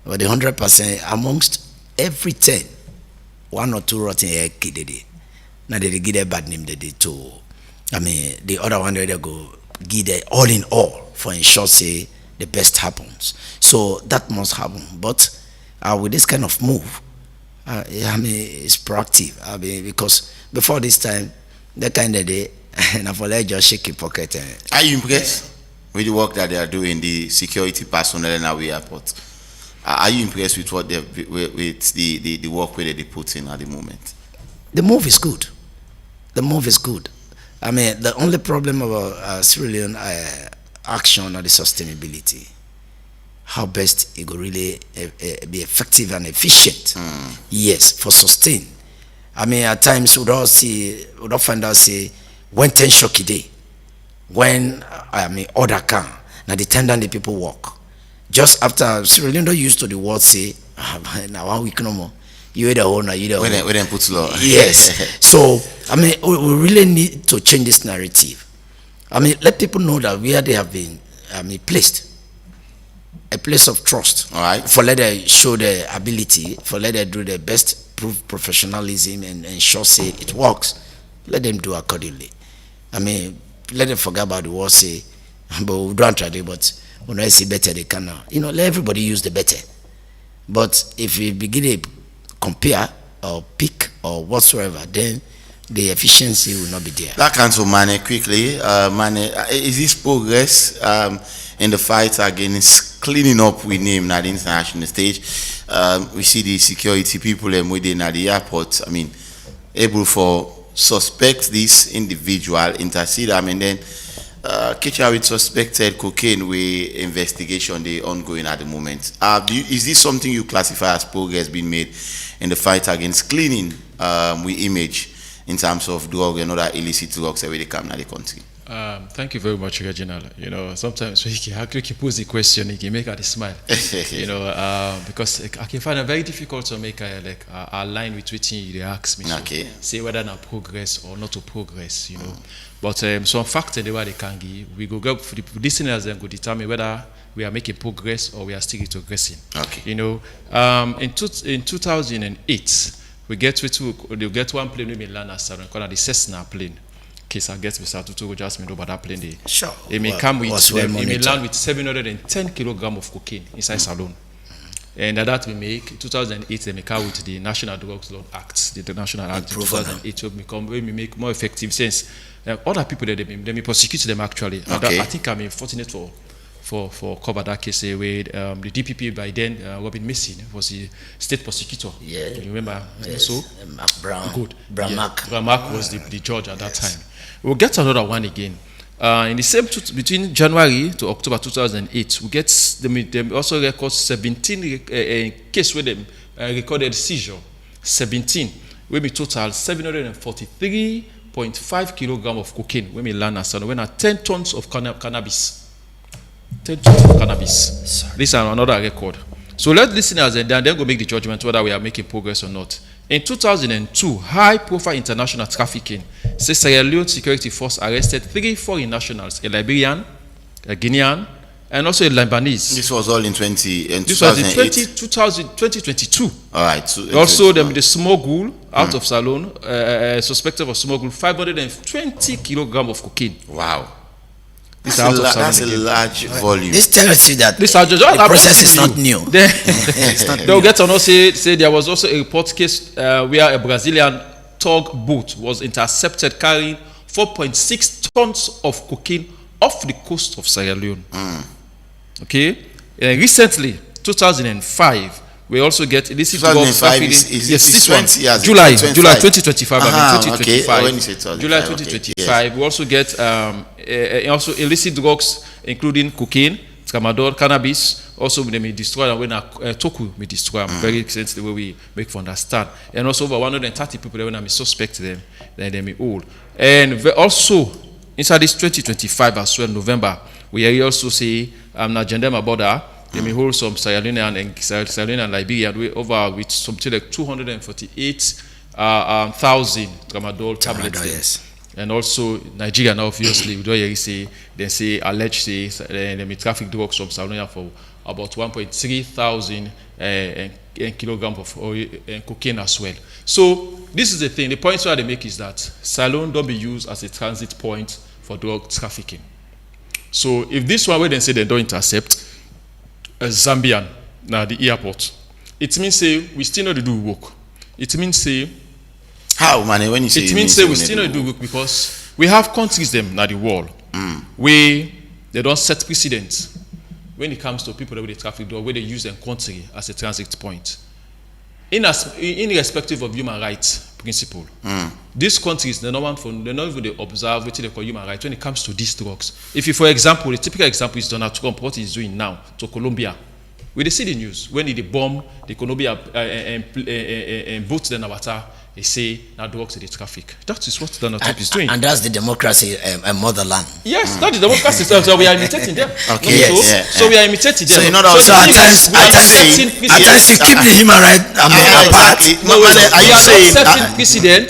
But the 100% amongst every 10, 1 or 2 rotten egg kid. Now they give a bad name they did too. I mean, the other one they go give the all in all for ensure say the best happens. So that must happen. But with this kind of move, I mean, it's proactive. I mean, because before this time, that kind of day, and I feel like just shake your pocket. Are you impressed with the work that they are doing, the security personnel in our airport? Are you impressed with what they with the work where they put in at the moment? The move is good. The move is good. I mean, the only problem about Sierra Leone action or the sustainability, how best it could really be effective and efficient. Yes, for sustain. I mean, at times we don't find out say when 10 shocky day, when I mean order come, now the tendon the people walk. Just after Sierra Leone used to the word say, now 1 week no more. You the owner, you the owner. When they put law. Yes. So I mean, we really need to change this narrative. I mean, let people know that where they have been, I mean, placed, a place of trust. All right. For let them show their ability, for let them do their best, prove professionalism, and ensure say it works. Let them do accordingly. I mean, let them forget about the word say, but we don't try to. But when I see better, they can now. You know, let everybody use the better. But if we begin to compare or pick or whatsoever, then the efficiency will not be there. That Council Mane, quickly, Mane, is this progress in the fight against cleaning up with name at the international stage? We see the security people within at the airport, I mean, able for suspect this individual, intercede, I mean, then catch out with suspected cocaine with investigation they ongoing at the moment. Is this something you classify as progress being made in the fight against cleaning with image in terms of drug and other illicit drugs that they come in the country? Thank you very much, Reginald. You know, sometimes when you actually pose the question, you can make her smile. You know, because I can find it very difficult to make a line with what you ask me. Okay. So say whether not progress or not to progress, you know. But some factor the way they can give, we go for the listeners and go determine whether we are making progress or we are still regressing. Okay. You know, in 2008, we get one plane we land at Saron, called the Cessna plane. Case I guess Mr. Tutu just know about that plane. Sure. It may come with them. It may land with 710 kilograms of cocaine inside Salone. And that we make 2008 they may come with the National Drugs Law Act, the National Act 2008 will become we make more effective since other people that they may prosecute them actually. Okay. I think I'm fortunate for cover that case where the DPP by then Robin Mason was the state prosecutor. Yeah. You remember? Yes. So Mark Brown. Good. Brown Yes. Mark. Brown Mark was the judge at that time. We'll get another one again. In the same between January to October 2008, we get them also record 17 case where them recorded seizure. 17. We be total 743 13.5 kilogram of cocaine when we land at Salon, when 10 tons of cannabis. 10 tons of cannabis. This is another record. So let listeners and then go make the judgment whether we are making progress or not. In 2002, high-profile international trafficking says Sierra Leone security force arrested 3 foreign nationals, a Liberian, a Guinean, and also a Lebanese. This was all in 2008. This was in 2022. All right. So also, the smuggle out of Salon, suspected of smuggle 520 kilogram of cocaine. Wow. This That's a large volume. This tells you that the process is not new. They'll get on say there was also a report case where a Brazilian tug boat was intercepted carrying 4.6 tons of cocaine off the coast of Sierra Leone. Okay, recently, 2005, we also get illicit drugs trafficking. Yes, this one, July 2025. Okay. July 2025. Yes. We also get also illicit drugs, including cocaine, tramadol, cannabis. Also, they may destroy, and when Toku may destroy. Very sensitive way we make for understand. And also over 130 people when I may suspect them, then they may all. And also inside this 2025 as well, November, we also say Najendema border. They may hold some Sierra Leone and Liberia over with something like 248,000 tramadol tablets. Yes. And also Nigeria now obviously we don't say they say alleged say they may traffic drugs from Sierra Leone for about 1.3 thousand kilograms of oil and cocaine as well. So this is the thing. The point where they make is that Sierra Leone don't be used as a transit point for drug trafficking. So if this one where they say they don't intercept a Zambian now the airport, it means say we still know to do work. It means say how man when you say it means say we still know to do work because we have countries them now the world where they don't set precedents when it comes to people that with the traffic drug where they use their country as a transit point. Irrespective of human rights principle, these countries they not even observe what they call human rights when it comes to these drugs. If you, for example, the typical example is Donald Trump, what he's doing now to Colombia. We see the news when they bomb the Colombia and boat the Nawata, they say now drugs are the traffic. That is what Donald Trump is doing. And that's the democracy motherland. Yes, that's the democracy. So we are imitating them. Okay, so we are imitating them. So you know at times you keep the human right apart. Are you saying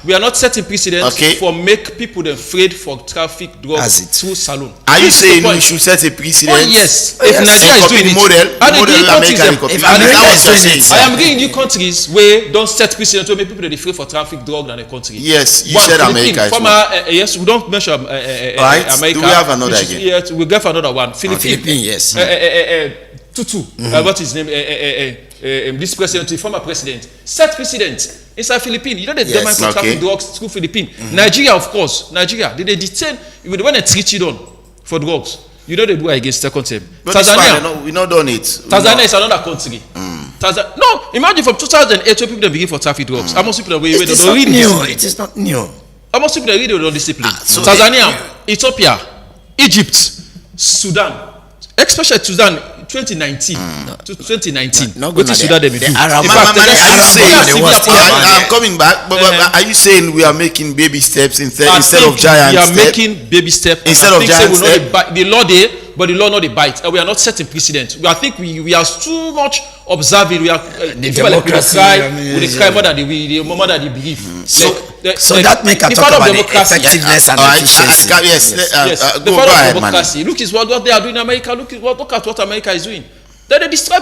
we are not setting precedents for make people afraid for traffic drugs through Salon. Are you saying we should set a precedent? Oh yes. If Nigeria is doing it, I am giving you countries where don't set precedents to make people afraid for traffic drug than a country. Yes, you said America. Yes, we don't mention America. Do we have another again? Yes, we get another one. Philippines. Yes. Tutu, what is his name? This president, the former president, set precedent inside Philippines. You know they demand for traffic drugs through Philippines. Nigeria, of course, Nigeria. They detain when they treat you on for drugs. You know they do against second term. Tanzania, we not done it. Tanzania is another country. No, imagine from 2008 when people begin for traffic drugs. How much people it is not new. It is not new. How much people really don't discipline? Tanzania, Ethiopia, Egypt, Sudan, especially Sudan. 2019 to 2019. What is Sudan? I'm coming back, but are you saying we are making baby steps instead of giant steps? We are making baby steps instead of giant steps. The law there, but the law not the bite. We are not setting precedent. I think we are too much observing. We are the democracy. We cry more than they believe. So that make a talk about the effectiveness and efficiency. Yes. The power of democracy. Look is what they are doing in America. Look at what America is doing. Then they destroy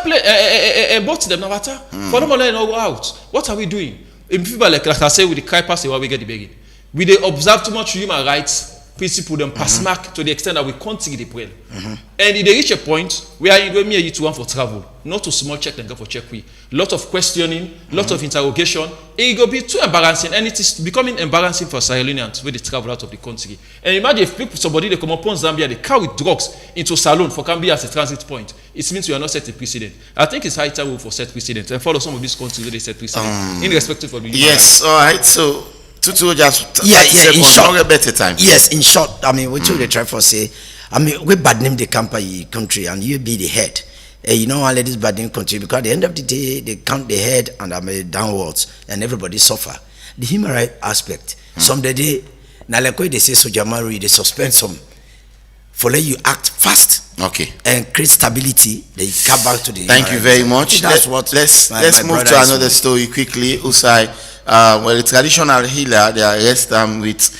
both them now. For them all go out. What are we doing? If people like I say with the cry pass, we get the begging. We they observe too much human rights principle them pass mark to the extent that we can't see the brain. And if they reach a point where you to want for travel, not to small check and go for check we. Lot of questioning, lot of interrogation. It will be too embarrassing, and it is becoming embarrassing for Sierra Leoneans when they travel out of the country. And imagine if somebody they come upon Zambia, they carry drugs into Salon for Gambia as a transit point. It means we are not setting precedent. I think it's high time for set precedent and follow some of these countries where they set precedent, irrespective of the human rights. All right. So. Tutu just in short, a better time. Yes, in short, I mean, what you try for say, I mean, we bad name the country and you be the head. You know, all ladies bad name country because at the end of the day, they count the head and I mean downwards and everybody suffer. the human right aspect. Some day, now like when they say Soja Maru, they suspend some for let you act fast. Okay. And create stability. They come back to the. Thank you very much. That's what. Let's move to another story quickly. Usai, well, the traditional healer, they arrest them with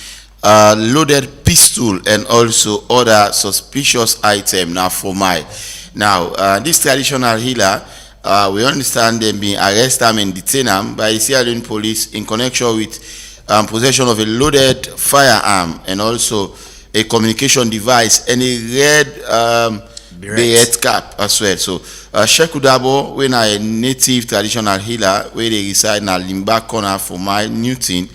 loaded pistol and also other suspicious item. Now for this traditional healer, we understand them being arrested and detained by the Sierra Leone police in connection with possession of a loaded firearm and also a communication device and a red beret cap as well. So Sheku Dabo, when a native traditional healer where they reside in Limba corner for my Newton,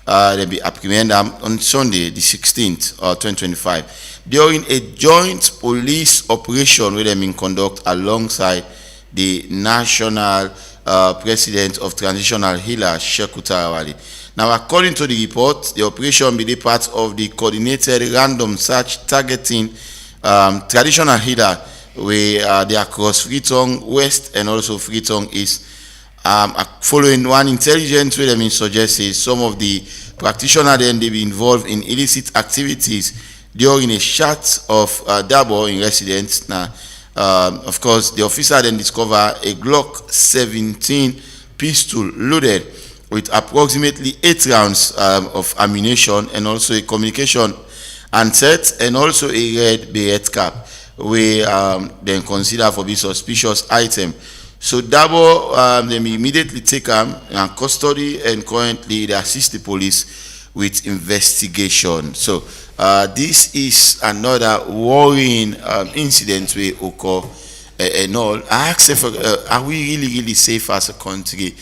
they be apprehended on Sunday the 16th 2025 during a joint police operation where they been conduct alongside the national president of traditional healer Sheku Tarawali. Now, according to the report, the operation be the part of the coordinated random search targeting traditional healer where they are across Freetown West and also Freetown East. Following one intelligence where they suggested some of the practitioners then they be involved in illicit activities during a chat of Dabo in residence. Now, of course, the officer then discovered a Glock 17 pistol loaded with approximately 8 rounds of ammunition and also a communication handset and also a red beret cap, we then consider for be suspicious item. So Dabo they immediately take him in custody and currently they assist the police with investigation. So this is another worrying incident we occur and all. I ask if are we really safe as a country?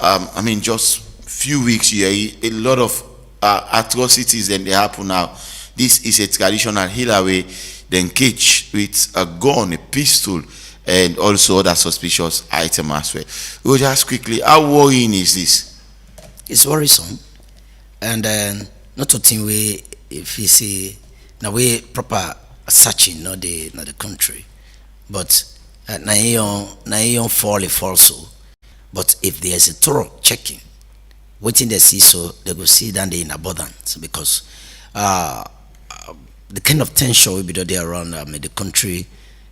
I mean, just few weeks here, a lot of atrocities then they happen now. This is a traditional healer way, then catch with a gun, a pistol, and also other suspicious item as well. We'll just quickly, how worrying is this? It's worrisome, and not to think we if you see now we proper searching not the country, but na you fall also. But if there's a thorough checking, waiting they see so they go see that they in abundance because the kind of tension will be there around the country.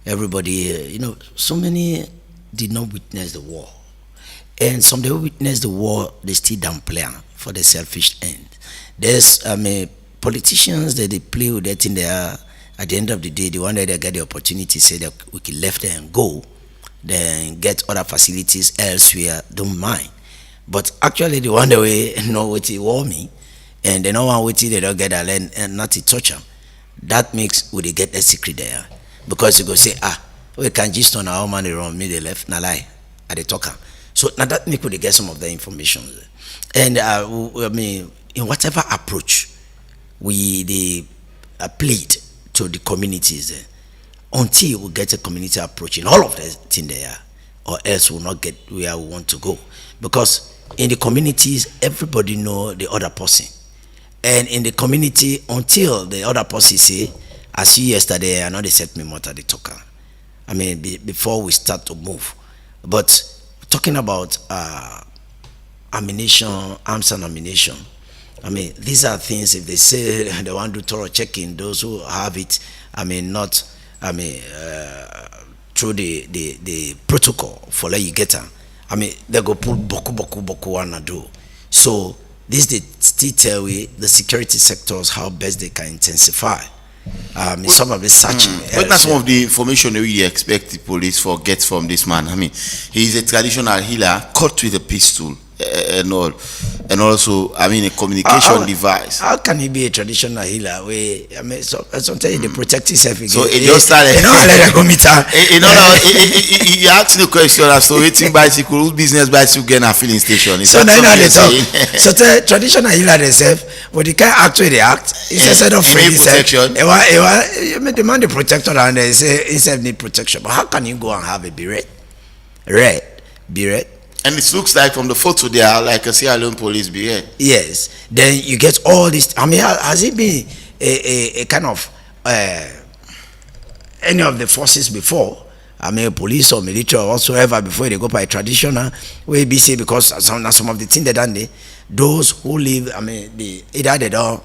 Everybody, so many did not witness the war, and some they witness the war, they still downplay for the selfish end. There's politicians that they play with that in there. At the end of the day, the one that they get the opportunity say that we can left there and go, then get other facilities elsewhere, don't mind. But actually, the one that we know what it war me, and they know what they don't get and not to touch them. That makes we get the secret there. Because you go say, we can just on our money around me, they left, na lie, at the talker. So now that make we get some of the information. And I mean, in whatever approach we plead to the communities until we get a community approach in all of the thing there, or else we'll not get where we want to go. Because in the communities, everybody know the other person. And in the community, until the other person say, I see yesterday, I know they set me more at the talker. I mean, before we start to move. But talking about ammunition, arms and ammunition, I mean, these are things, if they say they want to do thorough checking, those who have it, I mean, not, I mean, through the protocol for let you get them. I mean, they go pull boku wanna do. So, this they still tell we the security sectors how best they can intensify. Some of the searching. But that's some of the information that we expect the police for get from this man. I mean, he's a traditional healer caught with a pistol and all, and also I mean a communication device. How can he be a traditional healer? I mean, sometimes they protect himself. So it just started. He asked the question as to waiting bicycle, whose business bicycle get a filling station. So now they talk. So the traditional healer themselves, but they can't actually they act. It's a set of protection. They demand the protector and they say himself need protection. But how can you go and have a beret? Red beret? And it looks like from the photo they are like a Sierra Leone police beret. Yes. Then you get all this. I mean, has it been a kind of any of the forces before? I mean, police or military or whatsoever before they go by traditional way be say because some of the things they done there, those who live, I mean, either they don't,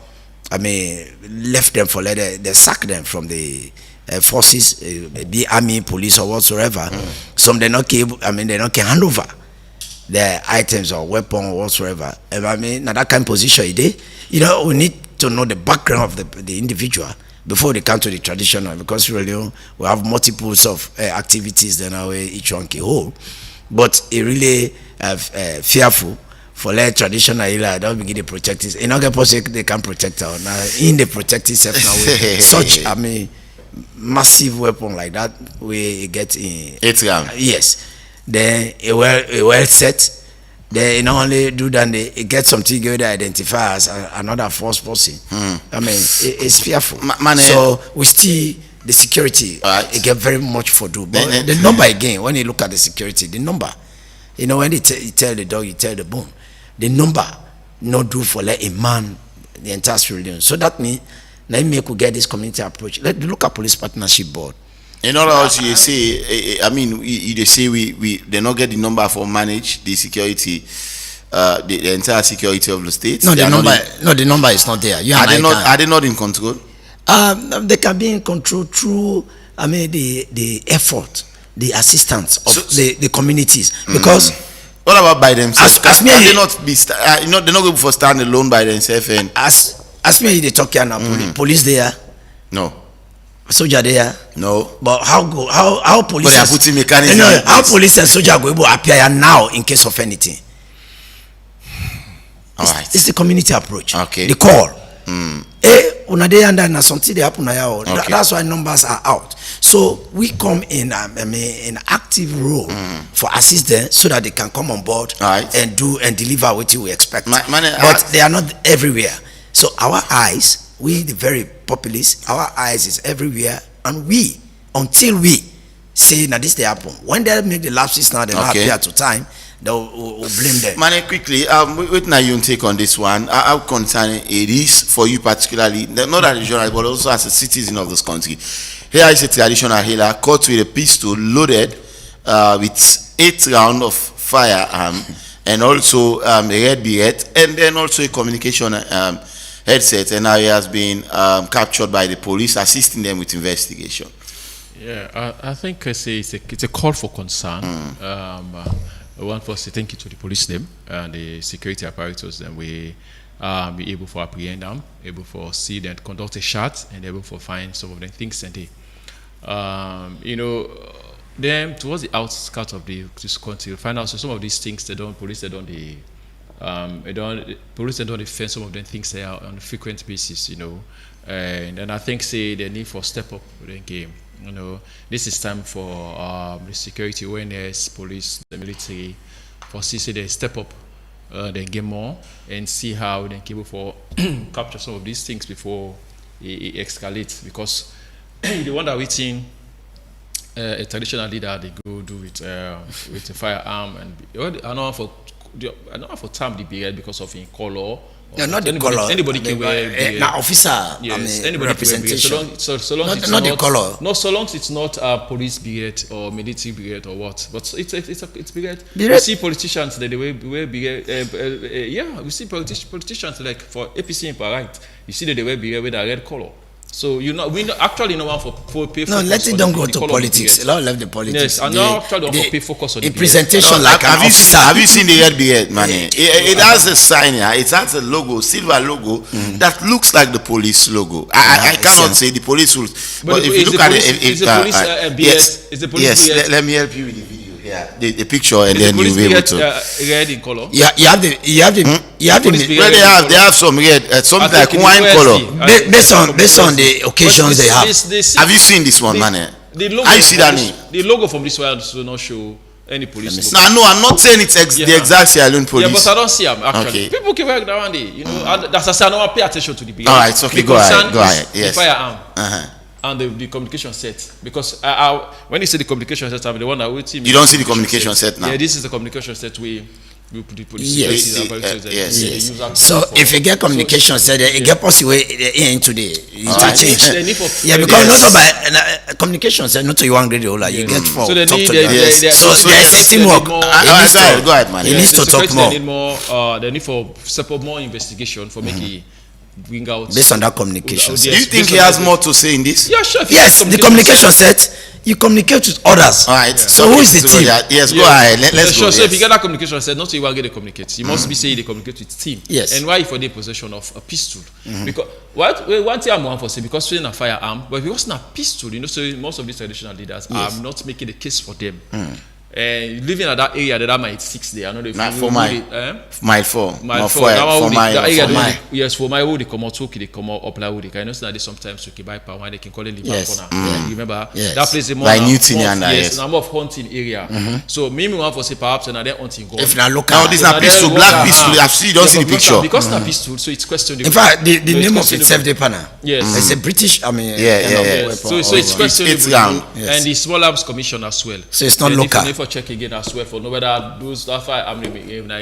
I mean, left them for later, they sack them from the forces, be army, police or whatsoever. Some they not able, I mean, they not can hand over their items or weapon or whatsoever. I mean, now that kind of position, you know, we need to know the background of the individual before they come to the traditional, because really we have multiples of activities that now each one can hold. But it really fearful for like traditional I don't begin to protect it. In other possible they can protect her now in the protect itself now with such I mean massive weapon like that we get in 8 round. Yes. Then a well set. They not only do that, they get something good to identify as another false person. I mean, it's fearful. So we still the security. It get very much for do. But the number again, when you look at the security, the number, you know, when you tell the dog, you tell the bone, the number not do for like a man the entire trillion. So that means let me could get this community approach. Let's look at police partnership board. In other words, you say, I mean, they say we they not get the number for manage the security, the entire security of the state. No, the number is not there. Are they not in control? They can be in control through, I mean, the effort, the assistance of the communities. Because what about by themselves? They not going for stand alone by themselves. And as me they talk here now, police there. No. Soldier there, no. But how police? But they are putting mechanism. How police and soldier go able to appear now in case of anything? All right. It's the community approach. Okay. The call. Una dey under na something they happen now. That's why numbers are out. So we come in, an active role for assist them so that they can come on board and do and deliver what we expect. But they are not everywhere. So our eyes. We the very populace, our eyes is everywhere, and we until we say now this they happen. When they make the lapses now, they not appear to time. They'll blame them. Mane, quickly, what now you take on this one? How concerning it is for you particularly, not as a journalist but also as a citizen of this country. Here is a traditional healer caught with a pistol loaded with 8 rounds of firearm and also a red beret and then also a communication headset, and now he has been captured by the police, assisting them with investigation. Yeah, I think it's a call for concern. I want to say thank you to the police them and the security apparatus. Then we be able to apprehend them, able to see them conduct a shot, and able to find some of the things and they, you know, them towards the outskirts of this country, we find out some of these things police they don't defend some of them things they are on a frequent basis, you know, and I think the need for step up the game. You know, this is time for the security awareness, police, the military, for CC they step up, then get more and see how they can able for capture some of these things before it escalates. Because the one that we think a traditional leader they go do with a firearm and I know for time the beard because of in color. No, not the color. Anybody can wear now officer. Yes, anybody representation. Can wear so long it's not the color. No, so long it's not a police beard or military beard or what. But it's beard. We see politicians that they wear beard. Yeah, we see politicians like for APC in right. You see that they wear beard with a red color. So we actually no one for pay. No, let it don't go to politics. A lot left the politics. Yes, and now actually don't pay focus on the presentation like an officer. Have you seen the red beard, man? It has a sign here. It has a logo, silver logo that looks like the police logo. I cannot say the police will, but if you look at it, is the police beard? Is the police beard? Let me help you with the video. Yeah, the picture, and then you'll be able to. Red in color. Yeah, you have the. Well, they have some red, something like wine color. Based on the occasions they have. Have you seen this one, man? The logo. I see that name. The logo from this one does not show any police. No, I'm not saying it's the exact Sierra Leone police. Yeah, but I don't see them actually. Okay. People can work around there, you know. And that's I say I don't pay attention to the beard. All right, okay, go ahead. Yes. The firearm. And the communication set, because when you see the communication set, I'm the one that will see. You don't see the communication set now. Yeah, this is the communication set. We Yes. Yes. So if you get communication, said you get possible into the interchange. Yeah, because also by communication, said not to you angry you get for so they talk need, to they, them. they, So there's a teamwork. Go ahead, man. He needs to talk more. They need more. They need for support more investigation for making bring out based on that communication. Do you think he has more to say in this? Yeah, sure. Yes, the communication set. You communicate with others. All right. So who is the team? Yes, go ahead. Let's go. Sure. So if you get that communication set, not so you will get the communicate. You must be saying they communicate with team. Yes. And why for the possession of a pistol? Because one thing I'm one for say because shooting a firearm, but if it wasn't a pistol, you know, so most of these traditional leaders are not making the case for them. Living at that area, that might 6 there. I know they for my mile 4. Mile 4. For my yes, for my wood they come out talk, they come out up like wood. I know that they sometimes okay buy power they can call it the corner. Remember that place is more like Newton and yes, number of hunting area. So me want for say perhaps another hunting go. If not local, now this is a pistol, black pistol. I've seen don't see the picture. Because na pistol, so it's question. In fact, the name of itself the panel. Yes, it's a British. I mean, So it's questionable. And the Small Arms Commission as well. So it's not local. Need for check again as well for no whether those that fire I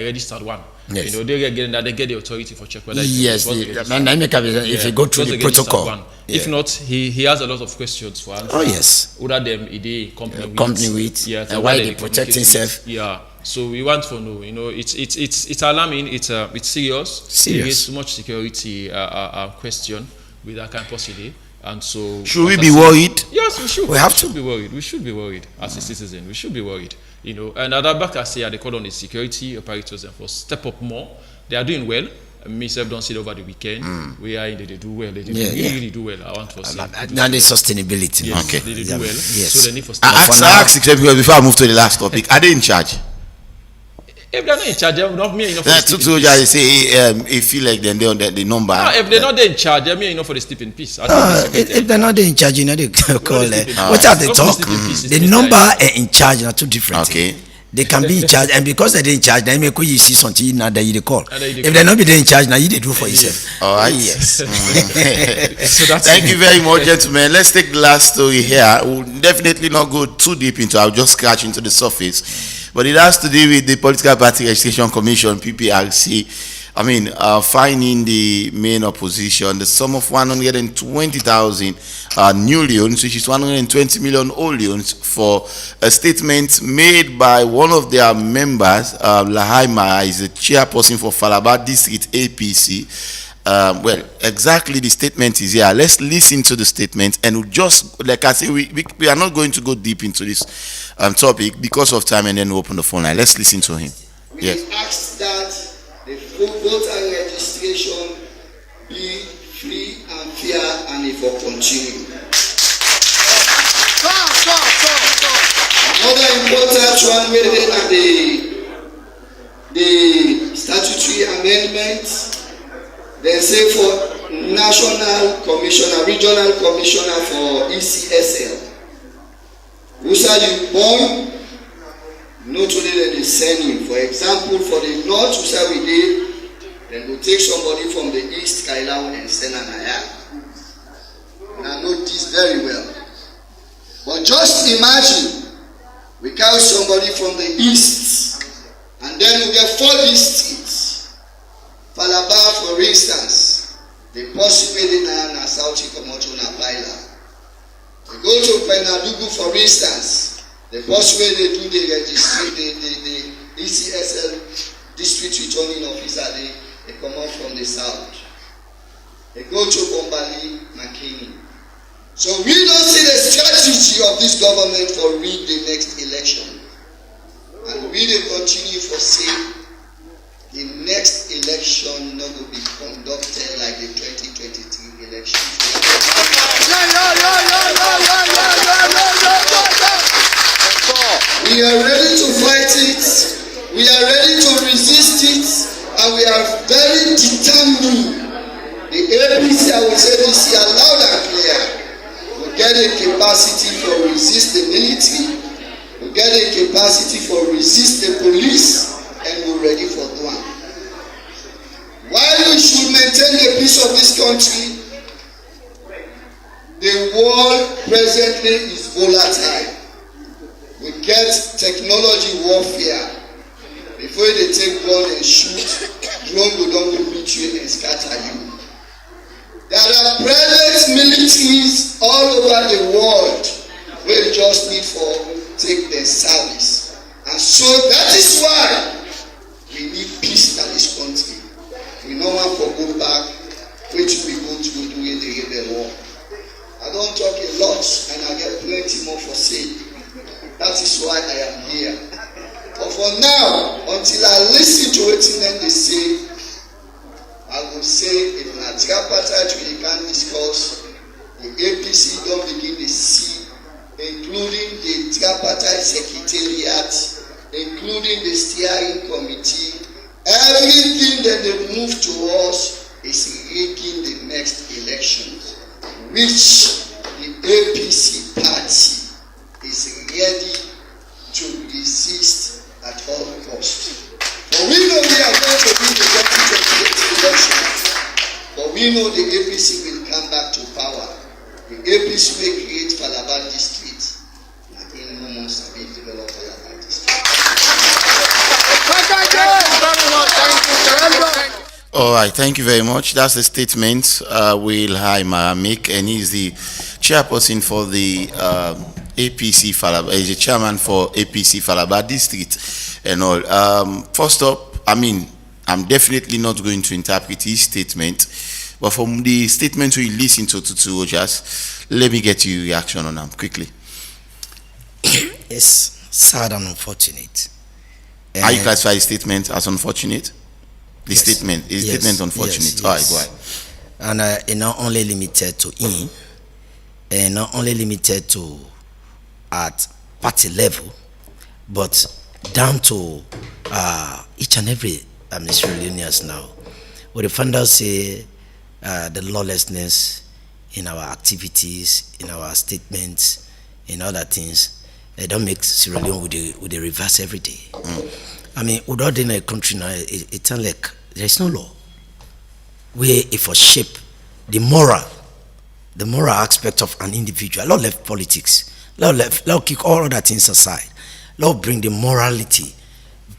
registered one. Yes. You know they get the authority for check whether yes. If you go through the protocol. If not, he has a lot of questions for answer. Oh yes. Whether them he company with and why they protect himself. Yeah. So we want to know. You know, it's alarming. It's serious. There is too much security question with that kind of possibility. And so should we be worried? Yes, we should. We have to be worried. We should be worried as a citizen. We should be worried. You know, and at that back I say they call on the security operators and for step up more. They are doing well. Myself don't see it over the weekend. We are in they do well. They really do well. I want to say. Now the sustainability. Yes, okay. They do well. Yes. So they need for I ask before I move to the last topic. Are they in charge? If they're not in charge, they're not me enough for the sleep say if feel like then they on the number. No, if they're not in charge, they're me enough for the sleep in peace. If they're not in charge, you know they call what are they talk? The number and in charge are two different things. They can be in charge, and because they're in charge, they make you see something now that you call. If they're not be in charge, now you they do for yourself. All right. Yes. So thank you very much, gentlemen. Let's take the last story here. We'll definitely not go too deep into. I'll just scratch into the surface. But it has to do with the Political Party Registration Commission, PPRC. I mean, finding the main opposition the sum of 120,000 new loans, which is 120 million old loans, for a statement made by one of their members. Lahaima is the chairperson for Falaba District APC. Well, exactly the statement is here. Let's listen to the statement, and we'll just, like I say, we are not going to go deep into this topic because of time, and then we'll open the phone line. Let's listen to him. We ask that the voter registration be free and fair and it will continue. Another important one within the statutory amendment. They say for national commissioner, regional commissioner for ECSL. Who said you born? Not only that they send him. For example, for the north, who said we did, then go take somebody from the east, Kailao, and send an aya. And I know this very well. But just imagine, we carry somebody from the east, and then we get 4 districts. Falaba, for instance, the possibility na South Komoto na Baila. We go to Penadugu, for instance, the possibility they do the registry, the ECSL district returning officer, they come out from the south. They go to Bombali, Makini. So we don't see the strategy of this government for read the next election, and we dey continue for say. The next election not will be conducted like the 2023 election. We are ready to fight it. We are ready to resist it, and we are very determined. The APC, I will say this here loud and clear. We get a capacity for resist the military. We get a capacity for resist the police. And we're ready for one. While we should maintain the peace of this country, the world presently is volatile. We get technology warfare. Before they take gun and shoot, drone go don go meet you and scatter you. There are private militaries all over the world wey just need for take their service. And so that is why we need peace in this country. We no want to go back which we go through during the war. I don't talk a lot and I get plenty more for say. That is why I am here. But for now, until I listen to what they say, I will say if na tripartite we can discuss, the APC don't begin to see, including the tripartite secretariat, including the steering committee, everything that they move to us is rigging the next elections, which the APC party is ready to resist at all costs. But we know we are going to be the 2028 elections, but we know the APC will come back to power. The APC will create Falaba district, and in no more will develop Falaba district. All right, thank you very much. That's the statement Will Haimara make, and he's the chairperson for the APC Falaba. He's the chairman for APC Falaba district and all. First up, I mean, I'm definitely not going to interpret his statement, but from the statement we listen to Rojas, let me get your reaction on them quickly. It's sad and unfortunate. Are you classify the statement as unfortunate? The statement is statement unfortunate. Yes. All right, go ahead. And it's not only limited to him, and not only limited to at party level, but down to each and every Sierra-Leoneans now. What the founders say, the lawlessness in our activities, in our statements, in other things, they don't make Sierra Leone with the reverse every day. I mean, without in a country now, it's not like there is no law. Where it for shape the moral aspect of an individual. Law left politics. Law kick all other things aside. Law bring the morality,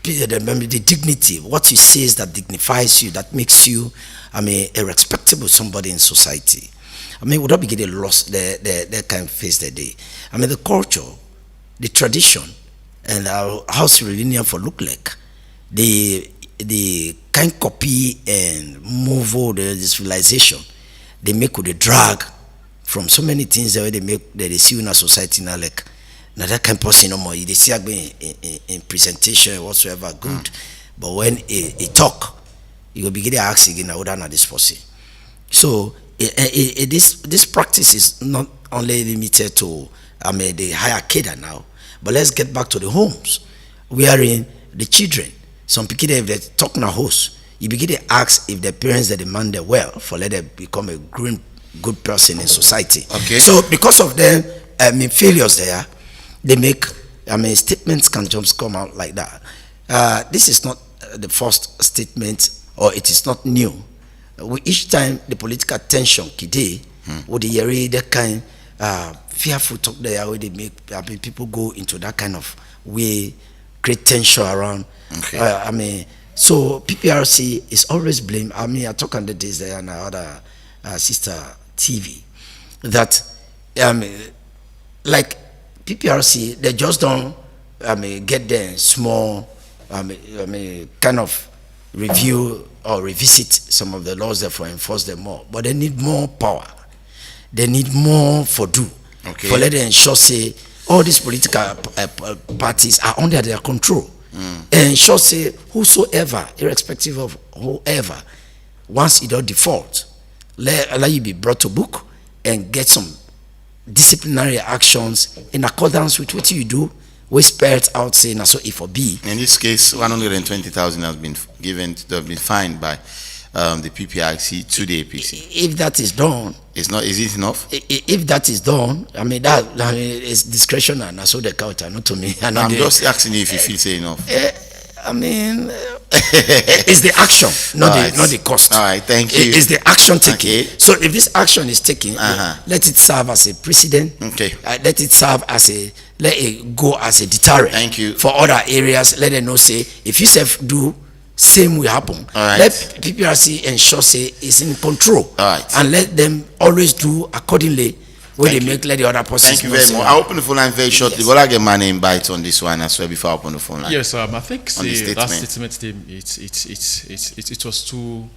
the dignity, what you say is that dignifies you, that makes you, I mean, a respectable somebody in society. I mean, would not be getting lost that kind of face that day. I mean, the culture, the tradition, and how Sierra Leone for look like, the kind copy and move over the civilization they make with the drag from so many things that they make that they see in a society now, like now that kind of person no more. They see in presentation whatsoever good, but when he talk, you will begin to ask again, "How done this person?" So this practice is not only limited to the higher cadre now, but let's get back to the homes, wherein the children, some people if they talk na host, you begin to ask if their parents that demand them well for let them become a good person in society. Okay. So because of them, failures there, they make statements can just come out like that. This is not the first statement, or it is not new. Each time the political tension today, with the yeri that kind fearful talk there, where they make people go into that kind of way, create tension around. Okay. So PPRC is always blamed. I talk on the days there and other sister TV that like PPRC, they just don't get their small kind of review or revisit some of the laws therefore enforce them more, but they need more power, they need more for do. Okay. For let them ensure say all these political parties are under their control, and ensure say whosoever, irrespective of whoever, once it don't default, allow you be brought to book and get some disciplinary actions in accordance with what you do. We spelled out saying so if or B. In this case, 120,000 has been given, have been fined by the PPRC to the APC. If that is done, it's not. Is it enough? If that is done, that is discretion and so the counter, not to me. I'm just asking you if you feel say enough. It's the action, not the cost. All right, thank you. It's the action taken. So if this action is taken, let it serve as a precedent. Okay. Let it serve as let it go as a deterrent. Thank you. For other areas, let them know say if you self do, same will happen. All right. Let PPRC ensure say is in control. All right. And let them always do accordingly. Where they make let the other person. Thank you very much. I'll open the phone line very shortly. Yes. Will I get my name bite on this one as well before I open the phone line? Yes, I think that statement it was too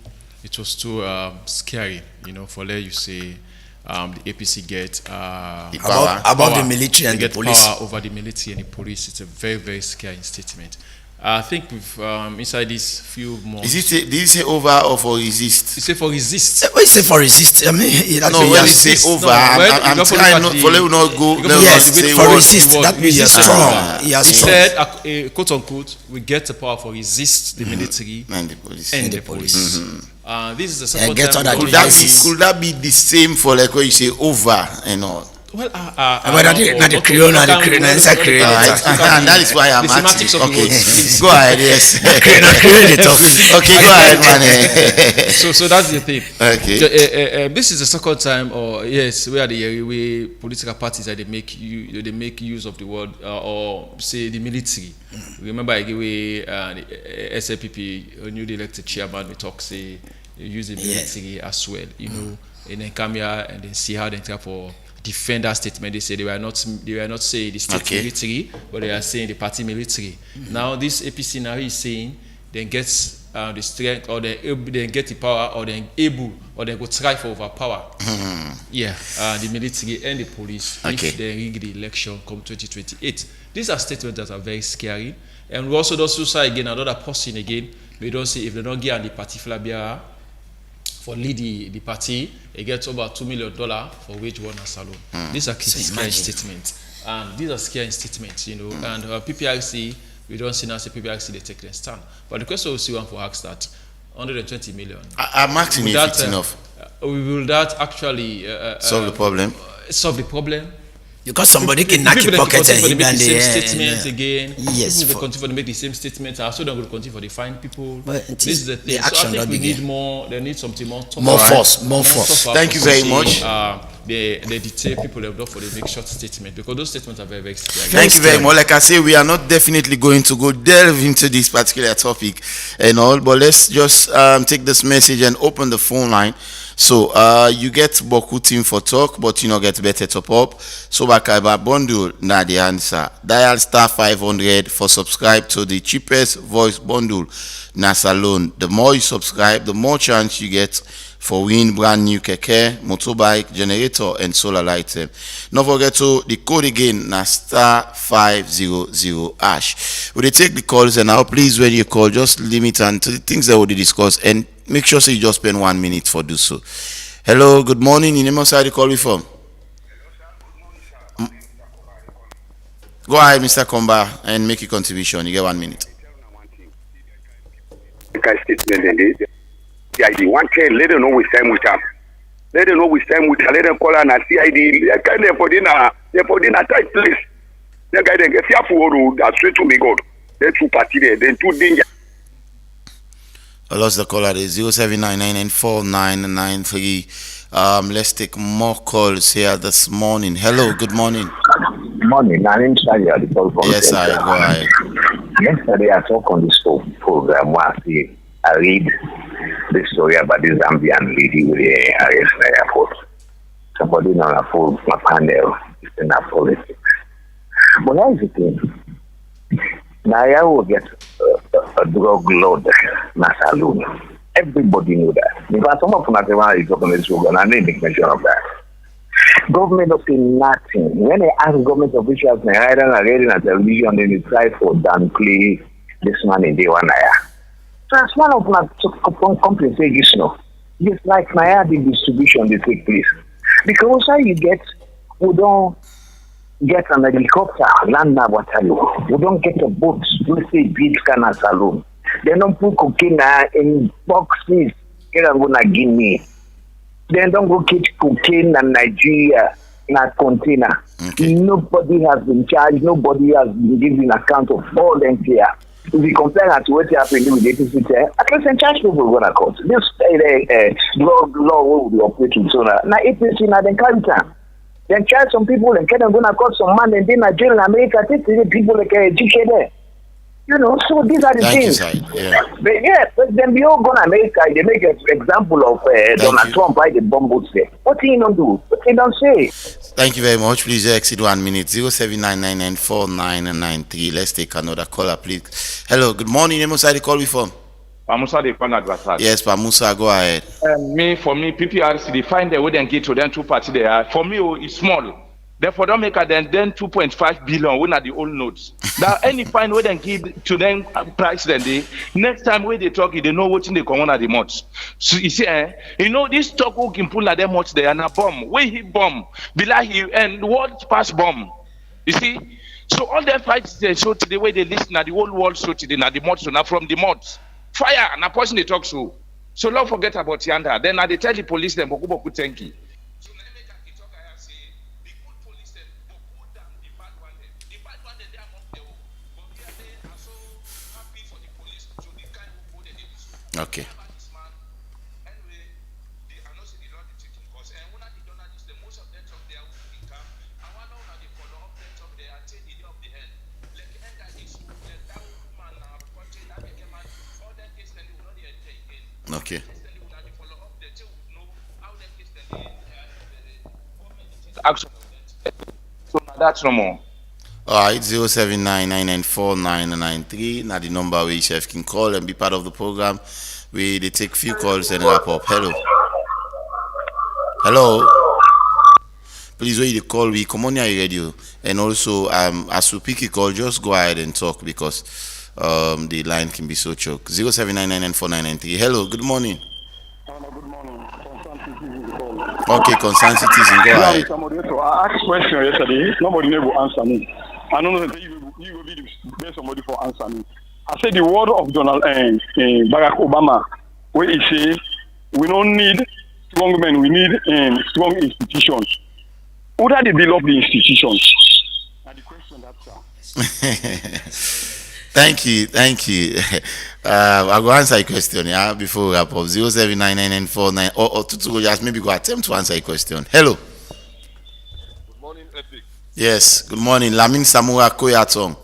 scary, for let you say the APC get power above the military and the police. Power over the military and the police. It's a very, very scary statement. I think we've inside these few months. Did you say over or for resist? You say for resist. What you say for resist? I mean, no, when you say over, I'm trying not for let you not go. Yes, for resist. That means you're strong. He said, quote unquote, we get the power for resist the military and the police. This is the second time. Could that be the same for like when you say over and all? Well, not the Creole, not the Creole, and that is why I'm asking. Okay, go ahead. Yes. Okay, go ahead, man. So that's the thing. Okay. This is the second time, where the political parties that they make use of the word or say the military. Remember, I gave away the SLPP, a newly elected chairman. We talk say use the military as well. And then come here and then see how they try for. Defend that statement. They say they were not saying the state military, but they are saying the party military. Now this APC now is saying then gets the strength or then get the power or then able or then go try for overpower. The military and the police if they rig the election come 2028. These are statements that are very scary. And we also don't say again another person again. We don't say if they don't get the particular bearer for lead the party, it gets over $2 million for wage warners alone. These are scary statements. And these are scary statements, And PPRC, we don't see now say PPRC they take their stand. But the question we see one for ask that 120 million. I'm asking if it's enough. Will that actually solve the problem? Solve the problem? Because somebody can knock your pocket and him and the same statement again. Yes, people will continue to make the same statement. Also, they will continue to find people. This is the thing. The action so I think we need more. They need something more. More force. Thank you very much. They detail people for the make short statement because those statements are very, very scary. Thank you very much. Like I say, we are not definitely going to go delve into this particular topic and all, but let's just take this message and open the phone line. So you get Boku team for talk, but you know get better top up. So Bakaiba bundle na the answer. Dial star 500 for subscribe to the cheapest voice bundle na salon. The more you subscribe, the more chance you get for win brand new keke, motorbike, generator, and solar light. Don't forget to the code again na star 500 hash. Will they take the calls and now please when you call just limit and to the things that we discuss and make sure so you just spend 1 minute for do so. Hello, good morning. You name us how you call me from? Go ahead, Mr. Komba, and make your contribution. You get 1 minute. CID, one thing, let them know we stand with them. Let them know we stand with them. Let them call on a CID. Let them put in a tight place. Then guy then get fearful that straight to me God. Then two party there, then two danger. I lost the caller. 0799949993. Let's take more calls here this morning. Hello, good morning. Morning, my name is Sadia. Yes, I go ahead. Yesterday I talked on this program where I read the story about the Zambian lady with the arrest in the airport. Somebody on a full panel is in that politics. But that's the thing. Now I will get a drug lord in a saloon. Everybody knew that. Because some of them are talking this program, and they make mention of that. Government of nothing. When they ask government officials, they are reading on television, then they try for downplay this man in day one. So as one of my companies say, just like Naya, the distribution they take place. Because how you get, we don't get an helicopter, land now what I know. We don't get a boat, we say big scanner saloon. They don't put cocaine in boxes, they're gonna give me. They don't go catch cocaine in Nigeria in a container. Okay. Nobody has been charged, nobody has been given account of all them here. if you compare that to what happened with the APC, at least in charge people go to court. This law will be operating so now APC now then carry time. Then charge some people and get them going to court some man and then Nigeria and America take the people like GK there. You know, so these are the things. But yeah, President Bio go to America, they make an example of Donald Trump by the bomb boots there. What he don't do? What he don't say? Thank you very much. Please exceed 1 minute. 079994993. Let's take another caller, please. Hello, good morning. Name the call we from? Pamusa de Panadvasad. Yes, Pamusa, go ahead. For me, PPRC, they find the way they get to them 2 parties there. For me, it's small. Therefore, don't make a then 2.5 billion when are the old notes. Now, any fine way they give to them price then they next time when they talk, they know what they come on at the months. So you see, you know this talk who can pull at them much there and a bomb. Where he bomb, be like he and what pass bomb. You see, so all their fights they show to the way they listen at the whole world show to the na the mods so now from the mods fire and a person they talk so. So don't forget about Yanda. Then they tell the police them boku tenki. Okay. Okay. So that's no more. All right, 079994993. Now the number where chef can call and be part of the program. They take few calls and wrap up. Hello. Hello. Please wait the call. We come on your radio. And also, as we pick a call, just go ahead and talk because the line can be so choked. 079994993. Hello. Good morning. Okay, concerned citizen, go ahead. I asked a question yesterday. Nobody never answer me. I don't know that you will be the best somebody for answer me. I said the word of Donald Barack Obama, where he say we don't need strong men, we need strong institutions. Who are the build up the institutions? And the question that's Thank you. I'll go answer a question before we wrap up. 0799949 or to just maybe go attempt to answer a question. Hello. Good morning, Epic. Yes, good morning. Lamin Samura Koyatong.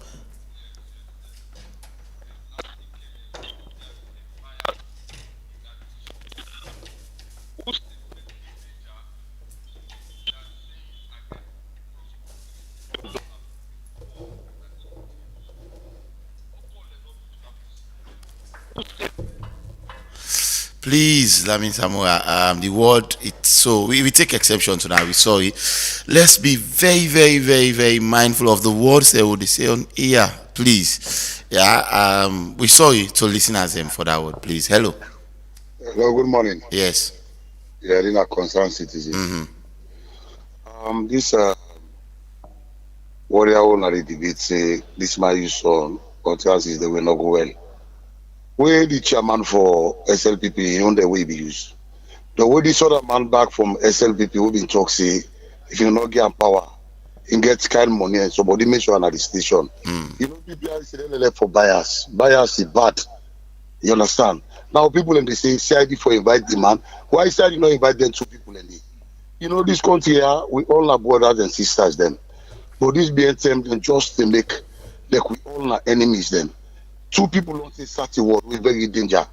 Please, Lamin Samura, the word it's so we take exception to that. We sorry. Let's be very, very, very, very mindful of the words they would say on here, please. Yeah, we sorry to listeners them for that word, please. Hello. Hello, good morning. Yes. Yeah, in a concerned citizen. This warrior owner debate say this my use on contrast is the way not go well. Where the chairman for SLPP on the way be used. The way this other man back from SLPP who been talk say if you not get power, you get kind of money and somebody make sure at the station. You know, people are saying for bias. Bias is bad. You understand? Now people in the say CID for invite the man. Why CID not invite them 2 people in the you know this country here, we all are brothers and sisters then. But this BNTM then just to make like we all are enemies then. 2 people don't say such a word, we're very danger.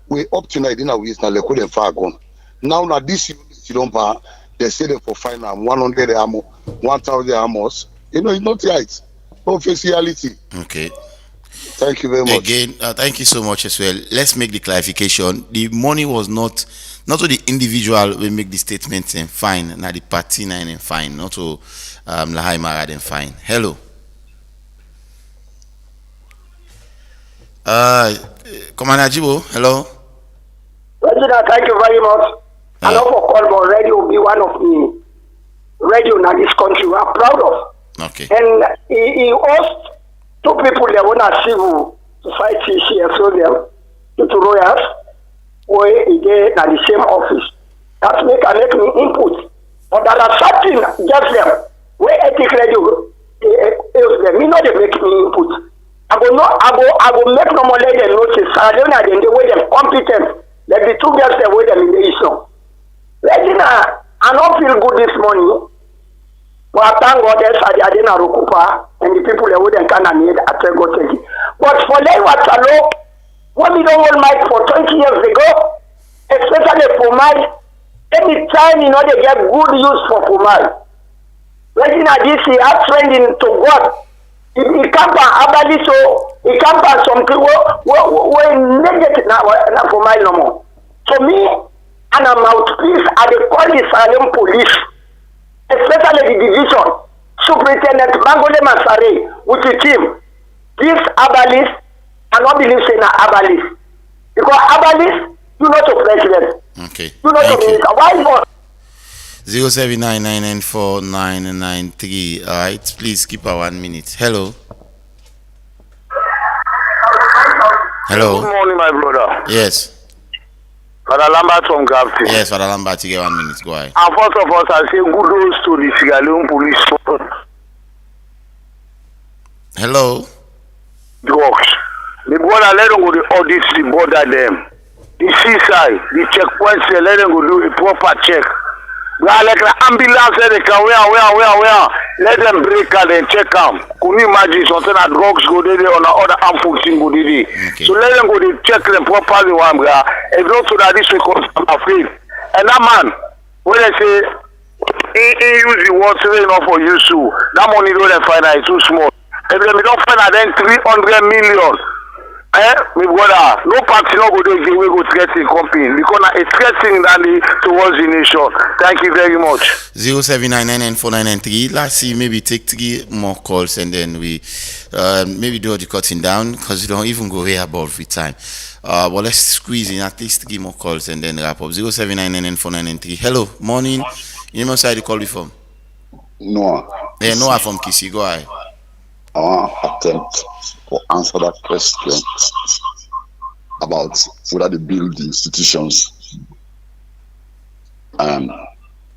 We up tonight in our ways now, like we far gone. Now this you don't buy, they say them for fine 100 ammo, 1,000 ammos. You know, it's not right. Officiality. Okay. Thank you very much. Again, thank you so much as well. Let's make the clarification. The money was not to the individual we make the statement and fine, not the party and fine, not to Lahai Marad and fine. Hello. Commander Jibo, hello. President, thank you very much. I know for call, but radio be one of the radio in this country we are proud of. Okay. And he hosts 2 people that want to civil society here, so them to royals, where he get at the same office. That make me input. But there are certain just them where ethic radio me not they make me input. I go make no more let them know say Sierra Leone are the way them competent. Let the two girls the way them in the issue. Regina, I don't feel good this morning. But thank God there's Adina Rukupa and the people that wouldn't can need a go take it. But for Lewa Chalo, what we don't hold mic for 20 years ago, especially for my anytime they get good use for my. Regina this year trending to God. It can't be abali so it can't be something we negative now for my no more. So me and a mouthpiece I dey call the Salem police, especially the division Superintendent Bangole Masare with the team. This abalis I don't believe say na abalis because abalis you not to president. Okay. You not to minister. Why not? 079994993. All right, please keep our 1 minute. Hello. Hello. Good morning, my brother. Yes. Father Lambert from Gapti. Yes, Father Lambert, you get 1 minute. Go ahead. And first of all, I say kudos to the Sierra Leone police force. Hello. Drugs. The border, let them go to audit the border them. The seaside, the checkpoints, let them go do a proper check. Like the ambulance, they can where. Let them break out and check them. Can you imagine something that drugs go there on the other harmful thing go there? So let them go to check them properly. If not so that this will cause them afraid. And that man, when they say he use the word say enough for you too, that money don't they find is too small. If they don't find that then 300 million. My brother, no party no go do again. We go threatening company because it's threatening towards the nation. Thank you very much. 079994993. Let's see, maybe take 3 more calls and then we maybe do the cutting down because we don't even go way above with time. But let's squeeze in at least 3 more calls and then wrap up. 079994993. Hello, morning. You know side you call me from? Noah. Yeah, Noah from Kisi. Go ahead. I want to attempt to answer that question about whether they build the institutions.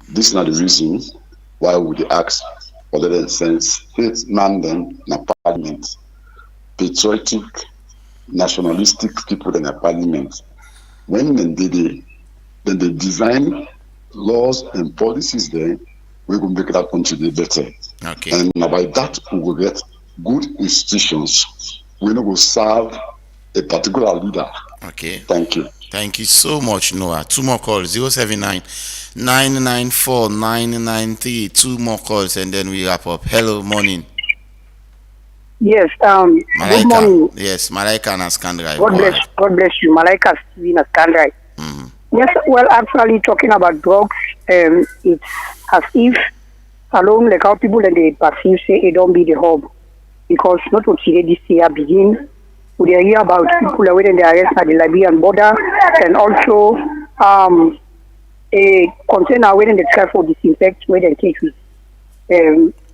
This is not the reason why would they ask for the sense man them in parliament, patriotic, nationalistic people in a parliament. When they design laws and policies there, we will make that country better. Okay. And by that we will get good institutions. We will serve a particular leader. Okay. Thank you. Thank you so much, Noah. 2 more calls. 07999949993. 2 more calls and then we wrap up. Hello, morning. Yes, Malaika. good morning. Yes, Malaika and Askandrai. God bless you. Malaika Steven Askandrai. Yes, well, actually talking about drugs, it's as if alone like how people and they perceive say it don't be the hub. Because not what this year begin, we hear about people away in the arrest at the Liberian border and also a container away in the try for disinfect where they take with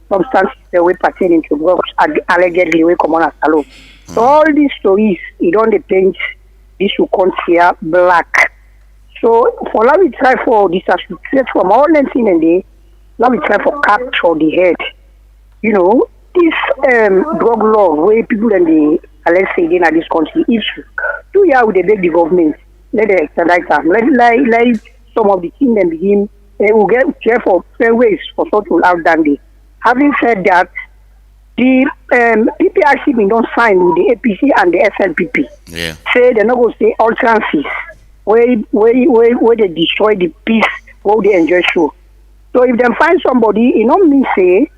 substances that were pertaining to drugs allegedly we come on as alone. So all these stories, it don't paint this will consider black. So for let me try for this associate from all them thing and they let me try for capture the head. You know, this drug law where people and the let's say in this country issue. 2 years with the beg the government, let them extradite them. Let some of the things then begin will get care for fair ways for sort of outstanding. Having said that, the PPRC don't sign with the APC and the SLPP. Yeah. Say they're not going to say alternances where they destroy the peace where they enjoy show. So if they find somebody, it don't mean say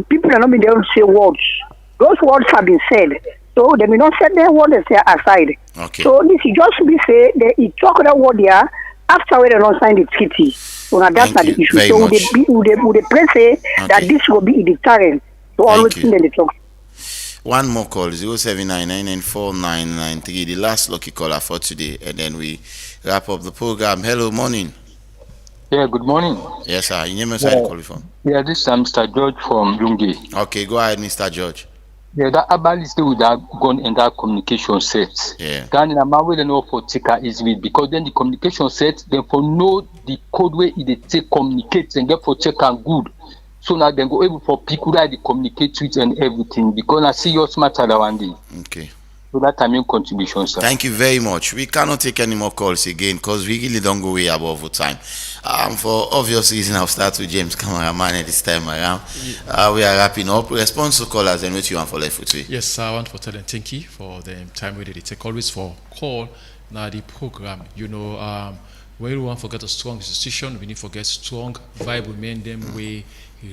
people are not being able to say words. Those words have been said. So they may not set their words aside. Okay. So this is just be say they talk that word there after they don't sign the treaty. So now that's not the issue. So would they pray say that this will be a deterrent to always think they talk. 1 more call, 07999949993. The last lucky caller for today, and then we wrap up the program. Hello, morning. Yeah, good morning. Yes, sir. You name me where you call from? Yeah, this is Mr. George from Lungi. Okay, go ahead, Mr. George. Yeah, that Abali is with that gun and that communication set. Yeah. Then I'm aware know for taker is with because then the communication set, then for know the code way it they take communicate and get for check and good. So now then go able for people that they communicate with and everything because I see your matter that one day. Okay. So that I mean contribution, sir. Thank you very much. We cannot take any more calls again because we really don't go way above time. For obvious reason, I'll start with James Cameraman this time around. We are wrapping up. Response to callers and what you want for left with. Yes, I want to tell them thank you for the time we did it. Take always for call now the program. You know, when we want to forget a strong institution, we need to forget strong Bible men them we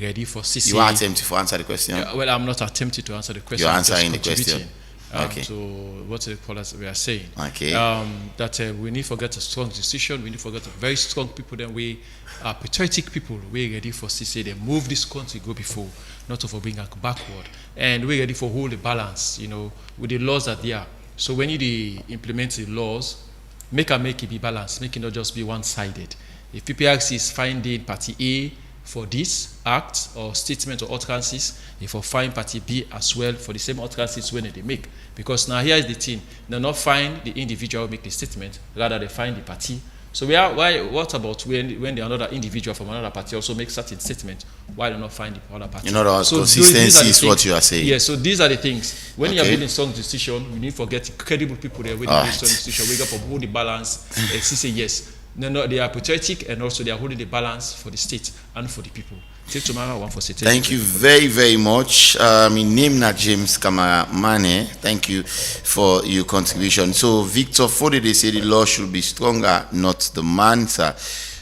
ready for CC. You are attempting to answer the question? Well, I'm not attempting to answer the question. You're answering the question. Okay. So what the callers we are saying? Okay. That we need to forget a strong decision. We need to forget a very strong people. Then we are patriotic people. We're ready for CC. They move this country go before, not for being backward. And we're ready for hold the balance. You know, with the laws that they are. So when you implement the laws, make it be balanced. Make it not just be one-sided. If PPRC is finding party A for this act or statement or utterances, if you find party B as well for the same utterances when they make. Because now here is the thing, they not find the individual make the statement, rather they find the party. So what about when the another individual from another party also makes certain statement, why do not find the other party? In other words, so consistency is what you are saying. Yes, so these are the things. When you are building strong decision, we need to get credible people there with the strong decision. We got to hold the balance and say yes. No, they are patriotic and also they are holding the balance for the state and for the people. Thank you very, very much. My name is James Cameraman. Thank you for your contribution. So Victor Fode, they say the law should be stronger, not the man, sir.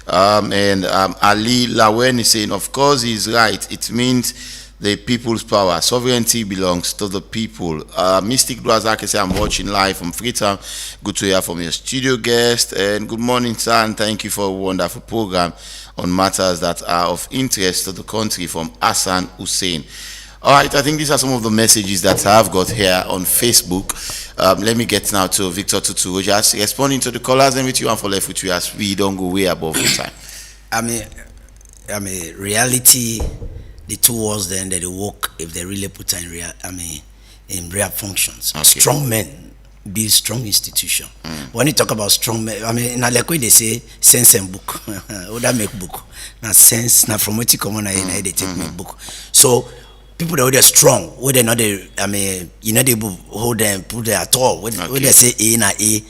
Ali Lawen is saying, of course, he's right. It means the people's power. Sovereignty belongs to the people. Mystic Dwazak say, I'm watching live from Freetown. Good to hear from your studio guest. And good morning, sir, and thank you for a wonderful program on matters that are of interest to the country from Hassan Hussein. All right, I think these are some of the messages that I've got here on Facebook. Let me get now to Victor Tutu, just responding to the callers and with you and for left with you as we don't go way above the time. I mean, reality, the two words then that they work if they really put in real functions. Okay. Strong men build strong institution. When you talk about strong men, I mean, like when they say sense and book, or that make book. Now sense, now from what you come on, they take make book. So people that are strong, where they not they, I mean, you know they hold them, put them at all. When they say A na A,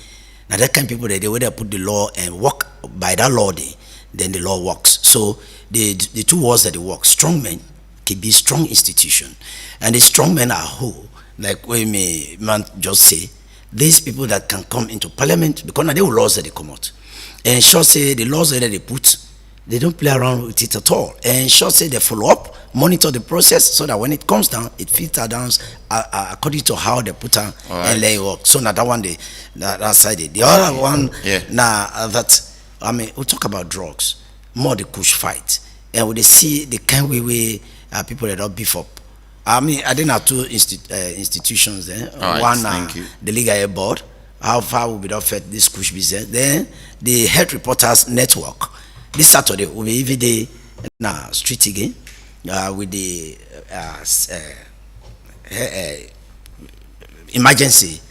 now that kind of people they where they put the law and work by that law, then the law works. So the two words that they work, strong men can be strong institution, and the strong men are who, like we may man just say, these people that can come into parliament because now they will laws that they come out, and sure say the laws that they put, they don't play around with it at all, and sure say they follow up, monitor the process so that when it comes down, it filters down according to how they put on and lay work. So now that one that side, the other one now that I mean we'll talk about drugs, more the push fight, and we see the kind way people that don't beef up. I mean, I didn't have two institutions there. One, the Legal Aid Board. How far will be not fed this push business? Then the Health Reporters Network. This Saturday will be every day street again with the emergency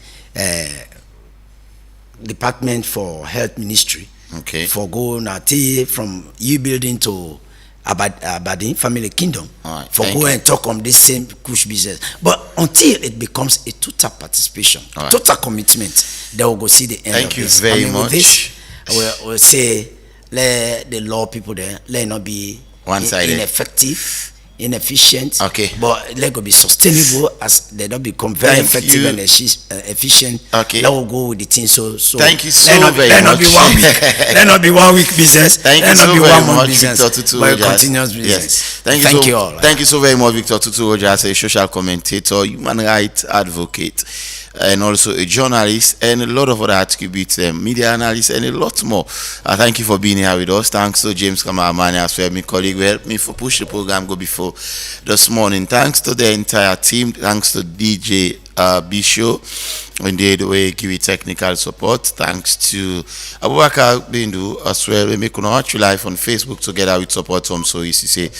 department for health ministry. Okay. For going from U building to Abadi Family Kingdom. For go and talk on this same push business. But until it becomes a total participation, total commitment, they will go see the end. Thank you very much. This, we'll say let the law people there let not be one-sided, ineffective, inefficient. Okay. But let go be sustainable as they don't become very effective and efficient. Okay. That will go with the thing. So thank you so very much. Not be 1 week. Let not be 1 week business. Thank you so very much, Victor Tutu. But continuous business. Yes. Thank you all. Thank you so very much, Victor Tutu Rojas, a social commentator, human rights advocate, and also a journalist, and a lot of other attributes, media analyst, and a lot more. Thank you for being here with us. Thanks to James Cameraman as well, my colleague, who helped me for push the program go before this morning. Thanks to the entire team. Thanks to DJ Bisho. Indeed, we give you technical support. Thanks to Abubakar Bindu as well. We make watch live on Facebook together with support from So Easy.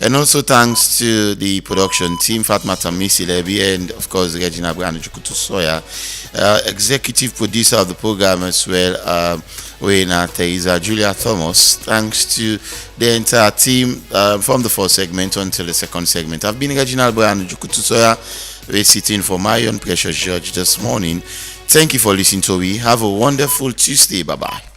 And also thanks to the production team, Fatmata Misi Lebi, and of course Regina Brand Jukutu Soya, executive producer of the program as well, Wayna Teresa Julia Thomas. Thanks to the entire team from the first segment until the second segment. I've been Regina Brand Jukutu Soya. We're sitting for my own Precious Judge this morning. Thank you for listening to me. Have a wonderful Tuesday. Bye-bye.